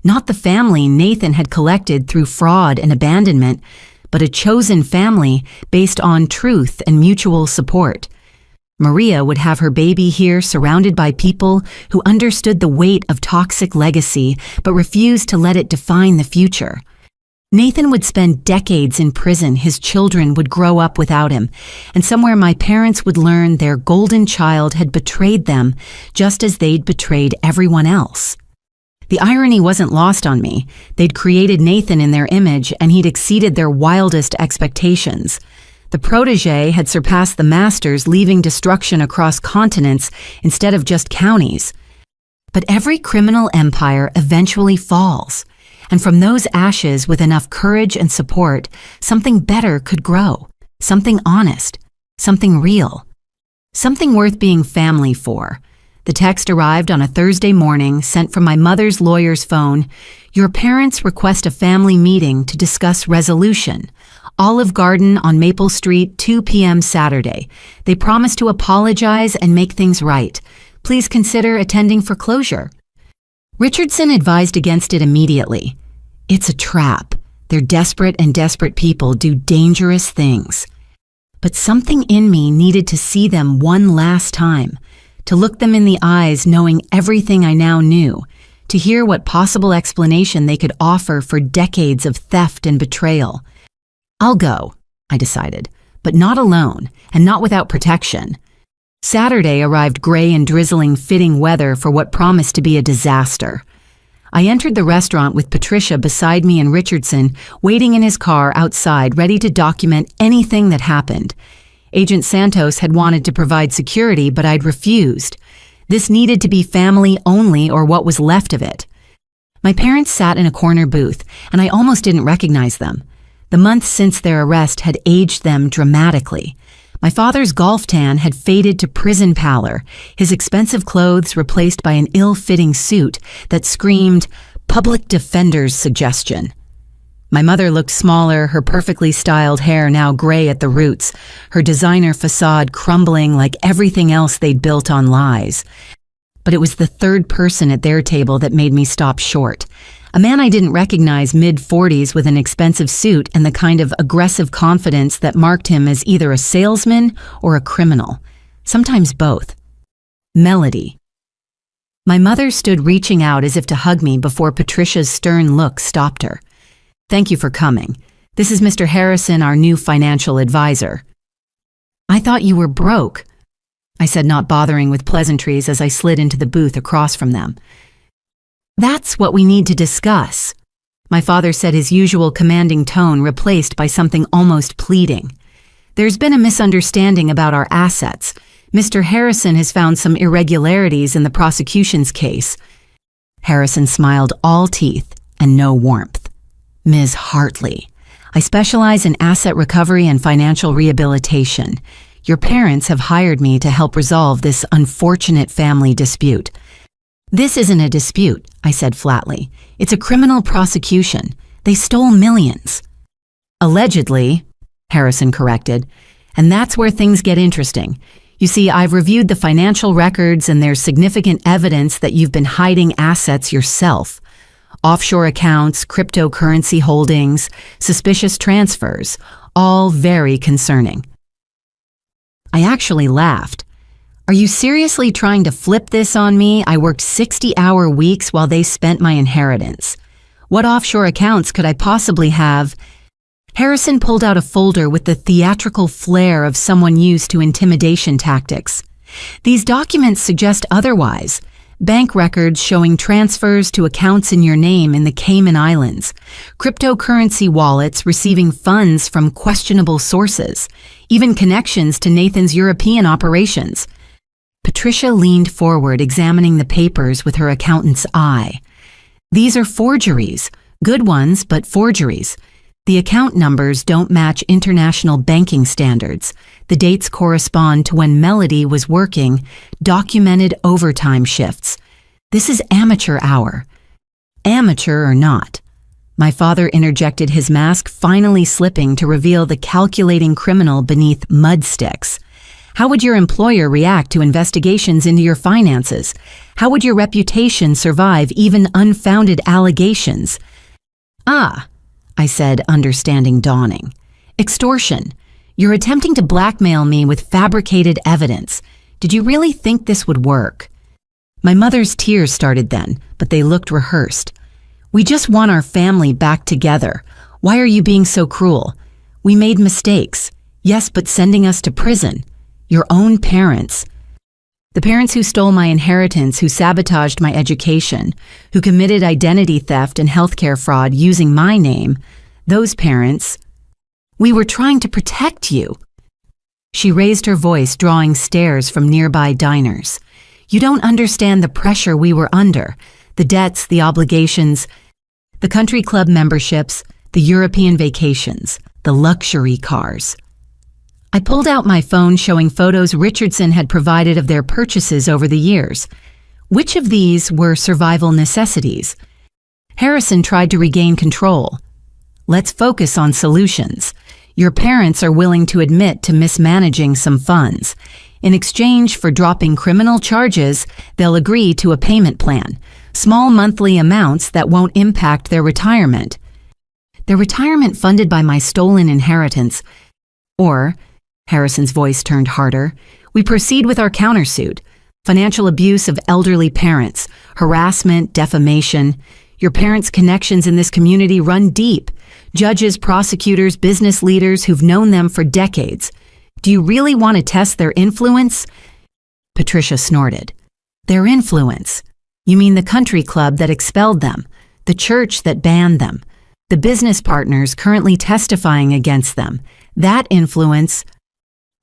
Not the family Nathan had collected through fraud and abandonment, but a chosen family based on truth and mutual support. Maria would have her baby here surrounded by people who understood the weight of toxic legacy but refused to let it define the future. Nathan would spend decades in prison. His children would grow up without him, and somewhere my parents would learn their golden child had betrayed them just as they'd betrayed everyone else. The irony wasn't lost on me. They'd created Nathan in their image, and he'd exceeded their wildest expectations. The protege had surpassed the masters, leaving destruction across continents instead of just counties. But every criminal empire eventually falls, and from those ashes, with enough courage and support, something better could grow, something honest, something real, something worth being family for. The text arrived on a Thursday morning, sent from my mother's lawyer's phone. Your parents request a family meeting to discuss resolution. Olive Garden on Maple Street, 2 p.m. Saturday. They promise to apologize and make things right. Please consider attending for closure. Richardson advised against it immediately. It's a trap. They're desperate, and desperate people do dangerous things. But something in me needed to see them one last time, to look them in the eyes knowing everything I now knew, to hear what possible explanation they could offer for decades of theft and betrayal. I'll go, I decided, but not alone, and not without protection. Saturday arrived gray and drizzling, fitting weather for what promised to be a disaster. I entered the restaurant with Patricia beside me and Richardson waiting in his car outside, ready to document anything that happened. Agent Santos had wanted to provide security, but I'd refused. This needed to be family only, or what was left of it. My parents sat in a corner booth, and I almost didn't recognize them. The months since their arrest had aged them dramatically. My father's golf tan had faded to prison pallor, his expensive clothes replaced by an ill-fitting suit that screamed public defender's suggestion. My mother looked smaller, her perfectly styled hair now gray at the roots, her designer facade crumbling like everything else they'd built on lies. But it was the third person at their table that made me stop short. A man I didn't recognize, mid-40s with an expensive suit and the kind of aggressive confidence that marked him as either a salesman or a criminal, sometimes both. Melody. My mother stood reaching out as if to hug me before Patricia's stern look stopped her. "Thank you for coming. This is Mr. Harrison, our new financial advisor." "I thought you were broke," I said, not bothering with pleasantries as I slid into the booth across from them. "That's what we need to discuss," my father said, his usual commanding tone replaced by something almost pleading. "There's been a misunderstanding about our assets. Mr. Harrison has found some irregularities in the prosecution's case." Harrison smiled, all teeth and no warmth. "Ms. Hartley, I specialize in asset recovery and financial rehabilitation. Your parents have hired me to help resolve this unfortunate family dispute." "This isn't a dispute," I said flatly. "It's a criminal prosecution. They stole millions." "Allegedly," Harrison corrected, "and that's where things get interesting. You see, I've reviewed the financial records and there's significant evidence that you've been hiding assets yourself. Offshore accounts, cryptocurrency holdings, suspicious transfers, all very concerning." I actually laughed. "Are you seriously trying to flip this on me? I worked 60-hour weeks while they spent my inheritance. What offshore accounts could I possibly have?" Harrison pulled out a folder with the theatrical flair of someone used to intimidation tactics. "These documents suggest otherwise. Bank records showing transfers to accounts in your name in the Cayman Islands, cryptocurrency wallets receiving funds from questionable sources, even connections to Nathan's European operations." Patricia leaned forward, examining the papers with her accountant's eye. "These are forgeries, good ones, but forgeries. The account numbers don't match international banking standards. The dates correspond to when Melody was working documented overtime shifts. This is amateur hour." "Amateur or not," my father interjected, his mask finally slipping to reveal the calculating criminal beneath mud sticks. "How would your employer react to investigations into your finances? How would your reputation survive even unfounded allegations?" "Ah," I said, understanding dawning. "Extortion. You're attempting to blackmail me with fabricated evidence. Did you really think this would work?" My mother's tears started then, but they looked rehearsed. "We just want our family back together. Why are you being so cruel? We made mistakes. Yes, but sending us to prison. Your own parents. The parents who stole my inheritance, who sabotaged my education, who committed identity theft and healthcare fraud using my name, those parents. We were trying to protect you." She raised her voice, drawing stares from nearby diners. "You don't understand the pressure we were under, the debts, the obligations, the country club memberships, the European vacations, the luxury cars." I pulled out my phone, showing photos Richardson had provided of their purchases over the years. Which of these were survival necessities? Harrison tried to regain control. "Let's focus on solutions. Your parents are willing to admit to mismanaging some funds. In exchange for dropping criminal charges, they'll agree to a payment plan, small monthly amounts that won't impact their retirement." "Their retirement funded by my stolen inheritance. Or," Harrison's voice turned harder, "we proceed with our countersuit. Financial abuse of elderly parents, harassment, defamation. Your parents' connections in this community run deep. Judges, prosecutors, business leaders who've known them for decades. Do you really want to test their influence?" Patricia snorted. "Their influence? You mean the country club that expelled them, the church that banned them, the business partners currently testifying against them? That influence—"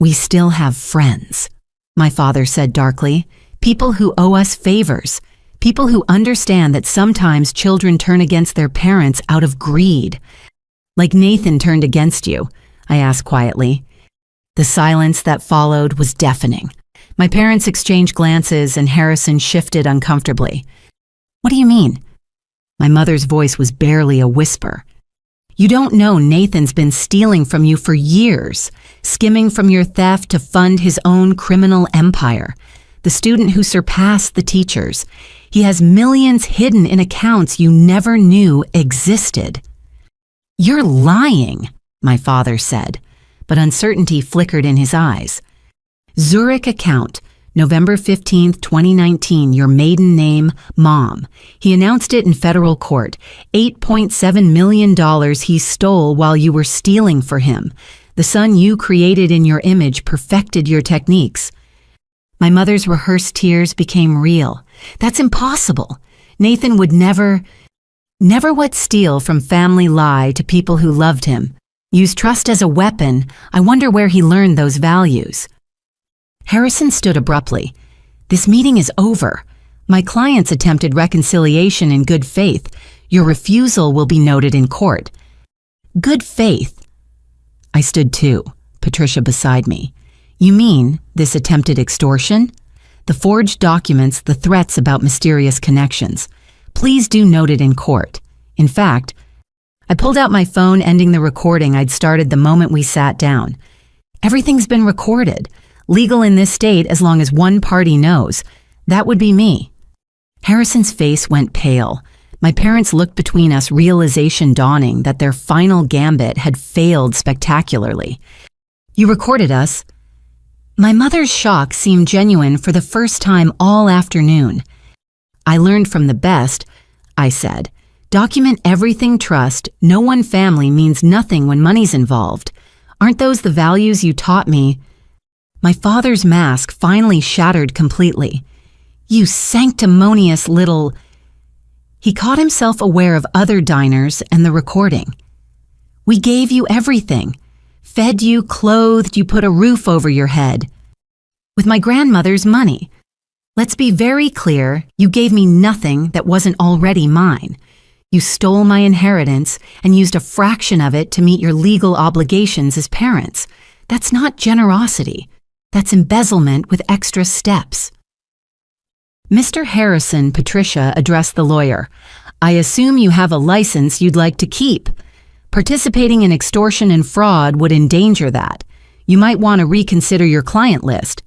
"We still have friends," my father said darkly. "People who owe us favors. People who understand that sometimes children turn against their parents out of greed." "Like Nathan turned against you?" I asked quietly. The silence that followed was deafening. My parents exchanged glances and Harrison shifted uncomfortably. "What do you mean?" My mother's voice was barely a whisper. "You don't know Nathan's been stealing from you for years, skimming from your theft to fund his own criminal empire. The student who surpassed the teachers. He has millions hidden in accounts you never knew existed." "You're lying," my father said, but uncertainty flickered in his eyes. "Zurich account, November 15th, 2019, your maiden name, Mom. He announced it in federal court. $8.7 million he stole while you were stealing for him. The son you created in your image perfected your techniques." My mother's rehearsed tears became real. "That's impossible. Nathan would never what steal from family lie to people who loved him. Use trust as a weapon. I wonder where he learned those values." Harrison stood abruptly. "This meeting is over. My clients attempted reconciliation in good faith. Your refusal will be noted in court." "Good faith?" I stood too, Patricia beside me. "You mean this attempted extortion? The forged documents, the threats about mysterious connections. Please do note it in court. In fact," I pulled out my phone, ending the recording I'd started the moment we sat down. "Everything's been recorded. Legal in this state as long as one party knows. That would be me." Harrison's face went pale. My parents looked between us, realization dawning that their final gambit had failed spectacularly. "You recorded us?" My mother's shock seemed genuine for the first time all afternoon. "I learned from the best," I said. "Document everything, trust. No one family means nothing when money's involved. Aren't those the values you taught me?" My father's mask finally shattered completely. "You sanctimonious little—" He caught himself aware of other diners and the recording. "We gave you everything. Fed you, clothed you, put a roof over your head. With my grandmother's money. Let's be very clear, you gave me nothing that wasn't already mine. You stole my inheritance and used a fraction of it to meet your legal obligations as parents. That's not generosity. That's embezzlement with extra steps." "Mr. Harrison," Patricia addressed the lawyer, "I assume you have a license you'd like to keep. Participating in extortion and fraud would endanger that. You might want to reconsider your client list."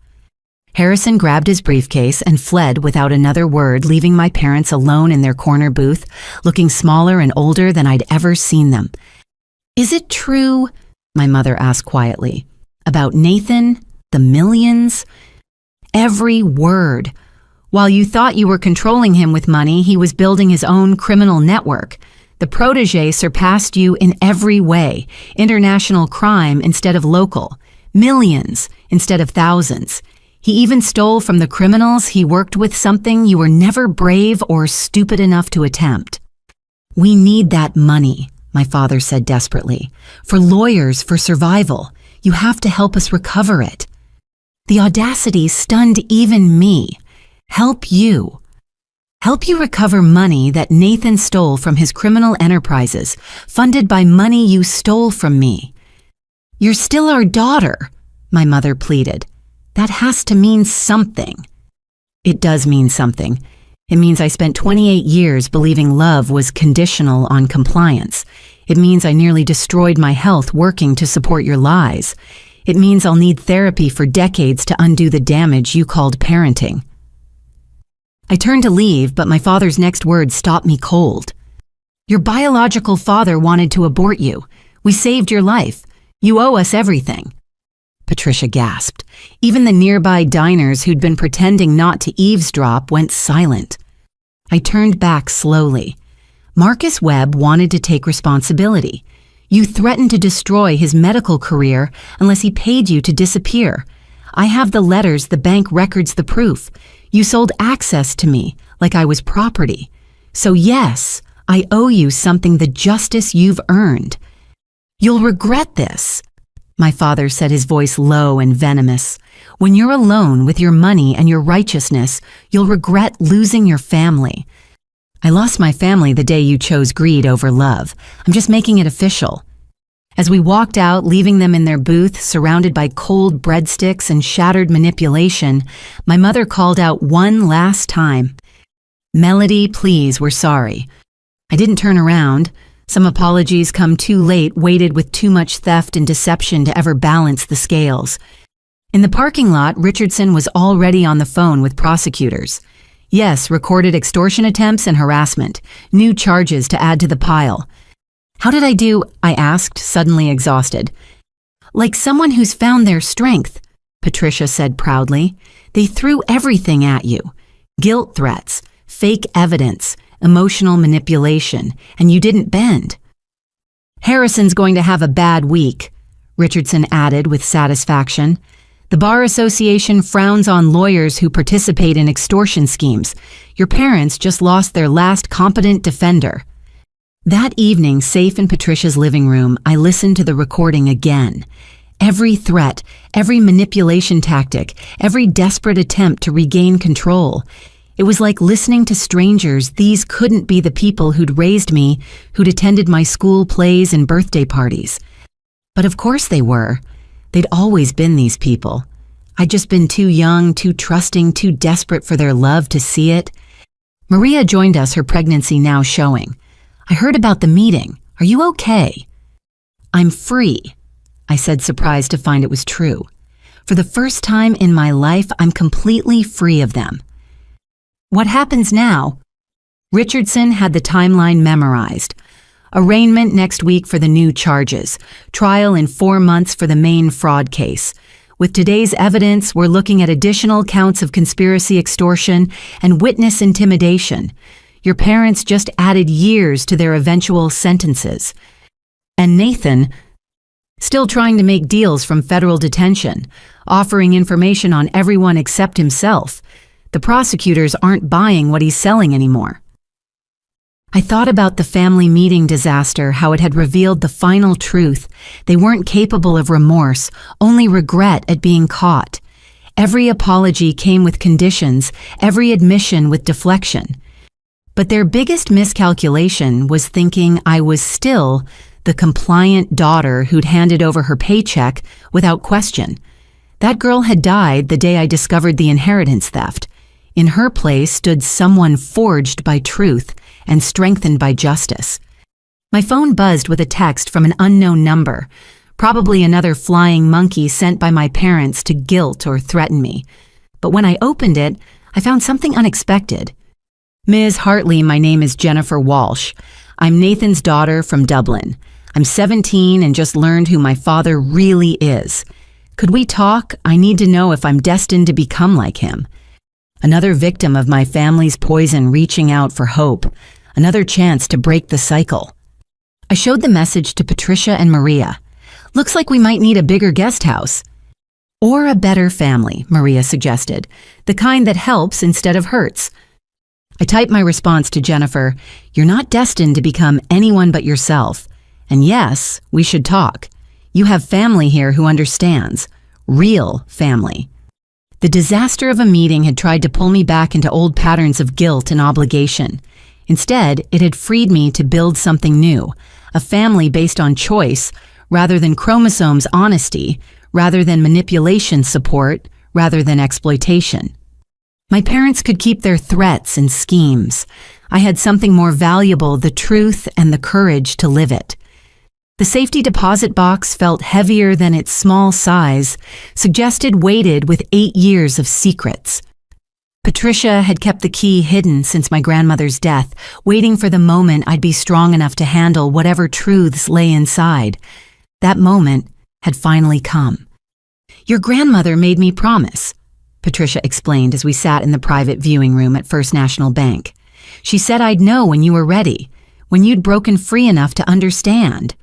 Harrison grabbed his briefcase and fled without another word, leaving my parents alone in their corner booth, looking smaller and older than I'd ever seen them. "Is it true," my mother asked quietly, "about Nathan, the millions?" "Every word. While you thought you were controlling him with money, he was building his own criminal network. The protege surpassed you in every way. International crime instead of local. Millions instead of thousands. He even stole from the criminals he worked with, something you were never brave or stupid enough to attempt." "We need that money," my father said desperately. "For lawyers, for survival. You have to help us recover it." The audacity stunned even me. Help you. Help you recover money that Nathan stole from his criminal enterprises, funded by money you stole from me. "You're still our daughter," my mother pleaded. "That has to mean something." "It does mean something. It means I spent 28 years believing love was conditional on compliance. It means I nearly destroyed my health working to support your lies. It means I'll need therapy for decades to undo the damage you called parenting." I turned to leave, but my father's next words stopped me cold. "Your biological father wanted to abort you. We saved your life. You owe us everything." Patricia gasped. Even the nearby diners who'd been pretending not to eavesdrop went silent. I turned back slowly. Marcus Webb wanted to take responsibility. You threatened to destroy his medical career unless he paid you to disappear. I have the letters, the bank records, the proof. You sold access to me like I was property. So yes, I owe you something, the justice you've earned. You'll regret this." My father said, his voice low and venomous. "When you're alone with your money and your righteousness, you'll regret losing your family. I lost my family the day you chose greed over love. I'm just making it official." As we walked out, leaving them in their booth, surrounded by cold breadsticks and shattered manipulation, my mother called out one last time, "Melody, please, we're sorry." I didn't turn around. Some apologies come too late, weighted with too much theft and deception to ever balance the scales. In the parking lot, Richardson was already on the phone with prosecutors. Yes, recorded extortion attempts and harassment. New charges to add to the pile. How did I do? I asked, suddenly exhausted. Like someone who's found their strength, Patricia said proudly. They threw everything at you. Guilt threats, fake evidence, emotional manipulation, and you didn't bend. Harrison's going to have a bad week, Richardson added with satisfaction. The Bar Association frowns on lawyers who participate in extortion schemes. Your parents just lost their last competent defender. That evening, safe in Patricia's living room, I listened to the recording again. Every threat, every manipulation tactic, every desperate attempt to regain control. It was like listening to strangers. These couldn't be the people who'd raised me, who'd attended my school plays and birthday parties. But of course they were. They'd always been these people. I'd just been too young, too trusting, too desperate for their love to see it. Maria joined us, her pregnancy now showing. I heard about the meeting. Are you okay? I'm free, I said, surprised to find it was true. For the first time in my life, I'm completely free of them. What happens now? Richardson had the timeline memorized. Arraignment next week for the new charges. Trial in 4 months for the main fraud case. With today's evidence, we're looking at additional counts of conspiracy extortion and witness intimidation. Your parents just added years to their eventual sentences. And Nathan, still trying to make deals from federal detention, offering information on everyone except himself. The prosecutors aren't buying what he's selling anymore. I thought about the family meeting disaster, how it had revealed the final truth. They weren't capable of remorse, only regret at being caught. Every apology came with conditions, every admission with deflection. But their biggest miscalculation was thinking I was still the compliant daughter who'd handed over her paycheck without question. That girl had died the day I discovered the inheritance theft. In her place stood someone forged by truth and strengthened by justice. My phone buzzed with a text from an unknown number, probably another flying monkey sent by my parents to guilt or threaten me. But when I opened it, I found something unexpected. Ms. Hartley, my name is Jennifer Walsh. I'm Nathan's daughter from Dublin. I'm 17 and just learned who my father really is. Could we talk? I need to know if I'm destined to become like him. Another victim of my family's poison reaching out for hope. Another chance to break the cycle. I showed the message to Patricia and Maria. Looks like we might need a bigger guest house. Or a better family, Maria suggested. The kind that helps instead of hurts. I typed my response to Jennifer. You're not destined to become anyone but yourself. And yes, we should talk. You have family here who understands. Real family. The disaster of a meeting had tried to pull me back into old patterns of guilt and obligation. Instead, it had freed me to build something new, a family based on choice, rather than chromosomes honesty, rather than manipulation support, rather than exploitation. My parents could keep their threats and schemes. I had something more valuable, the truth and the courage to live it. The safety deposit box felt heavier than its small size, suggested weighted with 8 years of secrets. Patricia had kept the key hidden since my grandmother's death, waiting for the moment I'd be strong enough to handle whatever truths lay inside. That moment had finally come. Your grandmother made me promise, Patricia explained as we sat in the private viewing room at First National Bank. She said I'd know when you were ready, when you'd broken free enough to understand.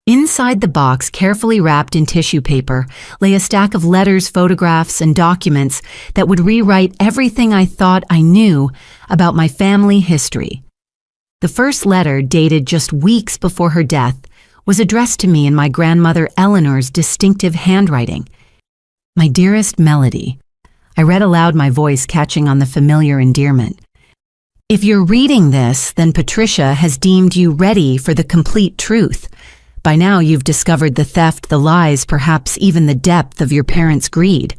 Inside the box, carefully wrapped in tissue paper, lay a stack of letters, photographs, and documents that would rewrite everything I thought I knew about my family history. The first letter, dated just weeks before her death, was addressed to me in my grandmother Eleanor's distinctive handwriting. My dearest Melody. I read aloud, my voice catching on the familiar endearment. If you're reading this, then Patricia has deemed you ready for the complete truth. By now you've discovered the theft, the lies, perhaps even the depth of your parents' greed.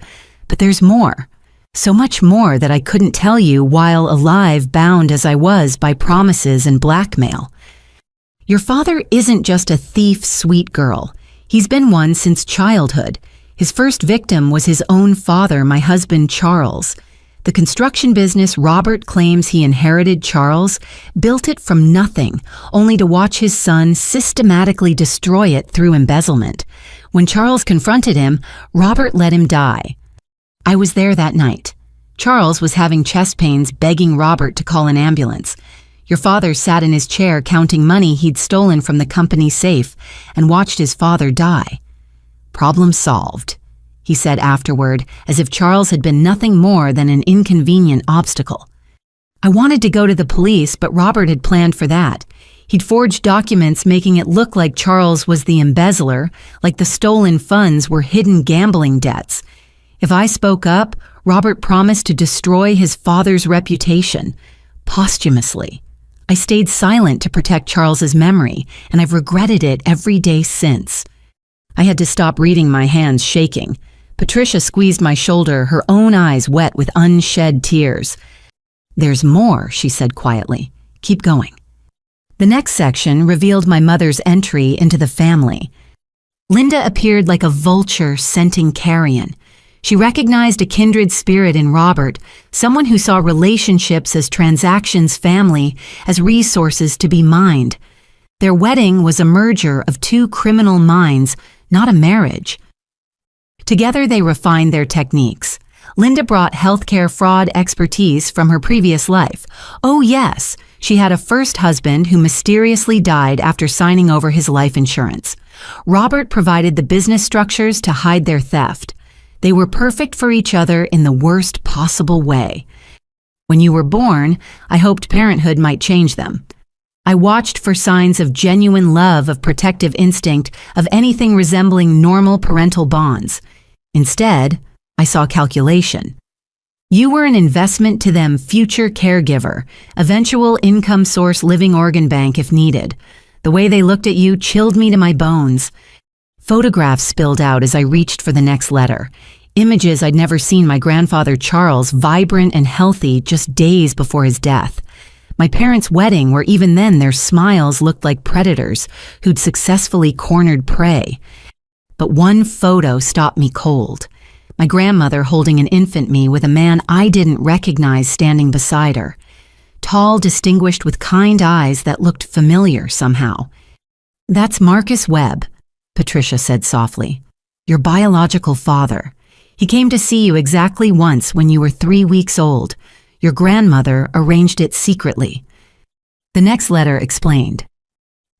But there's more. So much more that I couldn't tell you while alive, bound as I was by promises and blackmail. Your father isn't just a thief, sweet girl. He's been one since childhood. His first victim was his own father, my husband Charles. The construction business Robert claims he inherited Charles built it from nothing, only to watch his son systematically destroy it through embezzlement. When Charles confronted him, Robert let him die. I was there that night. Charles was having chest pains, begging Robert to call an ambulance. Your father sat in his chair counting money he'd stolen from the company safe and watched his father die. Problem solved, he said afterward, as if Charles had been nothing more than an inconvenient obstacle. I wanted to go to the police, but Robert had planned for that. He'd forged documents making it look like Charles was the embezzler, like the stolen funds were hidden gambling debts. If I spoke up, Robert promised to destroy his father's reputation, posthumously. I stayed silent to protect Charles's memory, and I've regretted it every day since. I had to stop reading, my hands shaking. Patricia squeezed my shoulder, her own eyes wet with unshed tears. There's more, she said quietly. Keep going. The next section revealed my mother's entry into the family. Linda appeared like a vulture scenting carrion. She recognized a kindred spirit in Robert, someone who saw relationships as transactions, family as resources to be mined. Their wedding was a merger of two criminal minds, not a marriage. Together they refined their techniques. Linda brought healthcare fraud expertise from her previous life. Oh yes, she had a first husband who mysteriously died after signing over his life insurance. Robert provided the business structures to hide their theft. They were perfect for each other in the worst possible way. When you were born, I hoped parenthood might change them. I watched for signs of genuine love, of protective instinct, of anything resembling normal parental bonds. Instead, I saw calculation. You were an investment to them, future caregiver, eventual income source, living organ bank if needed. The way they looked at you chilled me to my bones. Photographs spilled out as I reached for the next letter. Images I'd never seen my grandfather Charles, vibrant and healthy, just days before his death. My parents' wedding, where even then their smiles looked like predators who'd successfully cornered prey. But one photo stopped me cold. My grandmother holding an infant me with a man I didn't recognize standing beside her. Tall, distinguished, with kind eyes that looked familiar somehow. That's Marcus Webb, Patricia said softly. Your biological father. He came to see you exactly once when you were 3 weeks old. Your grandmother arranged it secretly. The next letter explained.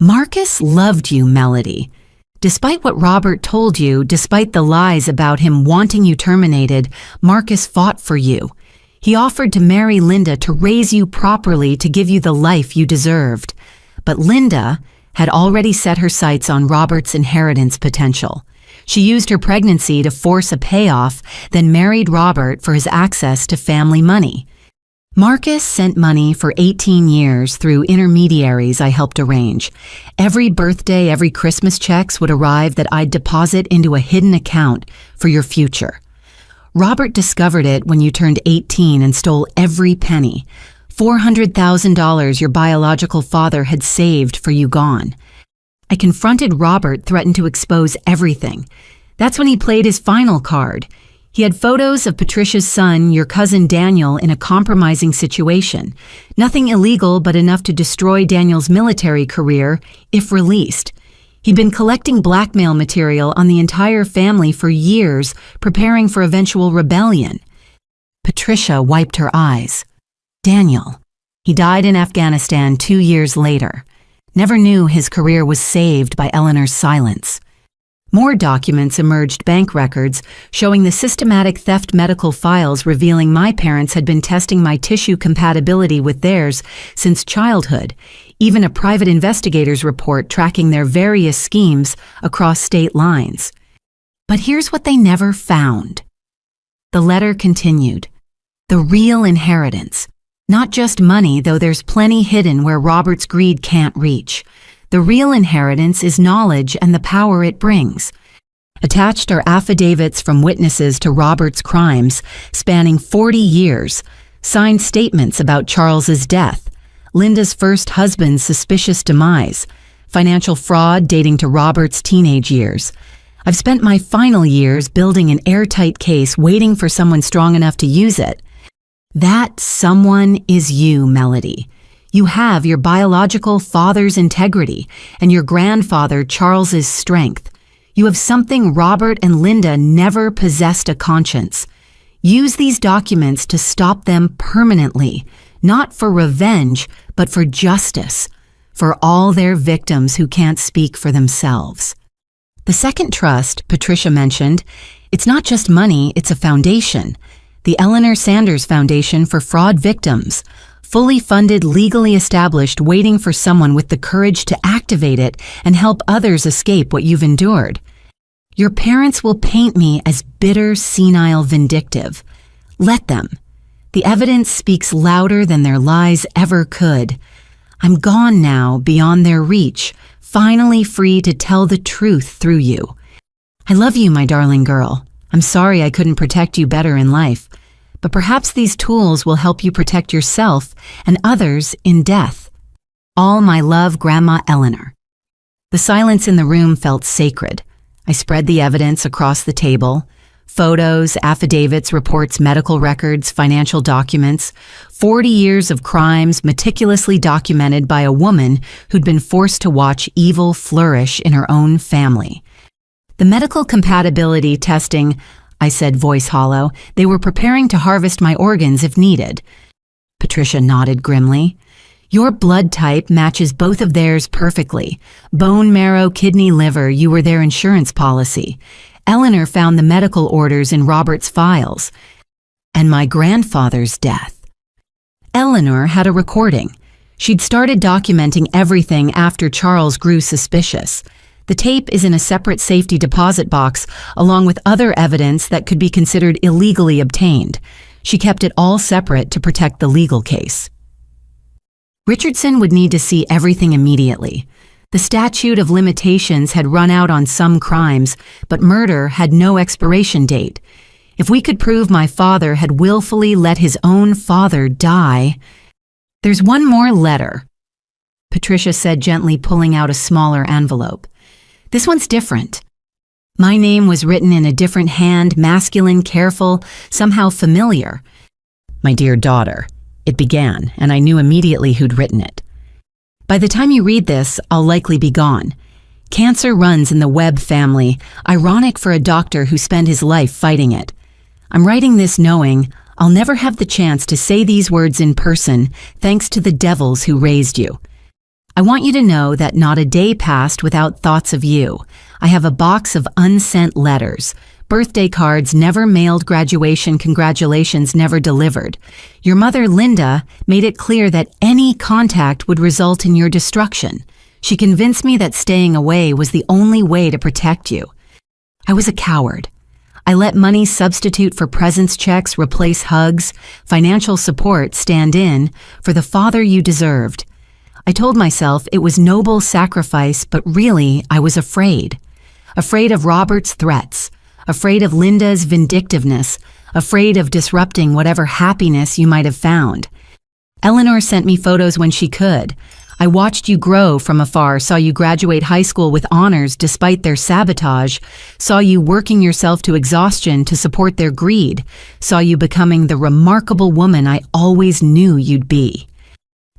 Marcus loved you, Melody. Despite what Robert told you, despite the lies about him wanting you terminated, Marcus fought for you. He offered to marry Linda, to raise you properly, to give you the life you deserved. But Linda had already set her sights on Robert's inheritance potential. She used her pregnancy to force a payoff, then married Robert for his access to family money. Marcus sent money for 18 years through intermediaries I helped arrange. Every birthday, every Christmas checks would arrive that I'd deposit into a hidden account for your future. Robert discovered it when you turned 18 and stole every penny. $400,000 your biological father had saved for you gone. I confronted Robert, threatened to expose everything. That's when he played his final card. He had photos of Patricia's son, your cousin Daniel, in a compromising situation. Nothing illegal, but enough to destroy Daniel's military career if released. He'd been collecting blackmail material on the entire family for years, preparing for eventual rebellion. Patricia wiped her eyes. Daniel. He died in Afghanistan 2 years later. Never knew his career was saved by Eleanor's silence. More documents emerged, bank records showing the systematic theft, medical files revealing my parents had been testing my tissue compatibility with theirs since childhood, even a private investigator's report tracking their various schemes across state lines. But here's what they never found. The letter continued. The real inheritance. Not just money, though there's plenty hidden where Robert's greed can't reach. The real inheritance is knowledge and the power it brings. Attached are affidavits from witnesses to Robert's crimes spanning 40 years, signed statements about Charles's death, Linda's first husband's suspicious demise, financial fraud dating to Robert's teenage years. I've spent my final years building an airtight case, waiting for someone strong enough to use it. That someone is you, Melody. You have your biological father's integrity and your grandfather Charles's strength. You have something Robert and Linda never possessed: a conscience. Use these documents to stop them permanently, not for revenge, but for justice, for all their victims who can't speak for themselves. The second trust Patricia mentioned, it's not just money, it's a foundation. The Eleanor Sanders Foundation for Fraud Victims, fully funded, legally established, waiting for someone with the courage to activate it and help others escape what you've endured. Your parents will paint me as bitter, senile, vindictive. Let them. The evidence speaks louder than their lies ever could. I'm gone now, beyond their reach, finally free to tell the truth through you. I love you, my darling girl. I'm sorry I couldn't protect you better in life, but perhaps these tools will help you protect yourself and others in death. All my love, Grandma Eleanor. The silence in the room felt sacred. I spread the evidence across the table. Photos, affidavits, reports, medical records, financial documents, 40 years of crimes meticulously documented by a woman who'd been forced to watch evil flourish in her own family. The medical compatibility testing, I said, voice hollow. They were preparing to harvest my organs if needed. Patricia nodded grimly. Your blood type matches both of theirs perfectly. Bone marrow, kidney, liver, you were their insurance policy. Eleanor found the medical orders in Robert's files. And my grandfather's death. Eleanor had a recording. She'd started documenting everything after Charles grew suspicious. The tape is in a separate safety deposit box, along with other evidence that could be considered illegally obtained. She kept it all separate to protect the legal case. Richardson would need to see everything immediately. The statute of limitations had run out on some crimes, but murder had no expiration date. If we could prove my father had willfully let his own father die... There's one more letter, Patricia said, gently pulling out a smaller envelope. This one's different. My name was written in a different hand, masculine, careful, somehow familiar. My dear daughter, it began, and I knew immediately who'd written it. By the time you read this, I'll likely be gone. Cancer runs in the Webb family, ironic for a doctor who spent his life fighting it. I'm writing this knowing I'll never have the chance to say these words in person, thanks to the devils who raised you. I want you to know that not a day passed without thoughts of you. I have a box of unsent letters, birthday cards never mailed, graduation congratulations never delivered. Your mother, Linda, made it clear that any contact would result in your destruction. She convinced me that staying away was the only way to protect you. I was a coward. I let money substitute for presence checks, replace hugs, financial support stand in for the father you deserved. I told myself it was noble sacrifice, but really I was afraid. Afraid of Robert's threats, afraid of Linda's vindictiveness, afraid of disrupting whatever happiness you might have found. Eleanor sent me photos when she could. I watched you grow from afar, saw you graduate high school with honors despite their sabotage, saw you working yourself to exhaustion to support their greed, saw you becoming the remarkable woman I always knew you'd be.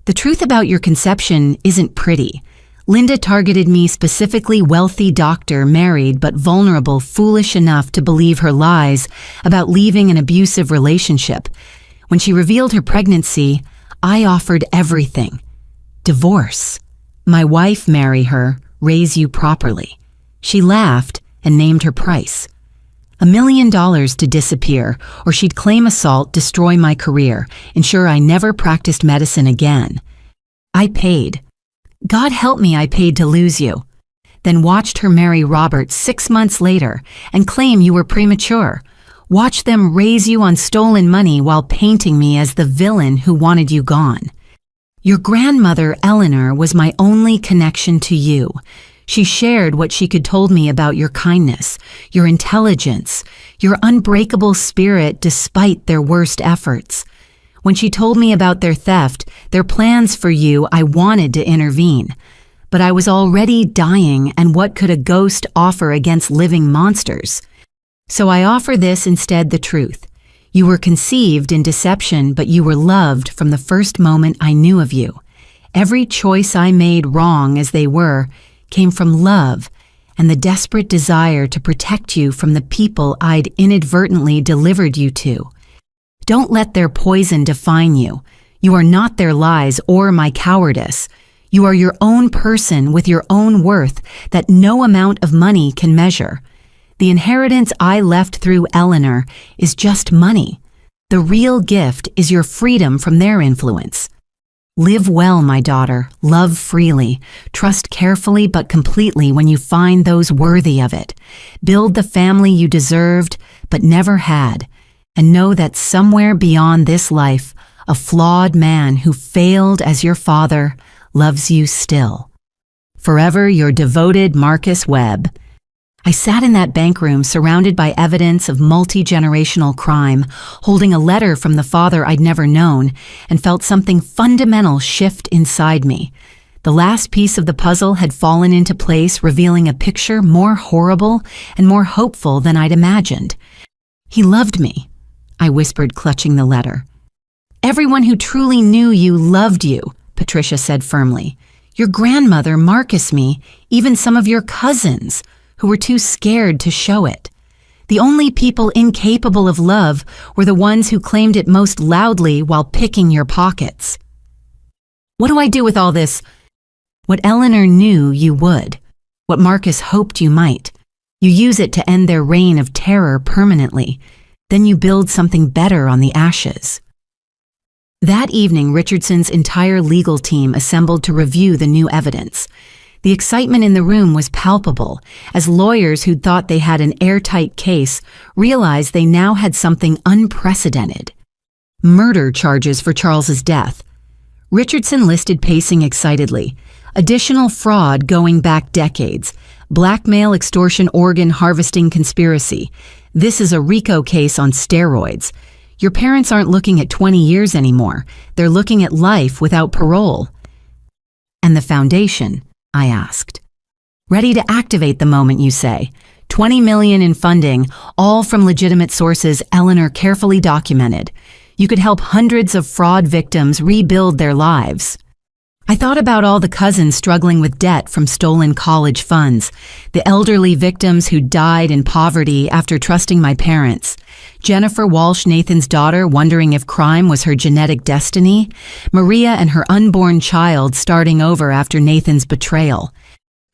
The truth about your conception isn't pretty. Linda targeted me specifically, wealthy doctor, married but vulnerable, foolish enough to believe her lies about leaving an abusive relationship. When she revealed her pregnancy, I offered everything. Divorce. My wife, marry her, raise you properly. She laughed and named her price. $1 million to disappear, or she'd claim assault, destroy my career, ensure I never practiced medicine again. I paid. God help me, I paid to lose you. Then watched her marry Robert 6 months later and claim you were premature. Watched them raise you on stolen money while painting me as the villain who wanted you gone. Your grandmother, Eleanor, was my only connection to you. She shared what she could told me about your kindness, your intelligence, your unbreakable spirit despite their worst efforts. When she told me about their theft, their plans for you, I wanted to intervene. But I was already dying, and what could a ghost offer against living monsters? So I offer this instead, the truth. You were conceived in deception, but you were loved from the first moment I knew of you. Every choice I made, wrong as they were, came from love and the desperate desire to protect you from the people I'd inadvertently delivered you to. Don't let their poison define you. You are not their lies or my cowardice. You are your own person with your own worth that no amount of money can measure. The inheritance I left through Eleanor is just money. The real gift is your freedom from their influence. Live well, my daughter. Love freely. Trust carefully but completely when you find those worthy of it. Build the family you deserved but never had. And know that somewhere beyond this life, a flawed man who failed as your father loves you still. Forever your devoted Marcus Webb. I sat in that bank room surrounded by evidence of multi-generational crime, holding a letter from the father I'd never known, and felt something fundamental shift inside me. The last piece of the puzzle had fallen into place, revealing a picture more horrible and more hopeful than I'd imagined. He loved me, I whispered, clutching the letter. Everyone who truly knew you loved you, Patricia said firmly. Your grandmother, Marcus, me, even some of your cousins, who were too scared to show it. The only people incapable of love were the ones who claimed it most loudly while picking your pockets. What do I do with all this? What Eleanor knew you would. What Marcus hoped you might. You use it to end their reign of terror permanently. Then you build something better on the ashes. That evening, Richardson's entire legal team assembled to review the new evidence. The excitement in the room was palpable, as lawyers who'd thought they had an airtight case realized they now had something unprecedented. Murder charges for Charles's death. Richardson listed pacing excitedly. Additional fraud going back decades. Blackmail, extortion, organ harvesting conspiracy. This is a RICO case on steroids. Your parents aren't looking at 20 years anymore. They're looking at life without parole. And the foundation? I asked. Ready to activate the moment, you say. 20 million in funding, all from legitimate sources Eleanor carefully documented. You could help hundreds of fraud victims rebuild their lives. I thought about all the cousins struggling with debt from stolen college funds, the elderly victims who died in poverty after trusting my parents, Jennifer Walsh, Nathan's daughter, wondering if crime was her genetic destiny, Maria and her unborn child starting over after Nathan's betrayal.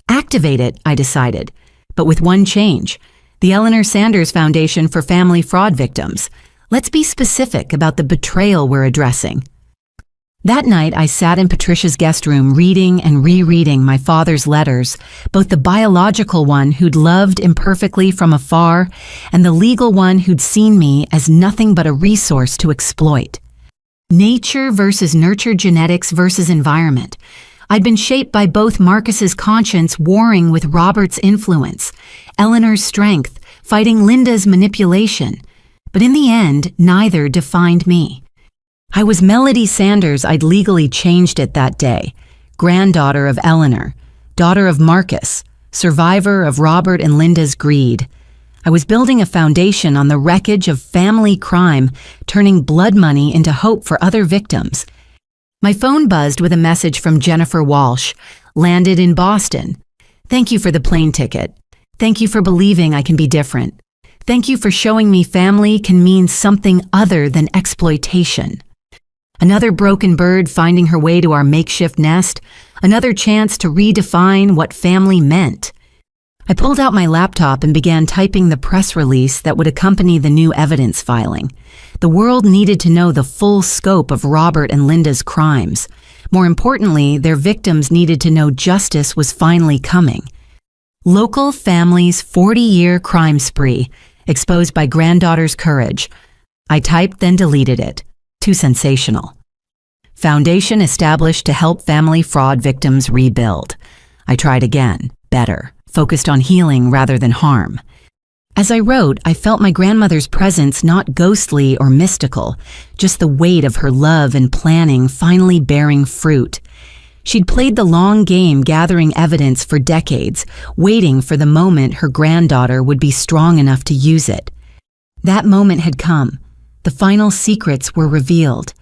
Activate it, I decided, but with one change. The Eleanor Sanders Foundation for Family Fraud Victims. Let's be specific about the betrayal we're addressing. That night, I sat in Patricia's guest room reading and rereading my father's letters, both the biological one who'd loved imperfectly from afar and the legal one who'd seen me as nothing but a resource to exploit. Nature versus nurture, genetics versus environment. I'd been shaped by both Marcus's conscience warring with Robert's influence, Eleanor's strength fighting Linda's manipulation. But in the end, neither defined me. I was Melody Sanders. I'd legally changed it that day. Granddaughter of Eleanor, daughter of Marcus, survivor of Robert and Linda's greed. I was building a foundation on the wreckage of family crime, turning blood money into hope for other victims. My phone buzzed with a message from Jennifer Walsh, landed in Boston. Thank you for the plane ticket. Thank you for believing I can be different. Thank you for showing me family can mean something other than exploitation. Another broken bird finding her way to our makeshift nest, another chance to redefine what family meant. I pulled out my laptop and began typing the press release that would accompany the new evidence filing. The world needed to know the full scope of Robert and Linda's crimes. More importantly, their victims needed to know justice was finally coming. Local family's 40-year crime spree, exposed by granddaughter's courage. I typed, then deleted it. Too sensational. Foundation established to help family fraud victims rebuild. I tried again, better, focused on healing rather than harm. As I wrote, I felt my grandmother's presence not ghostly or mystical, just the weight of her love and planning finally bearing fruit. She'd played the long game gathering evidence for decades, waiting for the moment her granddaughter would be strong enough to use it. That moment had come. The The final secrets were revealed.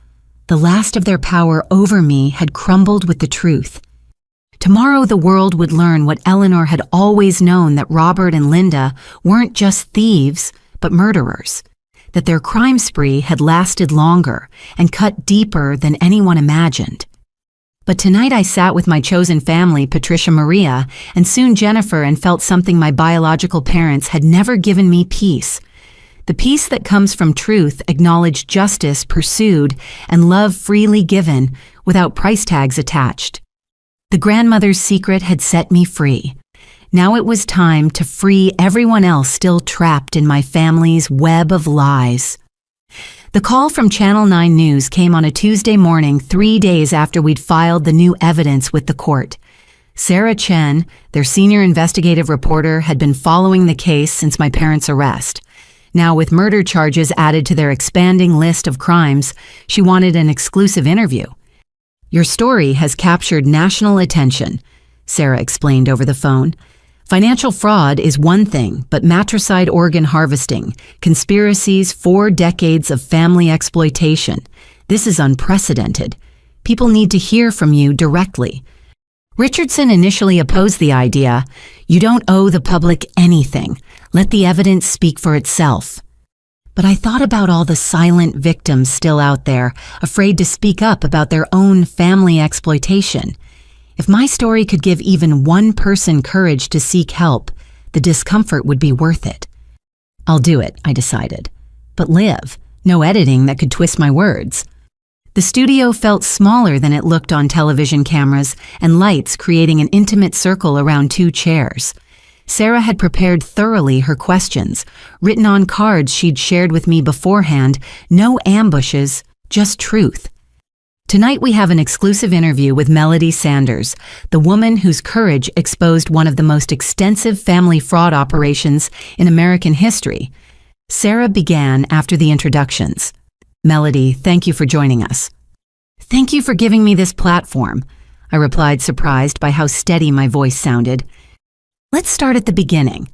The last of their power over me had crumbled with the truth. Tomorrow the world would learn what Eleanor had always known, that Robert and Linda weren't just thieves, but murderers. That their crime spree had lasted longer and cut deeper than anyone imagined. But tonight I sat with my chosen family, Patricia Maria, and soon Jennifer, and felt something my biological parents had never given me: peace. The peace that comes from truth, acknowledged justice pursued, and love freely given, without price tags attached. The grandmother's secret had set me free. Now it was time to free everyone else still trapped in my family's web of lies. The call from Channel 9 News came on a Tuesday morning, 3 days after we'd filed the new evidence with the court. Sarah Chen, their senior investigative reporter, had been following the case since my parents' arrest. Now, with murder charges added to their expanding list of crimes, she wanted an exclusive interview. "Your story has captured national attention," Sarah explained over the phone. "Financial fraud is one thing, but matricide organ harvesting, conspiracies, 4 decades of family exploitation. This is unprecedented. People need to hear from you directly." Richardson initially opposed the idea. "You don't owe the public anything. Let the evidence speak for itself." But I thought about all the silent victims still out there, afraid to speak up about their own family exploitation. If my story could give even one person courage to seek help, the discomfort would be worth it. "I'll do it," I decided. But live, no editing that could twist my words. The studio felt smaller than it looked on television cameras, and lights creating an intimate circle around 2 chairs. Sarah had prepared thoroughly her questions, written on cards she'd shared with me beforehand. No ambushes, just truth. Tonight we have an exclusive interview with Melody Sanders, the woman whose courage exposed one of the most extensive family fraud operations in American history. Sarah began after the introductions. "Melody, thank you for joining us." "Thank you for giving me this platform," I replied, surprised by how steady my voice sounded. "Let's start at the beginning.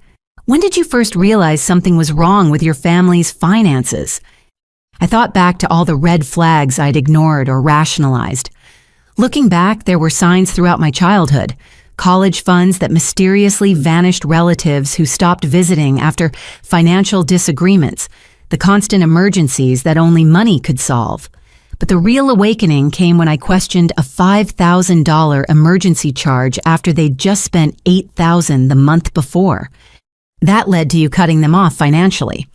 When did you first realize something was wrong with your family's finances?" I thought back to all the red flags I'd ignored or rationalized. Looking back, there were signs throughout my childhood. College funds that mysteriously vanished, relatives who stopped visiting after financial disagreements, the constant emergencies that only money could solve. But the real awakening came when I questioned a $5,000 emergency charge after they'd just spent $8,000 the month before. That led to you cutting them off financially.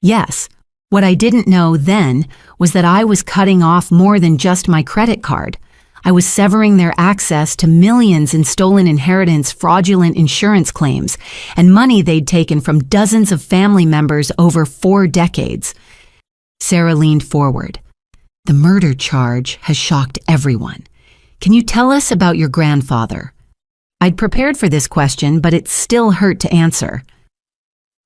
Yes. What I didn't know then was that I was cutting off more than just my credit card. I was severing their access to millions in stolen inheritance, fraudulent insurance claims, and money they'd taken from dozens of family members over 4 decades. Sarah leaned forward. "The murder charge has shocked everyone. Can you tell us about your grandfather?" I'd prepared for this question, but it still hurt to answer.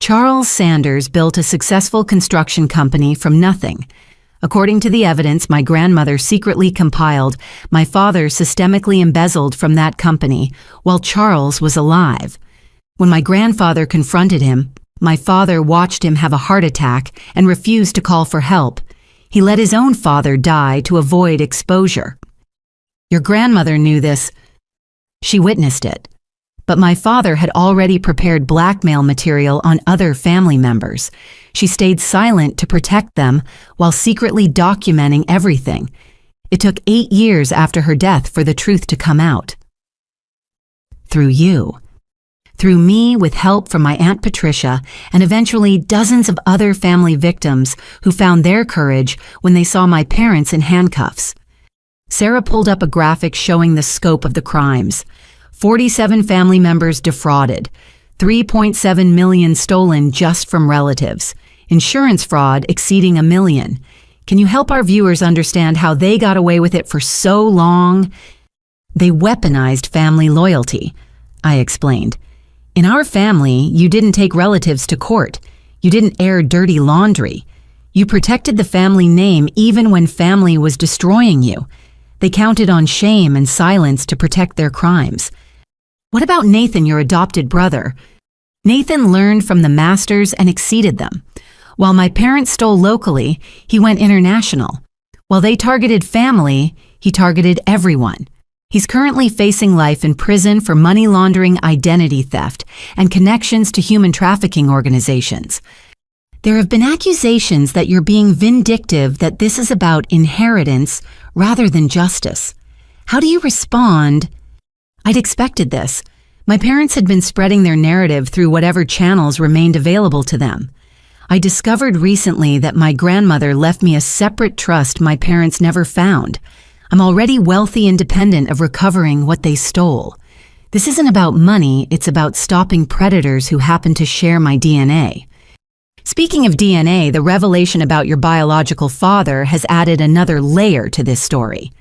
Charles Sanders built a successful construction company from nothing. According to the evidence my grandmother secretly compiled, my father systemically embezzled from that company while Charles was alive. When my grandfather confronted him, my father watched him have a heart attack and refused to call for help. He let his own father die to avoid exposure. Your grandmother knew this. She witnessed it. But my father had already prepared blackmail material on other family members. She stayed silent to protect them while secretly documenting everything. It took 8 years after her death for the truth to come out. Through you. Through me, with help from my Aunt Patricia, and eventually dozens of other family victims who found their courage when they saw my parents in handcuffs. Sarah pulled up a graphic showing the scope of the crimes. 47 family members defrauded, 3.7 million stolen just from relatives, insurance fraud exceeding $1 million. Can you help our viewers understand how they got away with it for so long? They weaponized family loyalty, I explained. In our family, you didn't take relatives to court. You didn't air dirty laundry. You protected the family name even when family was destroying you. They counted on shame and silence to protect their crimes. What about Nathan, your adopted brother? Nathan learned from the masters and exceeded them. While my parents stole locally, he went international. While they targeted family, he targeted everyone. He's currently facing life in prison for money laundering, identity theft, and connections to human trafficking organizations. There have been accusations that you're being vindictive, that this is about inheritance rather than justice. How do you respond? I'd expected this. My parents had been spreading their narrative through whatever channels remained available to them. I discovered recently that my grandmother left me a separate trust my parents never found. I'm already wealthy, independent of recovering what they stole. This isn't about money, it's about stopping predators who happen to share my DNA. Speaking of DNA, the revelation about your biological father has added another layer to this story.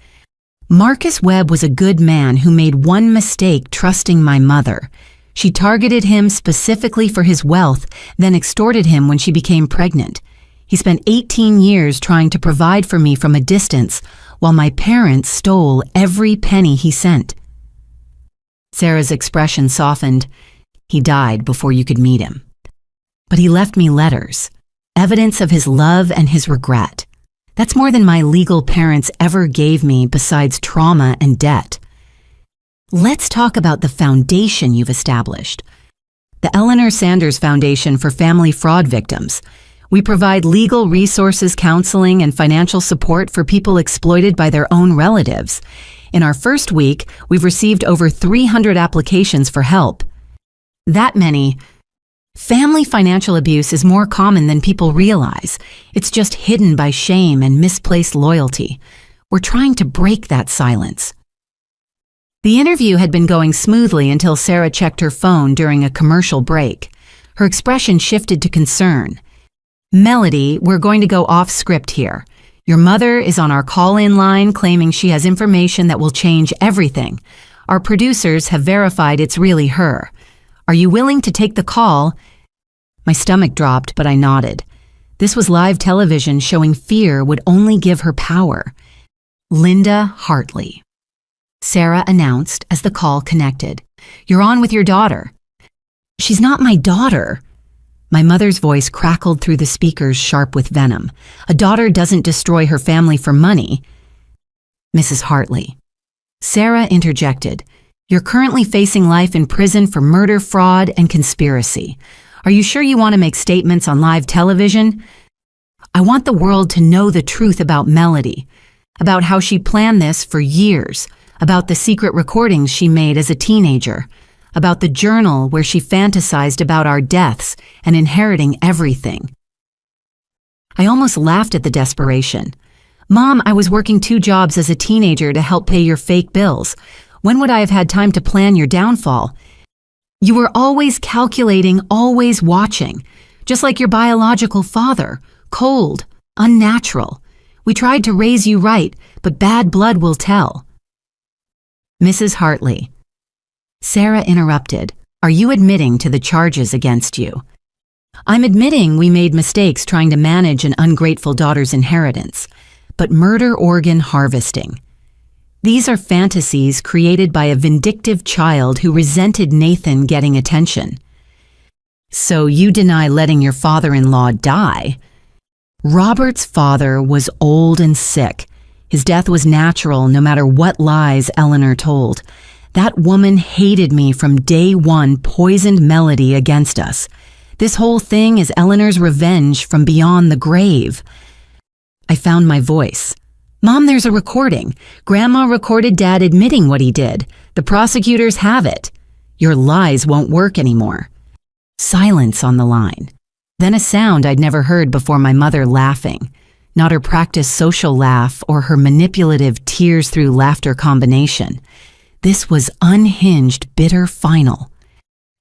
Marcus Webb was a good man who made one mistake trusting my mother. She targeted him specifically for his wealth, then extorted him when she became pregnant. He spent 18 years trying to provide for me from a distance, while my parents stole every penny he sent. Sarah's expression softened. He died before you could meet him. But he left me letters, evidence of his love and his regret. That's more than my legal parents ever gave me besides trauma and debt. Let's talk about the foundation you've established. The Eleanor Sanders Foundation for Family Fraud Victims. We provide legal resources, counseling, and financial support for people exploited by their own relatives. In our first week, we've received over 300 applications for help. That many. Family financial abuse is more common than people realize. It's just hidden by shame and misplaced loyalty. We're trying to break that silence. The interview had been going smoothly until Sarah checked her phone during a commercial break. Her expression shifted to concern. Melody, we're going to go off script here. Your mother is on our call-in line claiming she has information that will change everything. Our producers have verified it's really her. Are you willing to take the call? My stomach dropped, but I nodded. This was live television showing fear would only give her power. Linda Hartley. Sarah announced as the call connected. You're on with your daughter. She's not my daughter. My mother's voice crackled through the speakers, sharp with venom. A daughter doesn't destroy her family for money. Mrs. Hartley. Sarah interjected. You're currently facing life in prison for murder, fraud, and conspiracy. Are you sure you want to make statements on live television? I want the world to know the truth about Melody, about how she planned this for years, about the secret recordings she made as a teenager, about the journal where she fantasized about our deaths and inheriting everything. I almost laughed at the desperation. Mom, I was working 2 jobs as a teenager to help pay your fake bills. When would I have had time to plan your downfall? You were always calculating, always watching, just like your biological father, cold, unnatural. We tried to raise you right, but bad blood will tell. Mrs. Hartley. Sarah interrupted. Are you admitting to the charges against you? I'm admitting we made mistakes trying to manage an ungrateful daughter's inheritance, but murder organ harvesting. These are fantasies created by a vindictive child who resented Nathan getting attention. So you deny letting your father-in-law die? Robert's father was old and sick. His death was natural, no matter what lies Eleanor told. That woman hated me from day one, poisoned Melody against us. This whole thing is Eleanor's revenge from beyond the grave. I found my voice. Mom, there's a recording. Grandma recorded Dad admitting what he did. The prosecutors have it. Your lies won't work anymore. Silence on the line. Then a sound I'd never heard before, my mother laughing. Not her practiced social laugh or her manipulative tears through laughter combination. This was unhinged, bitter final.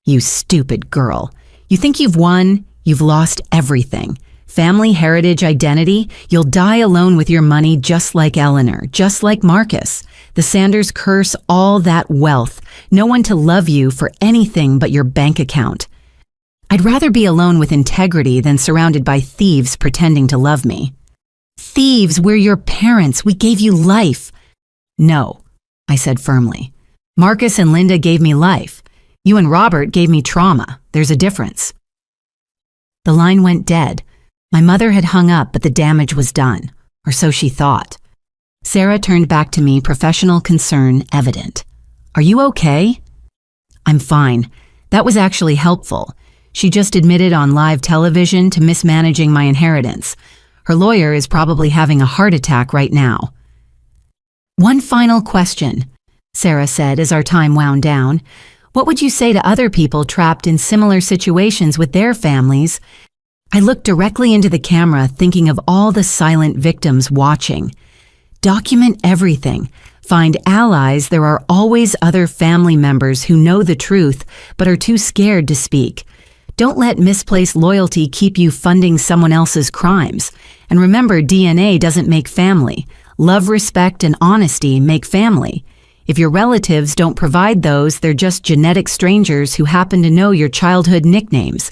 You stupid girl. You think you've won? You've lost everything. Family, heritage, identity. You'll die alone with your money, just like Eleanor, just like Marcus. The Sanders curse all that wealth. No one to love you for anything but your bank account. I'd rather be alone with integrity than surrounded by thieves pretending to love me. Thieves, we're your parents. We gave you life. No, I said firmly. Marcus and Linda gave me life. You and Robert gave me trauma. There's a difference. The line went dead. My mother had hung up, but the damage was done, or so she thought. Sarah turned back to me, professional concern evident. "Are you okay?" "I'm fine. That was actually helpful. She just admitted on live television to mismanaging my inheritance. Her lawyer is probably having a heart attack right now." "One final question," Sarah said as our time wound down. "What would you say to other people trapped in similar situations with their families?" I looked directly into the camera, thinking of all the silent victims watching. Document everything. Find allies. There are always other family members who know the truth but are too scared to speak. Don't let misplaced loyalty keep you funding someone else's crimes. And remember, DNA doesn't make family. Love, respect, and honesty make family. If your relatives don't provide those, they're just genetic strangers who happen to know your childhood nicknames.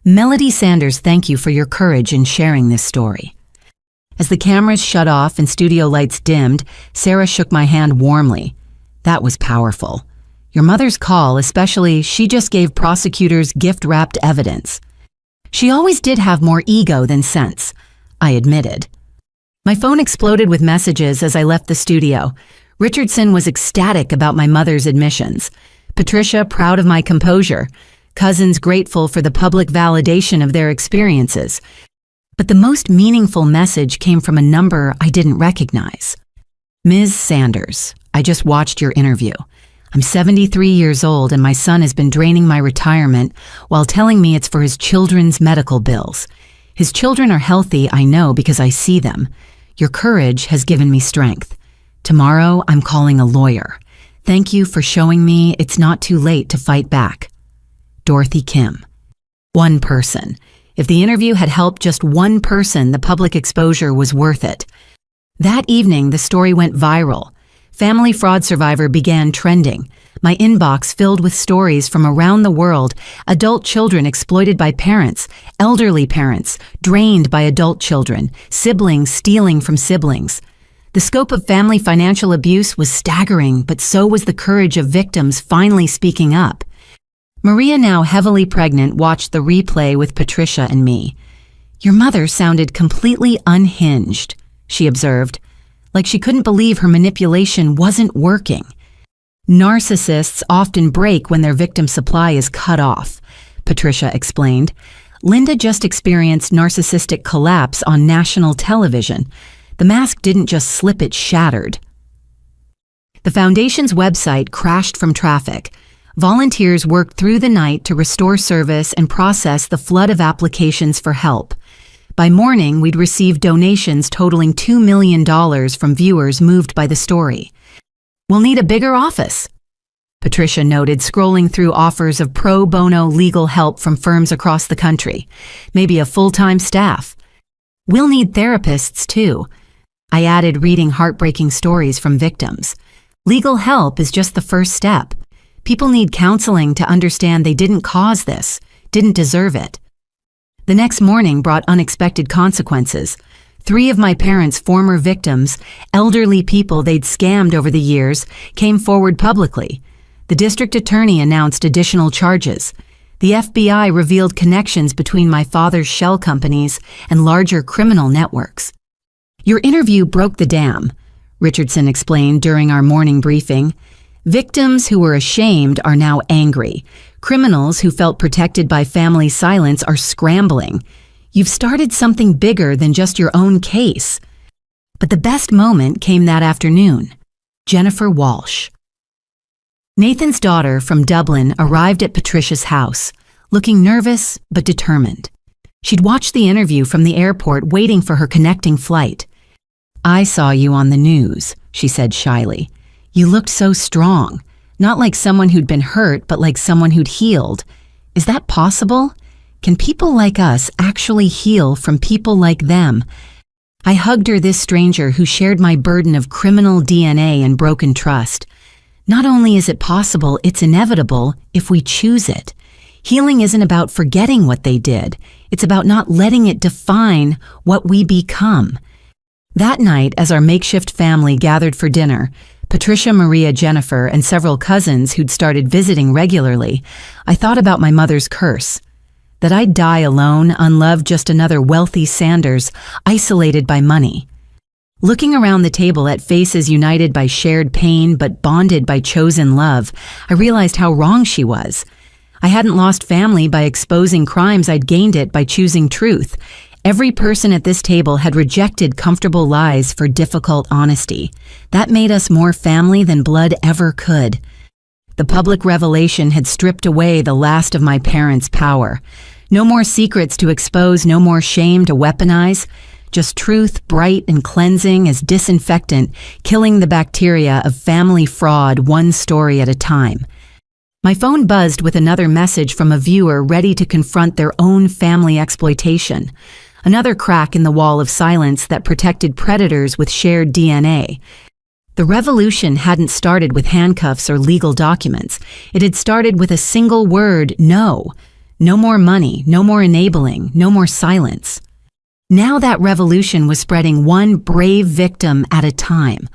Melody Sanders, thank you for your courage in sharing this story. As the cameras shut off and studio lights dimmed, Sarah shook my hand warmly. That was powerful. Your mother's call, especially, she just gave prosecutors gift-wrapped evidence. She always did have more ego than sense, I admitted. My phone exploded with messages as I left the studio. Richardson was ecstatic about my mother's admissions. Patricia proud of my composure. Cousins grateful for the public validation of their experiences. But the most meaningful message came from a number I didn't recognize. "Ms. Sanders, I just watched your interview. I'm 73 years old and my son has been draining my retirement while telling me it's for his children's medical bills. His children are healthy, I know, because I see them. Your courage has given me strength. Tomorrow, I'm calling a lawyer. Thank you for showing me it's not too late to fight back. Dorothy Kim." One person. If the interview had helped just one person, the public exposure was worth it. That evening, the story went viral. Family fraud survivor began trending. My inbox filled with stories from around the world, adult children exploited by parents, elderly parents, drained by adult children, siblings stealing from siblings. The scope of family financial abuse was staggering, but so was the courage of victims finally speaking up. Maria, now heavily pregnant, watched the replay with Patricia and me. "Your mother sounded completely unhinged," she observed, like she couldn't believe her manipulation wasn't working. "Narcissists often break when their victim supply is cut off," Patricia explained. "Linda just experienced narcissistic collapse on national television. The mask didn't just slip, it shattered." The foundation's website crashed from traffic. Volunteers worked through the night to restore service and process the flood of applications for help. By morning, we'd received donations totaling $2 million from viewers moved by the story. "We'll need a bigger office," Patricia noted, scrolling through offers of pro bono legal help from firms across the country. "Maybe a full-time staff. We'll need therapists, too," I added, reading heartbreaking stories from victims. Legal help is just the first step. People need counseling to understand they didn't cause this, didn't deserve it. The next morning brought unexpected consequences. 3 of my parents' former victims, elderly people they'd scammed over the years, came forward publicly. The district attorney announced additional charges. The FBI revealed connections between my father's shell companies and larger criminal networks. "Your interview broke the dam," Richardson explained during our morning briefing. "Victims who were ashamed are now angry. Criminals who felt protected by family silence are scrambling. You've started something bigger than just your own case." But the best moment came that afternoon. Jennifer Walsh. Nathan's daughter from Dublin arrived at Patricia's house, looking nervous but determined. She'd watched the interview from the airport, waiting for her connecting flight. "I saw you on the news," she said shyly. "You looked so strong, not like someone who'd been hurt, but like someone who'd healed. Is that possible? Can people like us actually heal from people like them?" I hugged her, this stranger who shared my burden of criminal DNA and broken trust. Not only is it possible, it's inevitable if we choose it. Healing isn't about forgetting what they did. It's about not letting it define what we become. That night, as our makeshift family gathered for dinner, Patricia, Maria, Jennifer, and several cousins who'd started visiting regularly, I thought about my mother's curse. That I'd die alone, unloved, just another wealthy Sanders, isolated by money. Looking around the table at faces united by shared pain but bonded by chosen love, I realized how wrong she was. I hadn't lost family by exposing crimes, I'd gained it by choosing truth. Every person at this table had rejected comfortable lies for difficult honesty. That made us more family than blood ever could. The public revelation had stripped away the last of my parents' power. No more secrets to expose, no more shame to weaponize. Just truth, bright and cleansing as disinfectant, killing the bacteria of family fraud one story at a time. My phone buzzed with another message from a viewer ready to confront their own family exploitation. Another crack in the wall of silence that protected predators with shared DNA. The revolution hadn't started with handcuffs or legal documents. It had started with a single word, no. No more money, no more enabling, no more silence. Now that revolution was spreading one brave victim at a time.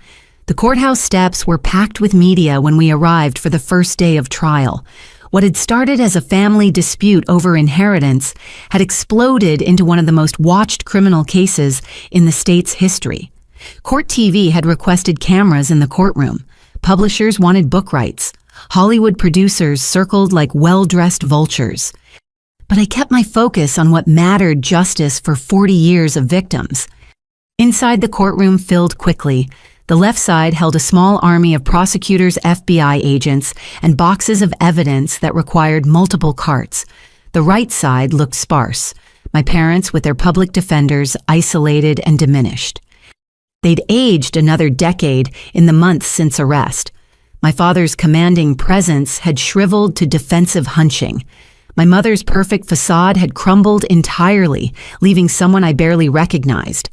The courthouse steps were packed with media when we arrived for the first day of trial. What had started as a family dispute over inheritance had exploded into one of the most watched criminal cases in the state's history. Court TV had requested cameras in the courtroom. Publishers wanted book rights. Hollywood producers circled like well-dressed vultures. But I kept my focus on what mattered: justice for 40 years of victims. Inside, the courtroom filled quickly. The left side held a small army of prosecutors, FBI agents, and boxes of evidence that required multiple carts. The right side looked sparse. My parents with their public defenders, isolated and diminished. They'd aged another decade in the months since arrest. My father's commanding presence had shriveled to defensive hunching. My mother's perfect facade had crumbled entirely, leaving someone I barely recognized.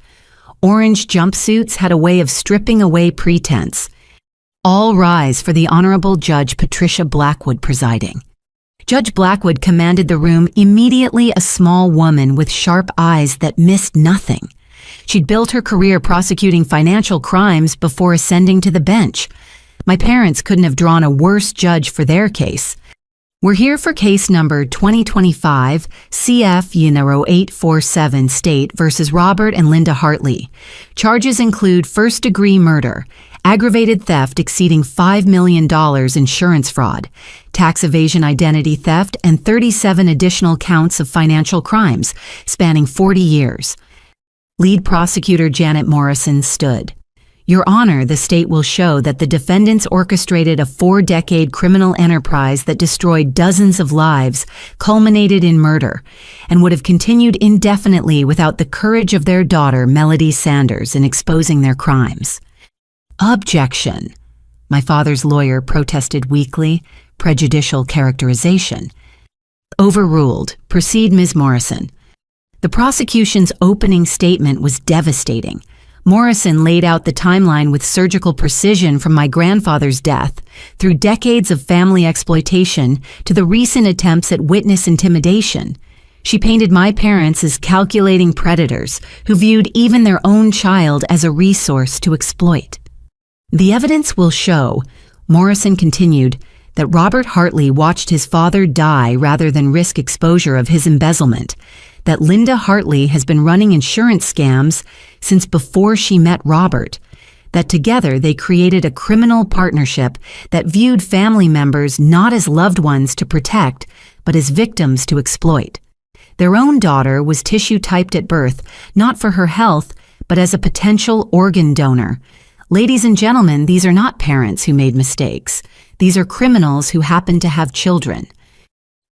Orange jumpsuits had a way of stripping away pretense. All rise for the Honorable Judge Patricia Blackwood presiding. Judge Blackwood commanded the room, immediately a small woman with sharp eyes that missed nothing. She'd built her career prosecuting financial crimes before ascending to the bench. My parents couldn't have drawn a worse judge for their case. We're here for case number 2025 CF 847 State versus Robert and Linda Hartley. Charges include first-degree murder, aggravated theft exceeding $5 million insurance fraud, tax evasion, identity theft, and 37 additional counts of financial crimes spanning 40 years. Lead prosecutor Janet Morrison stood. Your Honor, the state will show that the defendants orchestrated a 4-decade criminal enterprise that destroyed dozens of lives, culminated in murder, and would have continued indefinitely without the courage of their daughter, Melody Sanders, in exposing their crimes. Objection. My father's lawyer protested weakly. Prejudicial characterization. Overruled. Proceed, Ms. Morrison. The prosecution's opening statement was devastating. Morrison laid out the timeline with surgical precision from my grandfather's death, through decades of family exploitation, to the recent attempts at witness intimidation. She painted my parents as calculating predators who viewed even their own child as a resource to exploit. The evidence will show, Morrison continued, that Robert Hartley watched his father die rather than risk exposure of his embezzlement, that Linda Hartley has been running insurance scams since before she met Robert, that together they created a criminal partnership that viewed family members not as loved ones to protect, but as victims to exploit. Their own daughter was tissue typed at birth, not for her health, but as a potential organ donor. Ladies and gentlemen, these are not parents who made mistakes. These are criminals who happen to have children.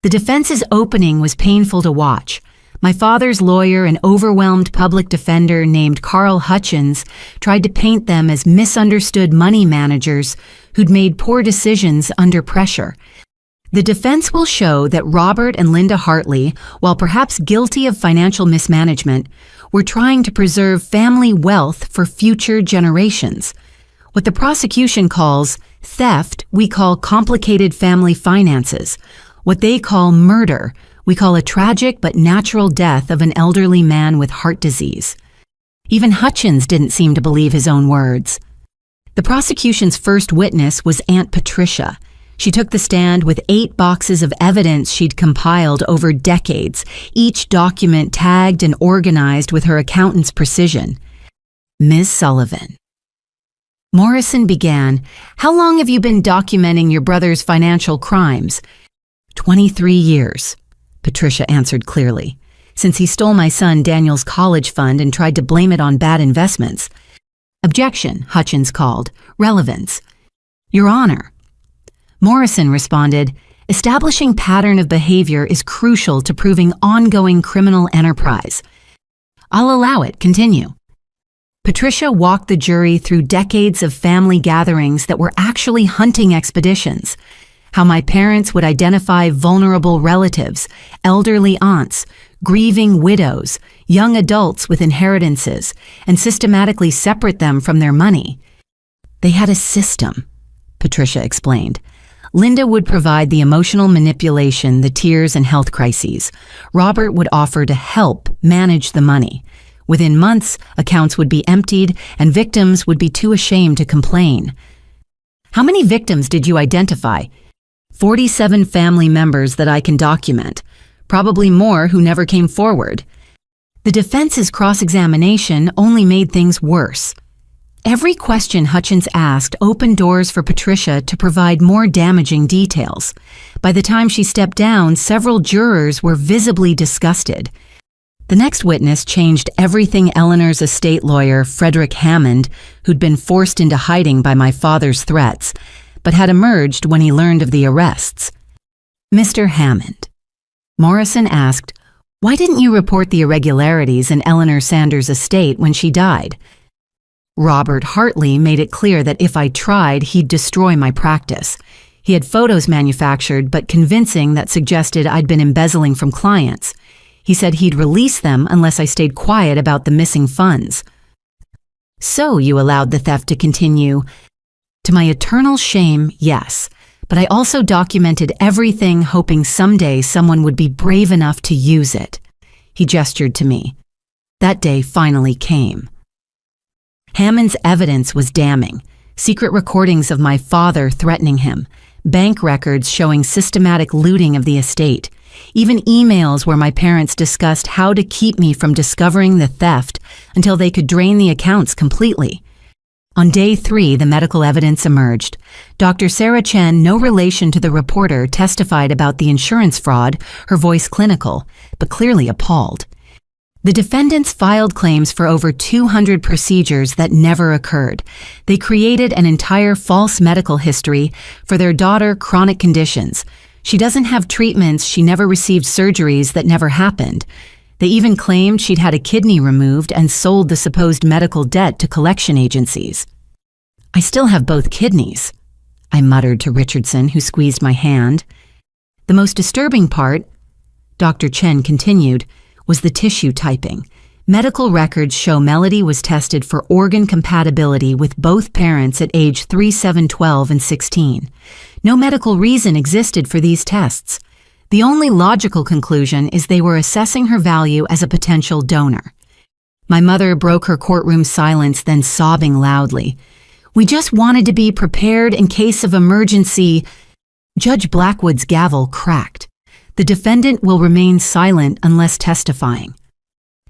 The defense's opening was painful to watch. My father's lawyer, an overwhelmed public defender named Carl Hutchins, tried to paint them as misunderstood money managers who'd made poor decisions under pressure. The defense will show that Robert and Linda Hartley, while perhaps guilty of financial mismanagement, were trying to preserve family wealth for future generations. What the prosecution calls theft, we call complicated family finances. What they call murder, we call a tragic but natural death of an elderly man with heart disease. Even Hutchins didn't seem to believe his own words. The prosecution's first witness was Aunt Patricia. She took the stand with 8 boxes of evidence she'd compiled over decades, each document tagged and organized with her accountant's precision. Ms. Sullivan. Morrison began, "How long have you been documenting your brother's financial crimes?" 23 years, Patricia answered clearly, "since he stole my son Daniel's college fund and tried to blame it on bad investments." "Objection," Hutchins called. "Relevance." "Your Honor." Morrison responded, "Establishing pattern of behavior is crucial to proving ongoing criminal enterprise." "I'll allow it. Continue." Patricia walked the jury through decades of family gatherings that were actually hunting expeditions, how my parents would identify vulnerable relatives, elderly aunts, grieving widows, young adults with inheritances, and systematically separate them from their money. "They had a system," Patricia explained. "Linda would provide the emotional manipulation, the tears, and health crises. Robert would offer to help manage the money. Within months, accounts would be emptied, and victims would be too ashamed to complain." "How many victims did you identify?" 47 family members that I can document. Probably more who never came forward." The defense's cross-examination only made things worse. Every question Hutchins asked opened doors for Patricia to provide more damaging details. By the time she stepped down, several jurors were visibly disgusted. The next witness changed everything. Eleanor's estate lawyer, Frederick Hammond, who'd been forced into hiding by my father's threats, but had emerged when he learned of the arrests. "Mr. Hammond," Morrison asked, "why didn't you report the irregularities in Eleanor Sanders' estate when she died?" Robert Hartley made it clear that if I tried, he'd destroy my practice. He had photos manufactured, but convincing, that suggested I'd been embezzling from clients. He said he'd release them unless I stayed quiet about the missing funds. "So you allowed the theft to continue?" "To my eternal shame, yes. But I also documented everything, hoping someday someone would be brave enough to use it." He gestured to me. That day finally came. Hammond's evidence was damning. Secret recordings of my father threatening him, bank records showing systematic looting of the estate, even emails where my parents discussed how to keep me from discovering the theft until they could drain the accounts completely. On day 3, the medical evidence emerged. Dr. Sarah Chen, no relation to the reporter, testified about the insurance fraud, her voice clinical, but clearly appalled. The defendants filed claims for over 200 procedures that never occurred. They created an entire false medical history for their daughter, chronic conditions. She doesn't have treatments, she never received surgeries that never happened. They even claimed she'd had a kidney removed and sold the supposed medical debt to collection agencies. "I still have both kidneys," I muttered to Richardson, who squeezed my hand. "The most disturbing part," Dr. Chen continued, "was the tissue typing. Medical records show Melody was tested for organ compatibility with both parents at age 3, 7, 12, and 16. No medical reason existed for these tests. The only logical conclusion is they were assessing her value as a potential donor." My mother broke her courtroom silence, then sobbing loudly. "We just wanted to be prepared in case of emergency." Judge Blackwood's gavel cracked. "The defendant will remain silent unless testifying."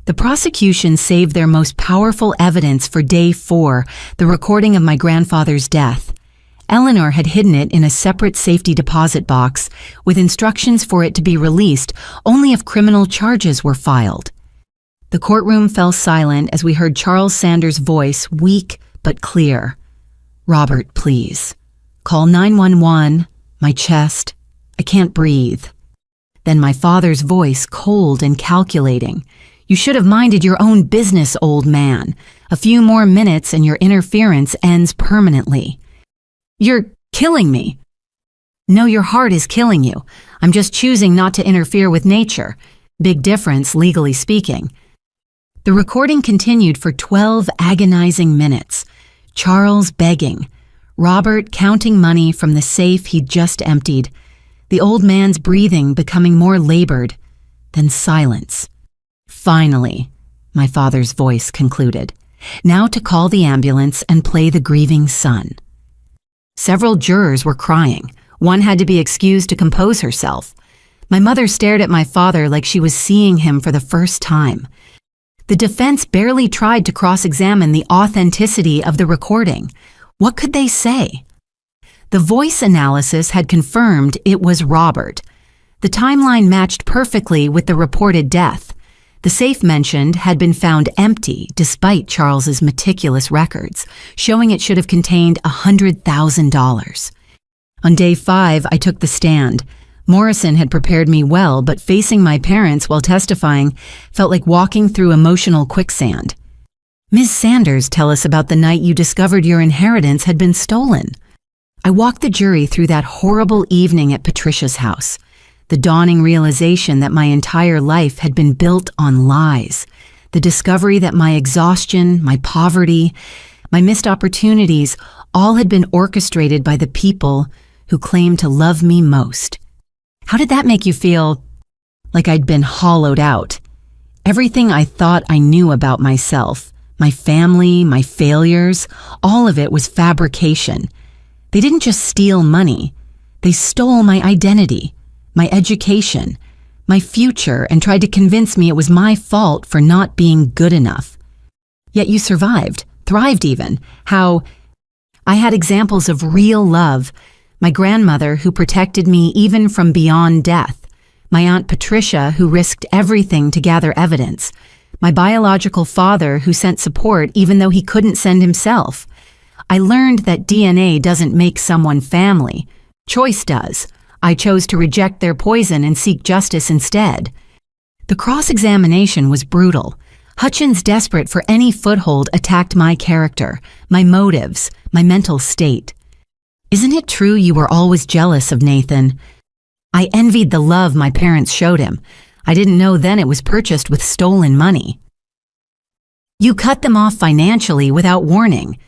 The prosecution saved their most powerful evidence for day 4, the recording of my grandfather's death. Eleanor had hidden it in a separate safety deposit box with instructions for it to be released only if criminal charges were filed. The courtroom fell silent as we heard Charles Sanders' voice, weak but clear. "Robert, please. Call 911. My chest. I can't breathe." Then my father's voice, cold and calculating. "You should have minded your own business, old man. A few more minutes and your interference ends permanently." "You're killing me." "No, your heart is killing you. I'm just choosing not to interfere with nature. Big difference, legally speaking." The recording continued for 12 agonizing minutes. Charles begging. Robert counting money from the safe he'd just emptied. The old man's breathing becoming more labored. Then silence. "Finally," my father's voice concluded. "Now to call the ambulance and play the grieving son." Several jurors were crying. One had to be excused to compose herself. My mother stared at my father like she was seeing him for the first time. The defense barely tried to cross-examine the authenticity of the recording. What could they say? The voice analysis had confirmed it was Robert. The timeline matched perfectly with the reported death. The safe mentioned had been found empty despite Charles's meticulous records, showing it should have contained $100,000. On day 5, I took the stand. Morrison had prepared me well, but facing my parents while testifying felt like walking through emotional quicksand. Ms. Sanders, tell us about the night you discovered your inheritance had been stolen. I walked the jury through that horrible evening at Patricia's house. The dawning realization that my entire life had been built on lies. The discovery that my exhaustion, my poverty, my missed opportunities, all had been orchestrated by the people who claimed to love me most. How did that make you feel? Like I'd been hollowed out. Everything I thought I knew about myself, my family, my failures, all of it was fabrication. They didn't just steal money. They stole my identity, my education, my future, and tried to convince me it was my fault for not being good enough. Yet you survived, thrived even. How I had examples of real love. My grandmother who protected me even from beyond death. My Aunt Patricia who risked everything to gather evidence. My biological father who sent support even though he couldn't send himself. I learned that DNA doesn't make someone family. Choice does. I chose to reject their poison and seek justice instead. The cross-examination was brutal. Hutchins, desperate for any foothold, attacked my character, my motives, my mental state. Isn't it true you were always jealous of Nathan? I envied the love my parents showed him. I didn't know then it was purchased with stolen money. You cut them off financially without warning.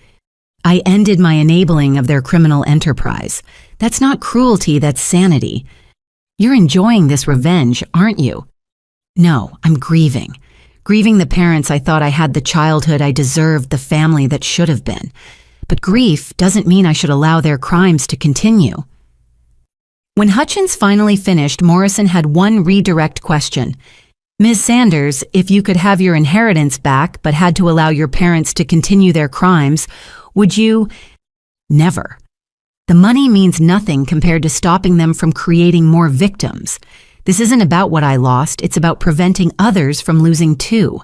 I ended my enabling of their criminal enterprise. That's not cruelty, that's sanity. You're enjoying this revenge, aren't you? No, I'm grieving. Grieving the parents I thought I had, the childhood I deserved, the family that should have been. But grief doesn't mean I should allow their crimes to continue. When Hutchins finally finished, Morrison had one redirect question. Ms. Sanders, if you could have your inheritance back but had to allow your parents to continue their crimes, would you? Never. The money means nothing compared to stopping them from creating more victims. This isn't about what I lost, it's about preventing others from losing too.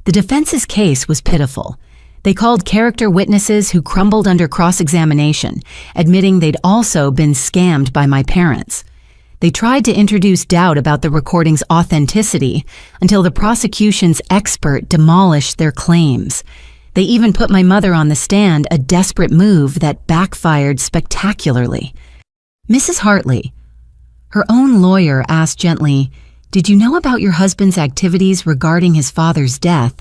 The defense's case was pitiful. They called character witnesses who crumbled under cross-examination, admitting they'd also been scammed by my parents. They tried to introduce doubt about the recording's authenticity until the prosecution's expert demolished their claims. They even put my mother on the stand, a desperate move that backfired spectacularly. Mrs. Hartley, her own lawyer, asked gently, "Did you know about your husband's activities regarding his father's death?"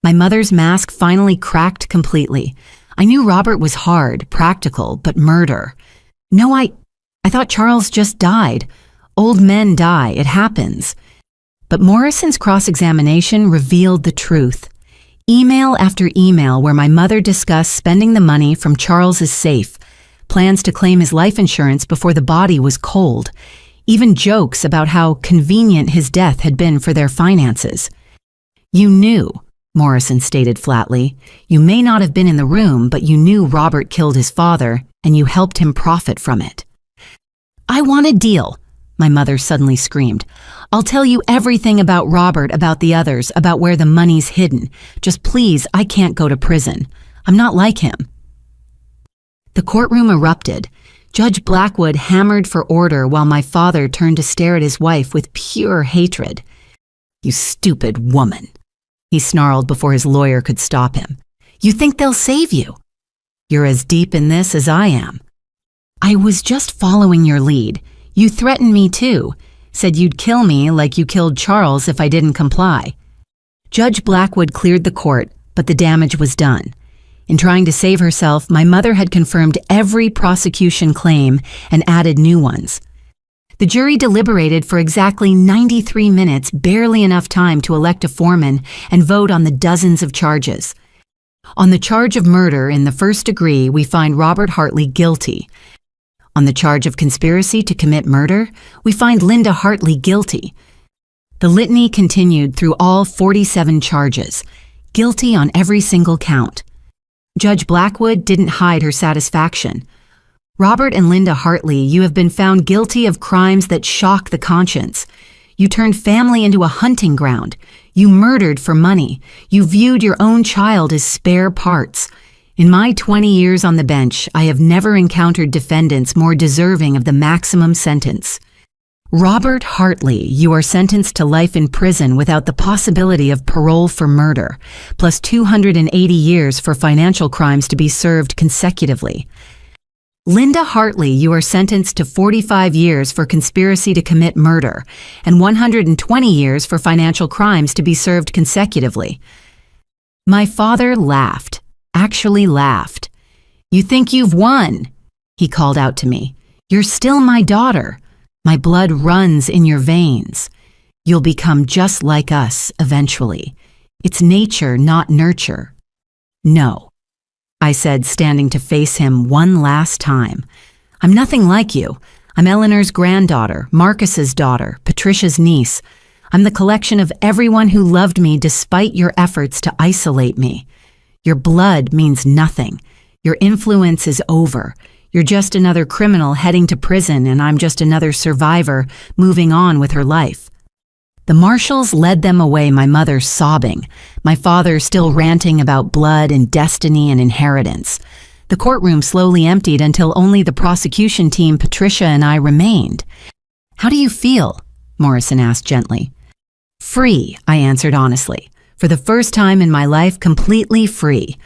My mother's mask finally cracked completely. I knew Robert was hard, practical, but murder. No, I thought Charles just died. Old men die, it happens. But Morrison's cross-examination revealed the truth. Email after email where my mother discussed spending the money from Charles's safe, plans to claim his life insurance before the body was cold, even jokes about how convenient his death had been for their finances. "You knew," Morrison stated flatly. "You may not have been in the room, but you knew Robert killed his father, and you helped him profit from it." "I want a deal," my mother suddenly screamed. "I'll tell you everything about Robert, about the others, about where the money's hidden. Just please, I can't go to prison. I'm not like him." The courtroom erupted. Judge Blackwood hammered for order while my father turned to stare at his wife with pure hatred. "You stupid woman," he snarled before his lawyer could stop him. "You think they'll save you? You're as deep in this as I am." "I was just following your lead. You threatened me too. Said you'd kill me like you killed Charles if I didn't comply." Judge Blackwood cleared the court, but the damage was done. In trying to save herself, my mother had confirmed every prosecution claim and added new ones. The jury deliberated for exactly 93 minutes, barely enough time to elect a foreman and vote on the dozens of charges. On the charge of murder in the first degree, we find Robert Hartley guilty. On the charge of conspiracy to commit murder, we find Linda Hartley guilty. The litany continued through all 47 charges, guilty on every single count. Judge Blackwood didn't hide her satisfaction. Robert and Linda Hartley, you have been found guilty of crimes that shock the conscience. You turned family into a hunting ground. You murdered for money. You viewed your own child as spare parts. In my 20 years on the bench, I have never encountered defendants more deserving of the maximum sentence. Robert Hartley, you are sentenced to life in prison without the possibility of parole for murder, plus 280 years for financial crimes to be served consecutively. Linda Hartley, you are sentenced to 45 years for conspiracy to commit murder and 120 years for financial crimes to be served consecutively. My father laughed, actually laughed. You think you've won? He called out to me. You're still my daughter. My blood runs in your veins. You'll become just like us eventually. It's nature, not nurture. No, I said, standing to face him one last time. I'm nothing like you. I'm Eleanor's granddaughter, Marcus's daughter, Patricia's niece. I'm the collection of everyone who loved me despite your efforts to isolate me. Your blood means nothing. Your influence is over. You're just another criminal heading to prison, and I'm just another survivor moving on with her life. The marshals led them away, my mother sobbing, my father still ranting about blood and destiny and inheritance. The courtroom slowly emptied until only the prosecution team, Patricia, and I remained. How do you feel? Morrison asked gently. Free, I answered honestly. For the first time in my life, completely free.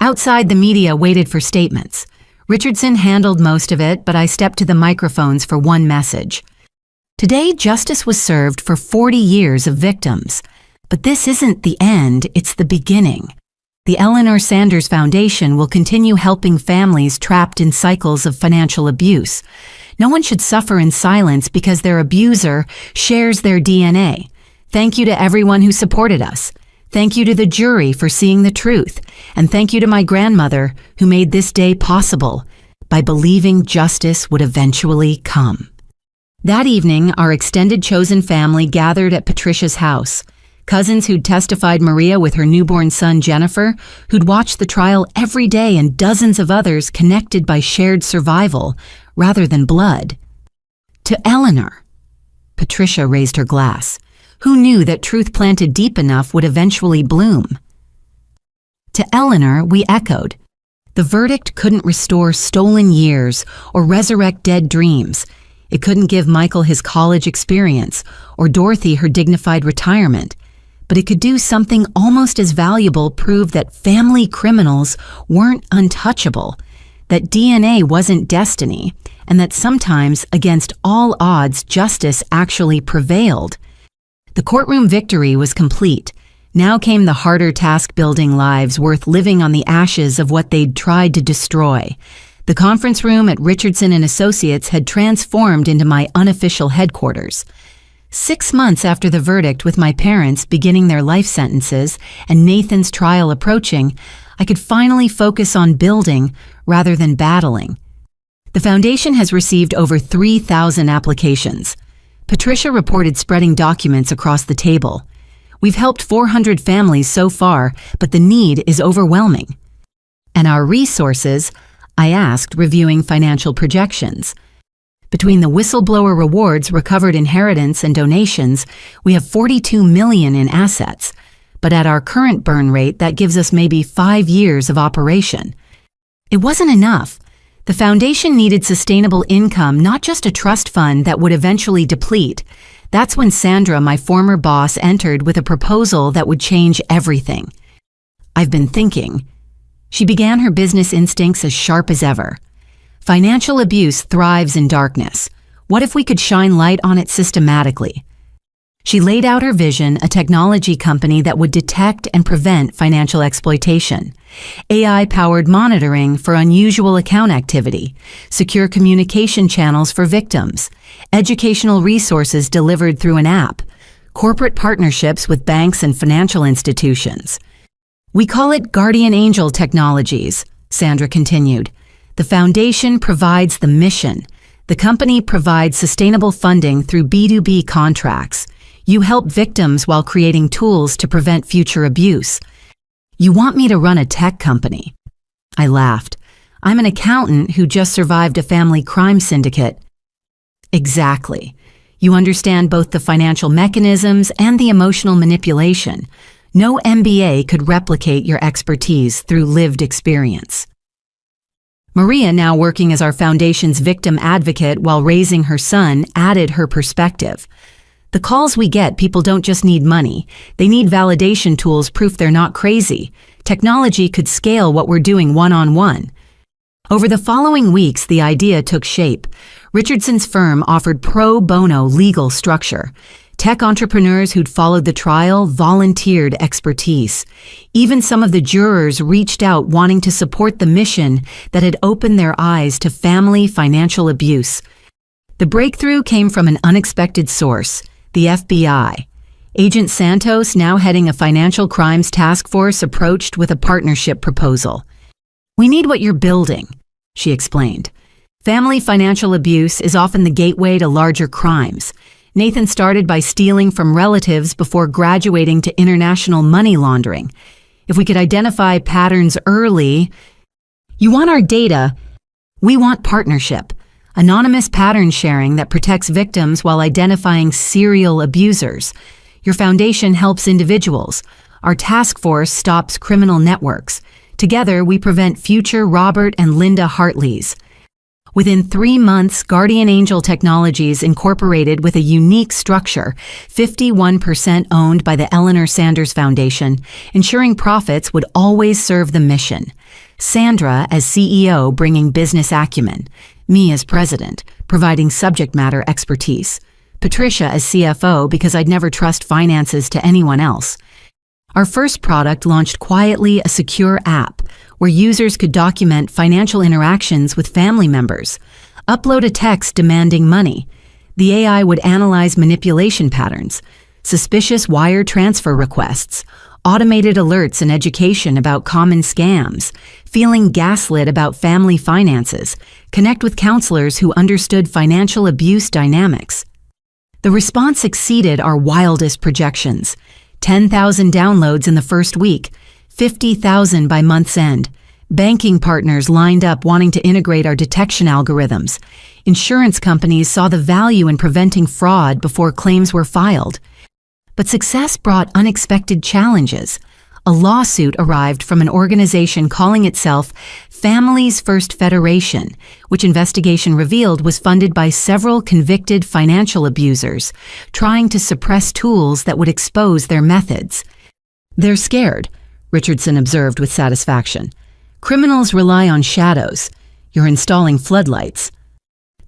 Outside, the media waited for statements. Richardson handled most of it, but I stepped to the microphones for one message. Today, justice was served for 40 years of victims. But this isn't the end, it's the beginning. The Eleanor Sanders Foundation will continue helping families trapped in cycles of financial abuse. No one should suffer in silence because their abuser shares their DNA. Thank you to everyone who supported us. Thank you to the jury for seeing the truth. And thank you to my grandmother who made this day possible by believing justice would eventually come. That evening, our extended chosen family gathered at Patricia's house. Cousins who'd testified, Maria with her newborn son Jennifer, who'd watched the trial every day, and dozens of others connected by shared survival rather than blood. To Eleanor. Patricia raised her glass. Who knew that truth planted deep enough would eventually bloom? To Eleanor, we echoed. The verdict couldn't restore stolen years or resurrect dead dreams. It couldn't give Michael his college experience or Dorothy her dignified retirement. But it could do something almost as valuable, prove that family criminals weren't untouchable, that DNA wasn't destiny, and that sometimes, against all odds, justice actually prevailed. The courtroom victory was complete. Now came the harder task, building lives worth living on the ashes of what they'd tried to destroy. The conference room at Richardson and Associates had transformed into my unofficial headquarters. 6 months after the verdict, with my parents beginning their life sentences and Nathan's trial approaching, I could finally focus on building rather than battling. The foundation has received over 3,000 applications. Patricia reported spreading documents across the table. We've helped 400 families so far, but the need is overwhelming. And our resources? I asked, reviewing financial projections. Between the whistleblower rewards, recovered inheritance, and donations, we have $42 million in assets. But at our current burn rate, that gives us maybe 5 years of operation. It wasn't enough. The foundation needed sustainable income, not just a trust fund that would eventually deplete. That's when Sandra, my former boss, entered with a proposal that would change everything. I've been thinking. She began, her business instincts as sharp as ever. Financial abuse thrives in darkness. What if we could shine light on it systematically? She laid out her vision, a technology company that would detect and prevent financial exploitation, AI-powered monitoring for unusual account activity, secure communication channels for victims, educational resources delivered through an app, corporate partnerships with banks and financial institutions. We call it Guardian Angel Technologies, Sandra continued. The foundation provides the mission. The company provides sustainable funding through B2B contracts. You help victims while creating tools to prevent future abuse. You want me to run a tech company? I laughed. I'm an accountant who just survived a family crime syndicate. Exactly. You understand both the financial mechanisms and the emotional manipulation. No MBA could replicate your expertise through lived experience. Maria, now working as our foundation's victim advocate while raising her son, added her perspective. The calls we get, people don't just need money. They need validation tools, proof they're not crazy. Technology could scale what we're doing one-on-one. Over the following weeks, the idea took shape. Richardson's firm offered pro bono legal structure. Tech entrepreneurs who'd followed the trial volunteered expertise. Even some of the jurors reached out wanting to support the mission that had opened their eyes to family financial abuse. The breakthrough came from an unexpected source, the FBI. Agent Santos, now heading a financial crimes task force, approached with a partnership proposal. "We need what you're building," she explained. "Family financial abuse is often the gateway to larger crimes. Nathan started by stealing from relatives before graduating to international money laundering. If we could identify patterns early..." "You want our data? We want partnership. Anonymous pattern sharing that protects victims while identifying serial abusers. Your foundation helps individuals. Our task force stops criminal networks. Together, we prevent future Robert and Linda Hartleys." Within 3 months, Guardian Angel Technologies incorporated with a unique structure, 51% owned by the Eleanor Sanders Foundation, ensuring profits would always serve the mission. Sandra as CEO, bringing business acumen. Me as president, providing subject matter expertise. Patricia as CFO, because I'd never trust finances to anyone else. Our first product launched quietly, a secure app where users could document financial interactions with family members. Upload a text demanding money. The AI would analyze manipulation patterns, suspicious wire transfer requests, automated alerts and education about common scams, feeling gaslit about family finances, connect with counselors who understood financial abuse dynamics. The response exceeded our wildest projections. 10,000 downloads in the first week, 50,000 by month's end. Banking partners lined up wanting to integrate our detection algorithms. Insurance companies saw the value in preventing fraud before claims were filed. But success brought unexpected challenges. A lawsuit arrived from an organization calling itself Families First Federation, which investigation revealed was funded by several convicted financial abusers, trying to suppress tools that would expose their methods. "They're scared," Richardson observed with satisfaction. "Criminals rely on shadows. You're installing floodlights."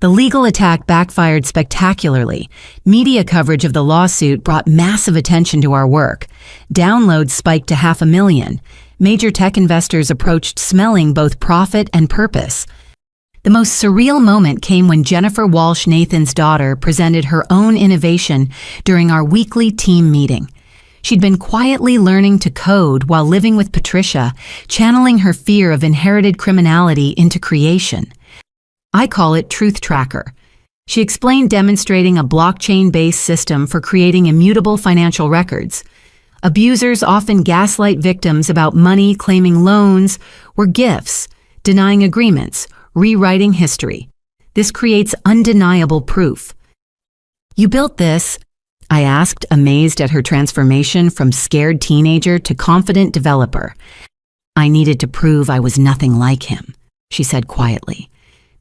The legal attack backfired spectacularly. Media coverage of the lawsuit brought massive attention to our work. Downloads spiked to 500,000. Major tech investors approached smelling both profit and purpose. The most surreal moment came when Jennifer Walsh, Nathan's daughter, presented her own innovation during our weekly team meeting. She'd been quietly learning to code while living with Patricia, channeling her fear of inherited criminality into creation. I call it Truth Tracker. She explained, demonstrating a blockchain-based system for creating immutable financial records. Abusers often gaslight victims about money, claiming loans were gifts, denying agreements, rewriting history. This creates undeniable proof. "You built this?" I asked, amazed at her transformation from scared teenager to confident developer. "I needed to prove I was nothing like him," she said quietly.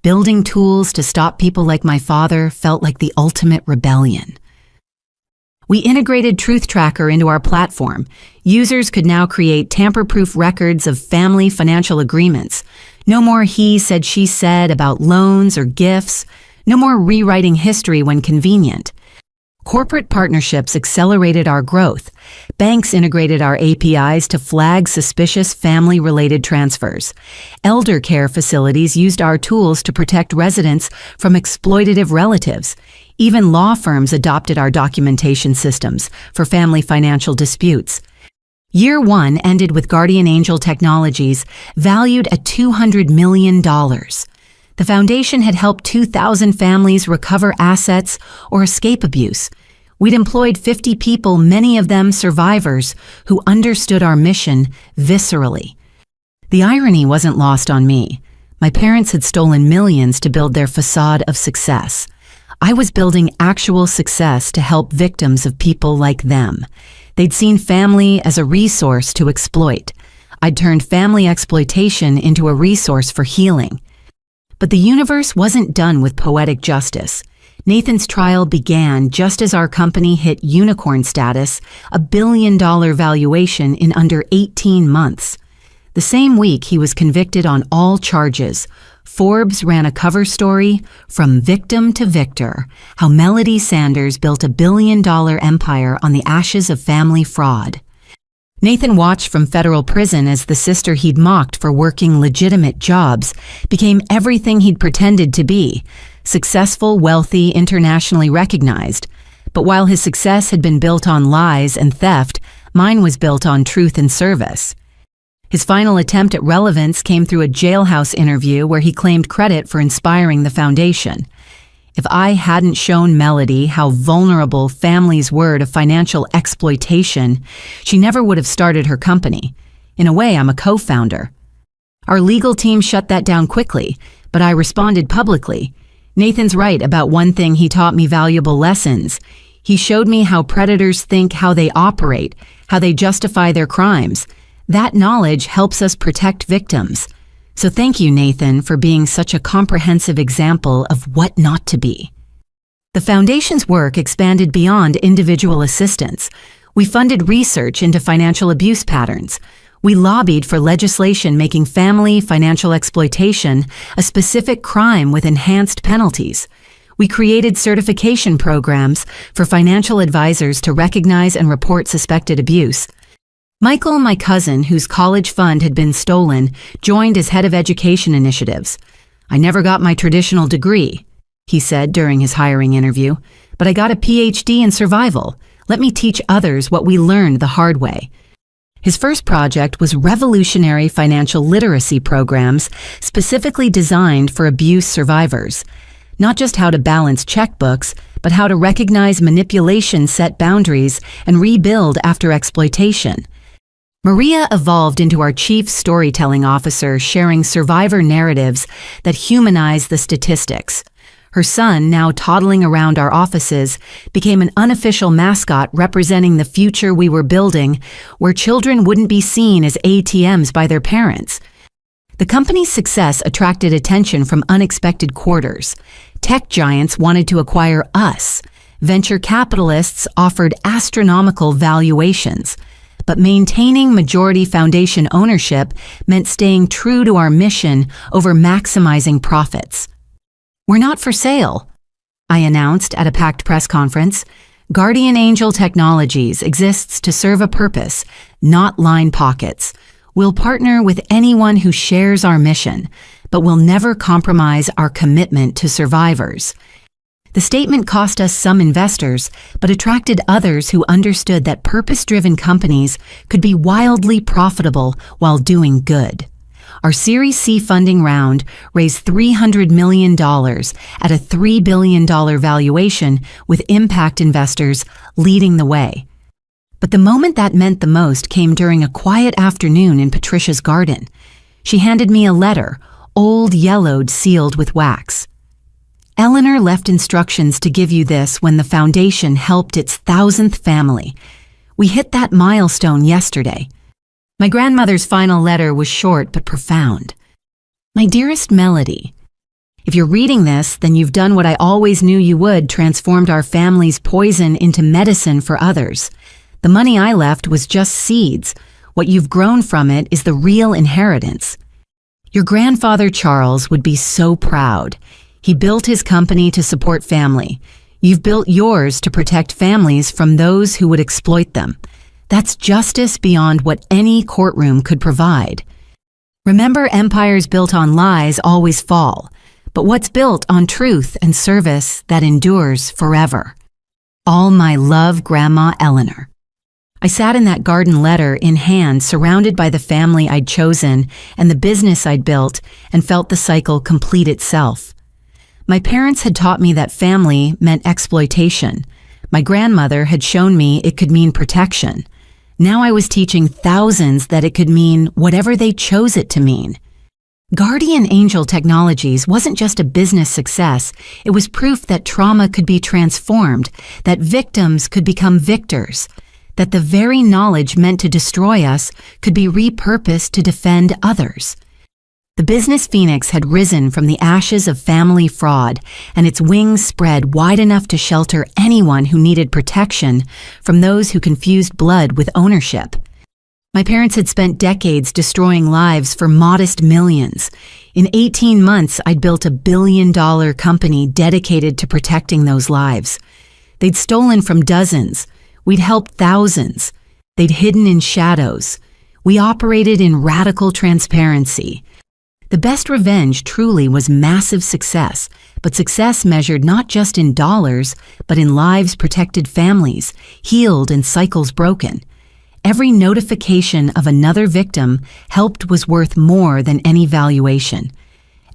Building tools to stop people like my father felt like the ultimate rebellion. We integrated Truth Tracker into our platform. Users could now create tamper-proof records of family financial agreements. No more he said, she said about loans or gifts. No more rewriting history when convenient. Corporate partnerships accelerated our growth. Banks integrated our APIs to flag suspicious family-related transfers. Elder care facilities used our tools to protect residents from exploitative relatives. Even law firms adopted our documentation systems for family financial disputes. Year 1 ended with Guardian Angel Technologies, valued at $200 million. The foundation had helped 2,000 families recover assets or escape abuse. We'd employed 50 people, many of them survivors, who understood our mission viscerally. The irony wasn't lost on me. My parents had stolen millions to build their facade of success. I was building actual success to help victims of people like them. They'd seen family as a resource to exploit. I'd turned family exploitation into a resource for healing. But the universe wasn't done with poetic justice. Nathan's trial began just as our company hit unicorn status, $1 billion valuation in under 18 months. The same week he was convicted on all charges. Forbes ran a cover story, From Victim to Victor, how Melody Sanders built a $1 billion empire on the ashes of family fraud. Nathan watched from federal prison as the sister he'd mocked for working legitimate jobs became everything he'd pretended to be, successful, wealthy, internationally recognized. But while his success had been built on lies and theft, mine was built on truth and service. His final attempt at relevance came through a jailhouse interview where he claimed credit for inspiring the foundation. If I hadn't shown Melody how vulnerable families were to financial exploitation, she never would have started her company. In a way, I'm a co-founder. Our legal team shut that down quickly, but I responded publicly. Nathan's right about one thing. He taught me valuable lessons. He showed me how predators think, how they operate, how they justify their crimes. That knowledge helps us protect victims. So thank you, Nathan, for being such a comprehensive example of what not to be. The foundation's work expanded beyond individual assistance. We funded research into financial abuse patterns. We lobbied for legislation making family financial exploitation a specific crime with enhanced penalties. We created certification programs for financial advisors to recognize and report suspected abuse. Michael, my cousin, whose college fund had been stolen, joined as head of education initiatives. I never got my traditional degree, he said during his hiring interview, but I got a PhD in survival. Let me teach others what we learned the hard way. His first project was revolutionary financial literacy programs specifically designed for abuse survivors. Not just how to balance checkbooks, but how to recognize manipulation, set boundaries, and rebuild after exploitation. Maria evolved into our chief storytelling officer, sharing survivor narratives that humanize the statistics. Her son, now toddling around our offices, became an unofficial mascot representing the future we were building, where children wouldn't be seen as ATMs by their parents. The company's success attracted attention from unexpected quarters. Tech giants wanted to acquire us. Venture capitalists offered astronomical valuations. But maintaining majority foundation ownership meant staying true to our mission over maximizing profits. We're not for sale, I announced at a packed press conference. Guardian Angel Technologies exists to serve a purpose, not line pockets. We'll partner with anyone who shares our mission, but we'll never compromise our commitment to survivors. The statement cost us some investors, but attracted others who understood that purpose-driven companies could be wildly profitable while doing good. Our Series C funding round raised $300 million at a $3 billion valuation, with impact investors leading the way. But the moment that meant the most came during a quiet afternoon in Patricia's garden. She handed me a letter, old, yellowed, sealed with wax. Eleanor left instructions to give you this when the foundation helped its 1,000th family. We hit that milestone yesterday. My grandmother's final letter was short but profound. My dearest Melody, if you're reading this, then you've done what I always knew you would, transformed our family's poison into medicine for others. The money I left was just seeds. What you've grown from it is the real inheritance. Your grandfather Charles would be so proud. He built his company to support family. You've built yours to protect families from those who would exploit them. That's justice beyond what any courtroom could provide. Remember, empires built on lies always fall, but what's built on truth and service that endures forever. All my love, Grandma Eleanor. I sat in that garden letter in hand, surrounded by the family I'd chosen and the business I'd built, and felt the cycle complete itself. My parents had taught me that family meant exploitation. My grandmother had shown me it could mean protection. Now I was teaching thousands that it could mean whatever they chose it to mean. Guardian Angel Technologies wasn't just a business success, it was proof that trauma could be transformed, that victims could become victors, that the very knowledge meant to destroy us could be repurposed to defend others. The business phoenix had risen from the ashes of family fraud, and its wings spread wide enough to shelter anyone who needed protection from those who confused blood with ownership. My parents had spent decades destroying lives for modest millions. In 18 months, I'd built a billion-dollar company dedicated to protecting those lives. They'd stolen from dozens. We'd helped thousands. They'd hidden in shadows. We operated in radical transparency. The best revenge truly was massive success, but success measured not just in dollars, but in lives protected, families healed, and cycles broken. Every notification of another victim helped was worth more than any valuation.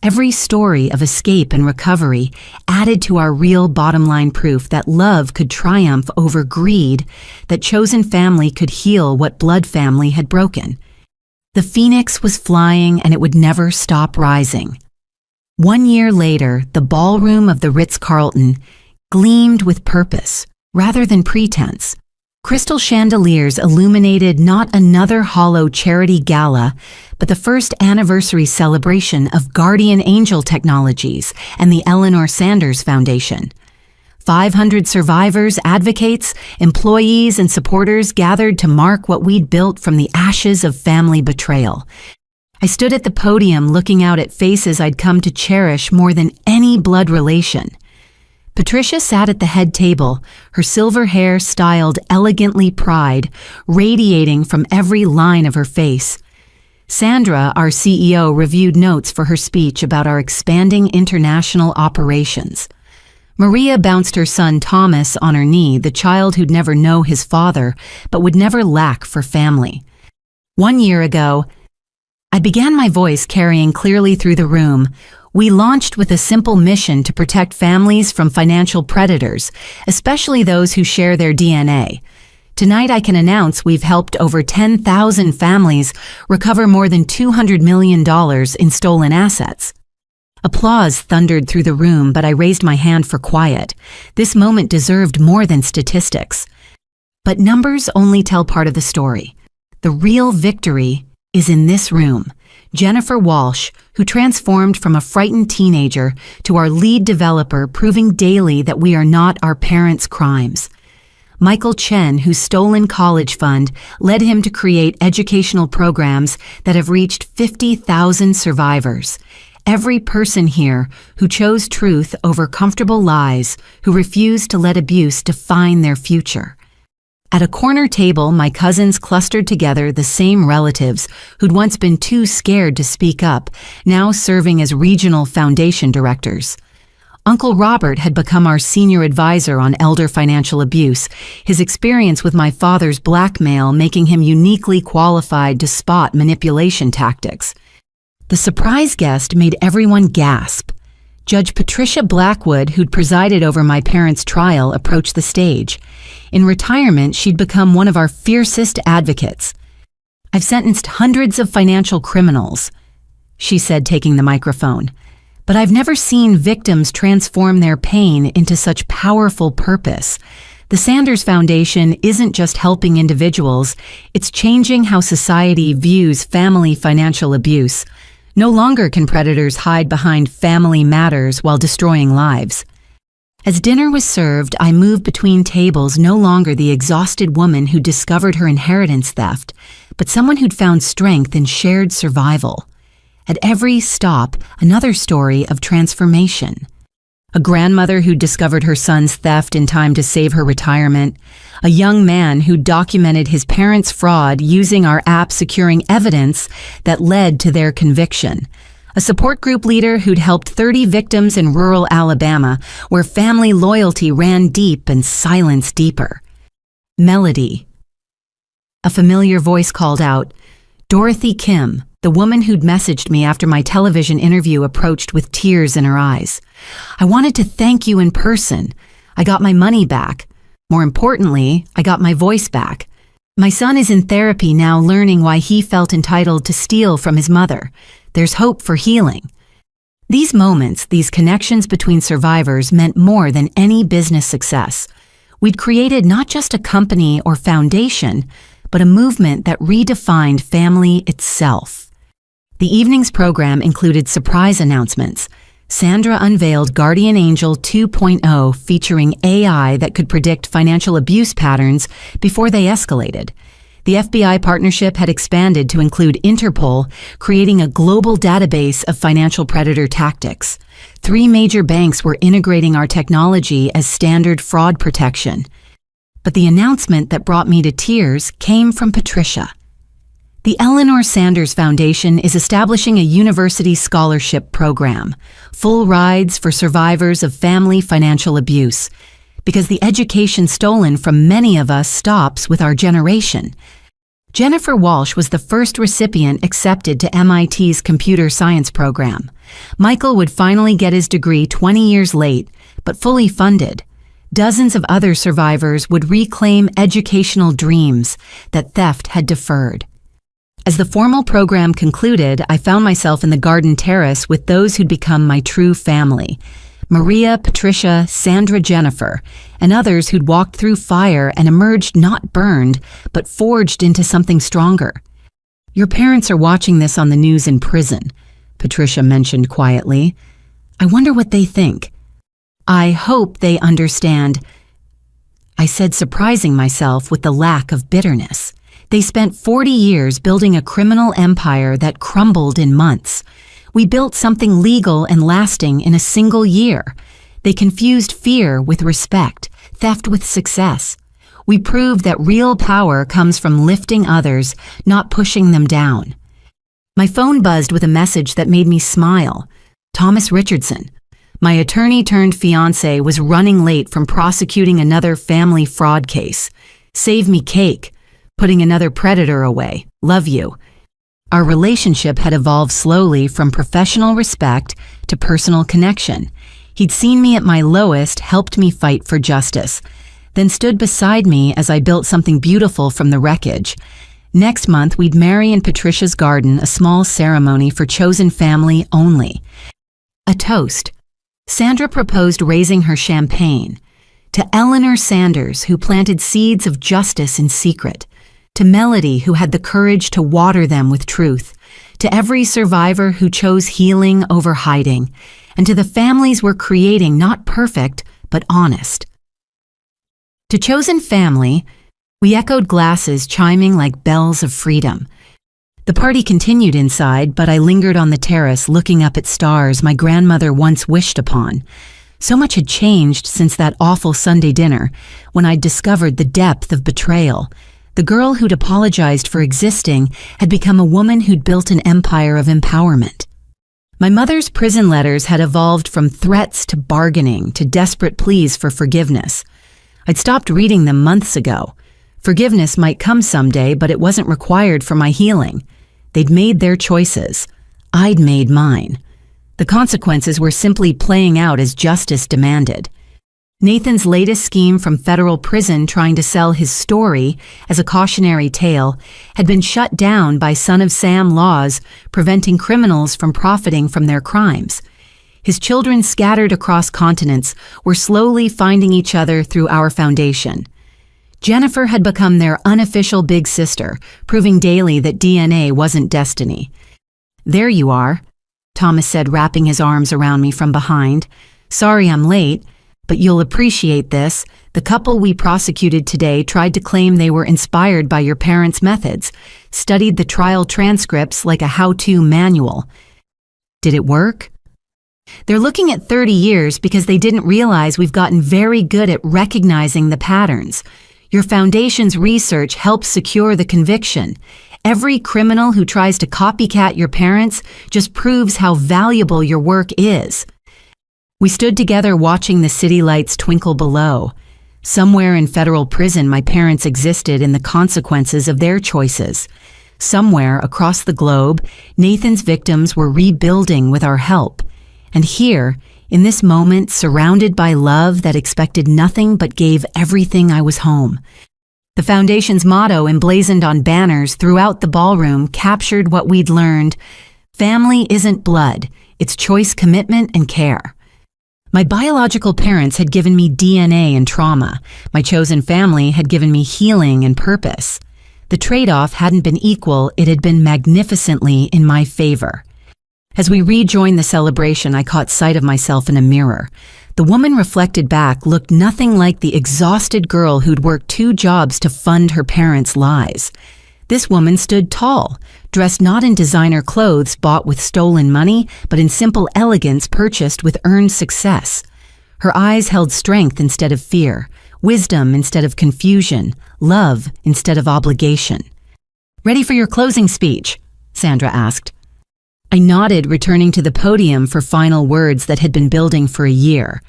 Every story of escape and recovery added to our real bottom-line proof that love could triumph over greed, that chosen family could heal what blood family had broken. The phoenix was flying, and it would never stop rising. 1 year later, the ballroom of the Ritz-Carlton gleamed with purpose rather than pretense. Crystal chandeliers illuminated not another hollow charity gala, but the first anniversary celebration of Guardian Angel Technologies and the Eleanor Sanders Foundation. 500 survivors, advocates, employees, and supporters gathered to mark what we'd built from the ashes of family betrayal. I stood at the podium looking out at faces I'd come to cherish more than any blood relation. Patricia sat at the head table, her silver hair styled elegantly pride, radiating from every line of her face. Sandra, our CEO, reviewed notes for her speech about our expanding international operations. Maria bounced her son Thomas on her knee, the child who'd never know his father, but would never lack for family. 1 year ago, I began my voice carrying clearly through the room. We launched with a simple mission to protect families from financial predators, especially those who share their DNA. Tonight I can announce we've helped over 10,000 families recover more than $200 million in stolen assets. Applause thundered through the room, but I raised my hand for quiet. This moment deserved more than statistics. But numbers only tell part of the story. The real victory is in this room. Jennifer Walsh, who transformed from a frightened teenager to our lead developer, proving daily that we are not our parents' crimes. Michael Chen, whose stolen college fund led him to create educational programs that have reached 50,000 survivors. Every person here who chose truth over comfortable lies, who refused to let abuse define their future. At a corner table, my cousins clustered together, the same relatives who'd once been too scared to speak up, now serving as regional foundation directors. Uncle Robert had become our senior advisor on elder financial abuse, his experience with my father's blackmail making him uniquely qualified to spot manipulation tactics. The surprise guest made everyone gasp. Judge Patricia Blackwood, who'd presided over my parents' trial, approached the stage. In retirement, she'd become one of our fiercest advocates. "I've sentenced hundreds of financial criminals," she said, taking the microphone. "But I've never seen victims transform their pain into such powerful purpose. The Sanders Foundation isn't just helping individuals, it's changing how society views family financial abuse. No longer can predators hide behind family matters while destroying lives." As dinner was served, I moved between tables, no longer the exhausted woman who discovered her inheritance theft, but someone who'd found strength in shared survival. At every stop, another story of transformation. A grandmother who discovered her son's theft in time to save her retirement. A young man who documented his parents' fraud using our app, securing evidence that led to their conviction. A support group leader who'd helped 30 victims in rural Alabama, where family loyalty ran deep and silence deeper. Melody, A familiar voice called out, "Dorothy Kim," the woman who'd messaged me after my television interview approached with tears in her eyes. "I wanted to thank you in person. I got my money back. More importantly, I got my voice back. My son is in therapy now, learning why he felt entitled to steal from his mother. There's hope for healing." These moments, these connections between survivors meant more than any business success. We'd created not just a company or foundation, but a movement that redefined family itself. The evening's program included surprise announcements. Sandra unveiled Guardian Angel 2.0, featuring AI that could predict financial abuse patterns before they escalated. The FBI partnership had expanded to include Interpol, creating a global database of financial predator tactics. 3 major banks were integrating our technology as standard fraud protection. But the announcement that brought me to tears came from Patricia. The Eleanor Sanders Foundation is establishing a university scholarship program, full rides for survivors of family financial abuse, because the education stolen from many of us stops with our generation. Jennifer Walsh was the first recipient accepted to MIT's computer science program. Michael would finally get his degree 20 years late, but fully funded. Dozens of other survivors would reclaim educational dreams that theft had deferred. As the formal program concluded, I found myself in the garden terrace with those who'd become my true family: Maria, Patricia, Sandra, Jennifer, and others who'd walked through fire and emerged not burned, but forged into something stronger. "Your parents are watching this on the news in prison," Patricia mentioned quietly. "I wonder what they think." "I hope they understand," I said, surprising myself with the lack of bitterness. They spent 40 years building a criminal empire that crumbled in months. We built something legal and lasting in a single year. They confused fear with respect, theft with success. We proved that real power comes from lifting others, not pushing them down. My phone buzzed with a message that made me smile. Thomas Richardson, my attorney-turned-fiancé, was running late from prosecuting another family fraud case. "Save me cake. Putting another predator away. Love you." Our relationship had evolved slowly from professional respect to personal connection. He'd seen me at my lowest, helped me fight for justice, then stood beside me as I built something beautiful from the wreckage. Next month, we'd marry in Patricia's garden, a small ceremony for chosen family only. A toast. Sandra proposed raising her champagne. To Eleanor Sanders, who planted seeds of justice in secret. To Melody, who had the courage to water them with truth. To every survivor who chose healing over hiding. And to the families we're creating, not perfect, but honest. To chosen family, we echoed glasses chiming like bells of freedom. The party continued inside, but I lingered on the terrace looking up at stars my grandmother once wished upon. So much had changed since that awful Sunday dinner, when I'd discovered the depth of betrayal. The girl who'd apologized for existing had become a woman who'd built an empire of empowerment. My mother's prison letters had evolved from threats to bargaining to desperate pleas for forgiveness. I'd stopped reading them months ago. Forgiveness might come someday, but it wasn't required for my healing. They'd made their choices. I'd made mine. The consequences were simply playing out as justice demanded. Nathan's latest scheme from federal prison, trying to sell his story as a cautionary tale, had been shut down by Son of Sam laws preventing criminals from profiting from their crimes. His children, scattered across continents, were slowly finding each other through our foundation. Jennifer had become their unofficial big sister, proving daily that DNA wasn't destiny. "There you are," Thomas said, wrapping his arms around me from behind. "Sorry I'm late, but you'll appreciate this. The couple we prosecuted today tried to claim they were inspired by your parents' methods, studied the trial transcripts like a how-to manual. Did it work? They're looking at 30 years because they didn't realize we've gotten very good at recognizing the patterns. Your foundation's research helps secure the conviction. Every criminal who tries to copycat your parents just proves how valuable your work is." We stood together watching the city lights twinkle below. Somewhere in federal prison, my parents existed in the consequences of their choices. Somewhere across the globe, Nathan's victims were rebuilding with our help. And here, in this moment, surrounded by love that expected nothing but gave everything, I was home. The Foundation's motto, emblazoned on banners throughout the ballroom, captured what we'd learned. Family isn't blood, it's choice, commitment, and care. My biological parents had given me DNA and trauma. My chosen family had given me healing and purpose. The trade-off hadn't been equal, it had been magnificently in my favor. As we rejoined the celebration, I caught sight of myself in a mirror. The woman reflected back looked nothing like the exhausted girl who'd worked 2 jobs to fund her parents' lies. This woman stood tall, dressed not in designer clothes bought with stolen money, but in simple elegance purchased with earned success. Her eyes held strength instead of fear, wisdom instead of confusion, love instead of obligation. "Ready for your closing speech?" Sandra asked. I nodded, returning to the podium for final words that had been building for a year.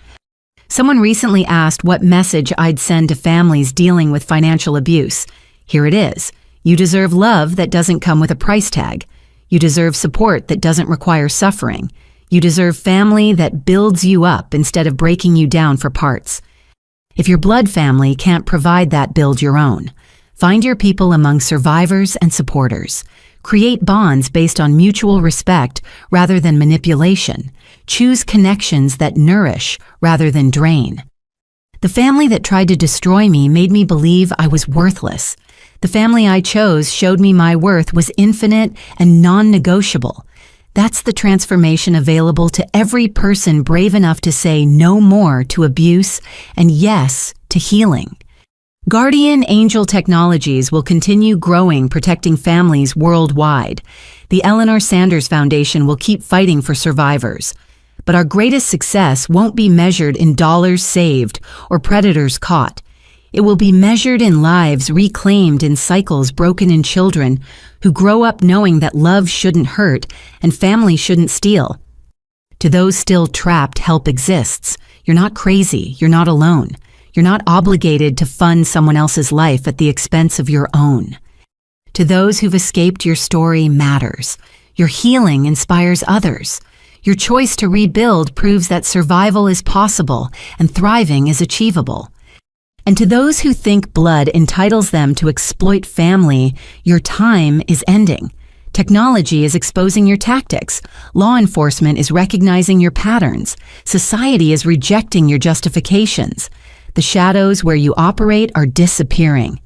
Someone recently asked what message I'd send to families dealing with financial abuse. Here it is. You deserve love that doesn't come with a price tag. You deserve support that doesn't require suffering. You deserve family that builds you up instead of breaking you down for parts. If your blood family can't provide that, build your own. Find your people among survivors and supporters. Create bonds based on mutual respect rather than manipulation. Choose connections that nourish rather than drain. The family that tried to destroy me made me believe I was worthless. The family I chose showed me my worth was infinite and non-negotiable. That's the transformation available to every person brave enough to say no more to abuse and yes to healing. Guardian Angel Technologies will continue growing, protecting families worldwide. The Eleanor Sanders Foundation will keep fighting for survivors. But our greatest success won't be measured in dollars saved or predators caught. It will be measured in lives reclaimed, in cycles broken in children who grow up knowing that love shouldn't hurt and family shouldn't steal. To those still trapped, help exists. You're not crazy. You're not alone. You're not obligated to fund someone else's life at the expense of your own. To those who've escaped, your story matters. Your healing inspires others. Your choice to rebuild proves that survival is possible and thriving is achievable. And to those who think blood entitles them to exploit family, your time is ending. Technology is exposing your tactics. Law enforcement is recognizing your patterns. Society is rejecting your justifications. The shadows where you operate are disappearing.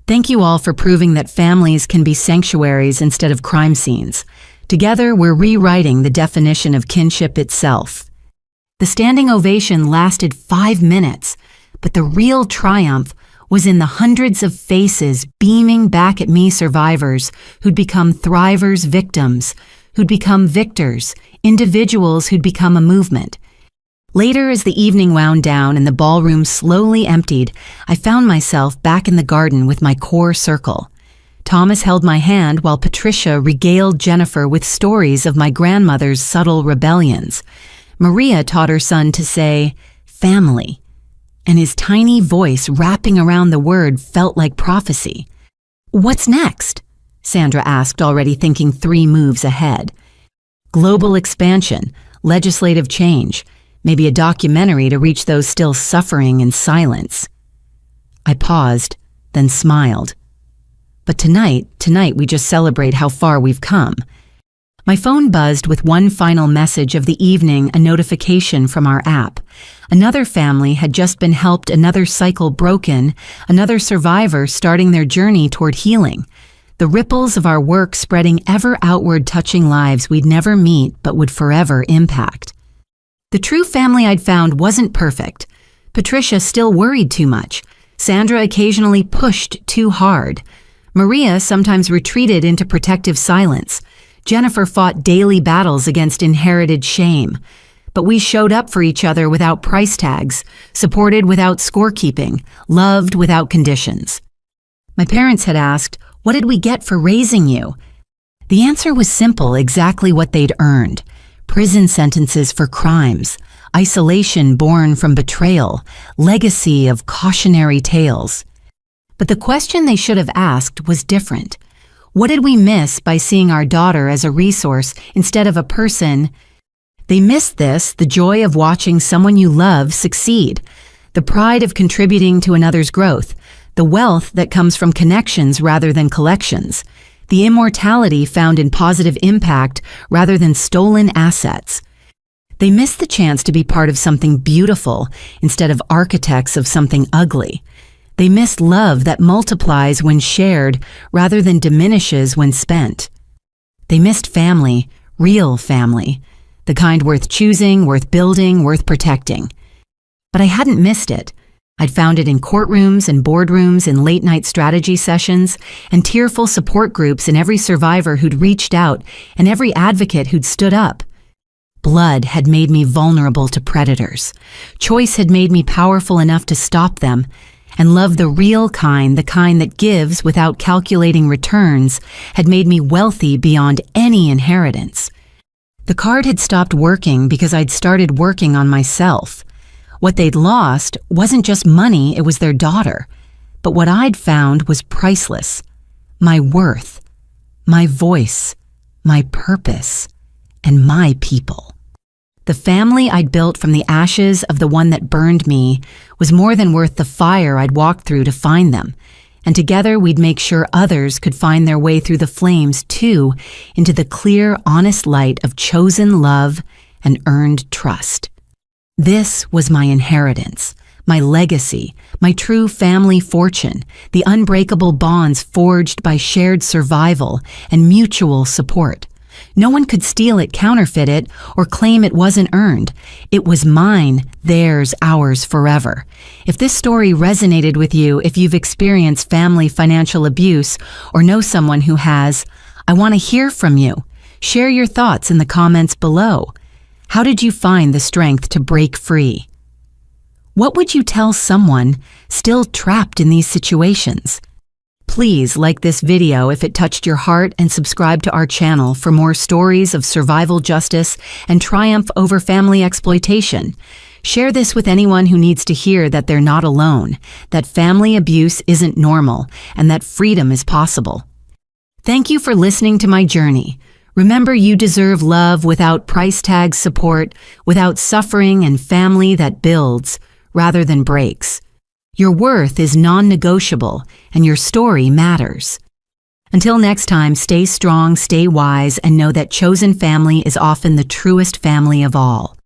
Thank you all for proving that families can be sanctuaries instead of crime scenes. Together, we're rewriting the definition of kinship itself. The standing ovation lasted 5 minutes, but the real triumph was in the hundreds of faces beaming back at me, survivors who'd become thrivers, victims, who'd become victors, individuals who'd become a movement. Later, as the evening wound down and the ballroom slowly emptied, I found myself back in the garden with my core circle. Thomas held my hand while Patricia regaled Jennifer with stories of my grandmother's subtle rebellions. Maria taught her son to say, family, and his tiny voice wrapping around the word felt like prophecy. What's next? Sandra asked, already thinking 3 moves ahead. Global expansion, legislative change, maybe a documentary to reach those still suffering in silence. I paused, then smiled. But tonight we just celebrate how far we've come. My phone buzzed with one final message of the evening, a notification from our app. Another family had just been helped, another cycle broken, another survivor starting their journey toward healing. The ripples of our work spreading ever outward, touching lives we'd never meet but would forever impact. The true family I'd found wasn't perfect. Patricia still worried too much. Sandra occasionally pushed too hard. Maria sometimes retreated into protective silence. Jennifer fought daily battles against inherited shame. But we showed up for each other without price tags, supported without scorekeeping, loved without conditions. My parents had asked, "What did we get for raising you?" The answer was simple, exactly what they'd earned. Prison sentences for crimes, isolation born from betrayal, legacy of cautionary tales. But the question they should have asked was different. What did we miss by seeing our daughter as a resource instead of a person? They missed this, the joy of watching someone you love succeed, the pride of contributing to another's growth, the wealth that comes from connections rather than collections, the immortality found in positive impact rather than stolen assets. They missed the chance to be part of something beautiful instead of architects of something ugly. They missed love that multiplies when shared rather than diminishes when spent. They missed family, real family, the kind worth choosing, worth building, worth protecting. But I hadn't missed it. I'd found it in courtrooms and boardrooms, in late-night strategy sessions, and tearful support groups in every survivor who'd reached out and every advocate who'd stood up. Blood had made me vulnerable to predators. Choice had made me powerful enough to stop them. And love, the real kind, the kind that gives without calculating returns, had made me wealthy beyond any inheritance. The card had stopped working because I'd started working on myself. What they'd lost wasn't just money, it was their daughter. But what I'd found was priceless. My worth, my voice, my purpose, and my people. The family I'd built from the ashes of the one that burned me was more than worth the fire I'd walked through to find them, and together we'd make sure others could find their way through the flames too, into the clear, honest light of chosen love and earned trust. This was my inheritance, my legacy, my true family fortune, the unbreakable bonds forged by shared survival and mutual support. No one could steal it, counterfeit it, or claim it wasn't earned. It was mine, theirs, ours forever. If this story resonated with you, if you've experienced family financial abuse or know someone who has, I want to hear from you. Share your thoughts in the comments below. How did you find the strength to break free? What would you tell someone still trapped in these situations? Please like this video if it touched your heart and subscribe to our channel for more stories of survival justice and triumph over family exploitation. Share this with anyone who needs to hear that they're not alone, that family abuse isn't normal, and that freedom is possible. Thank you for listening to my journey. Remember, you deserve love without price tag support, without suffering, and family that builds rather than breaks. Your worth is non-negotiable, and your story matters. Until next time, stay strong, stay wise, and know that chosen family is often the truest family of all.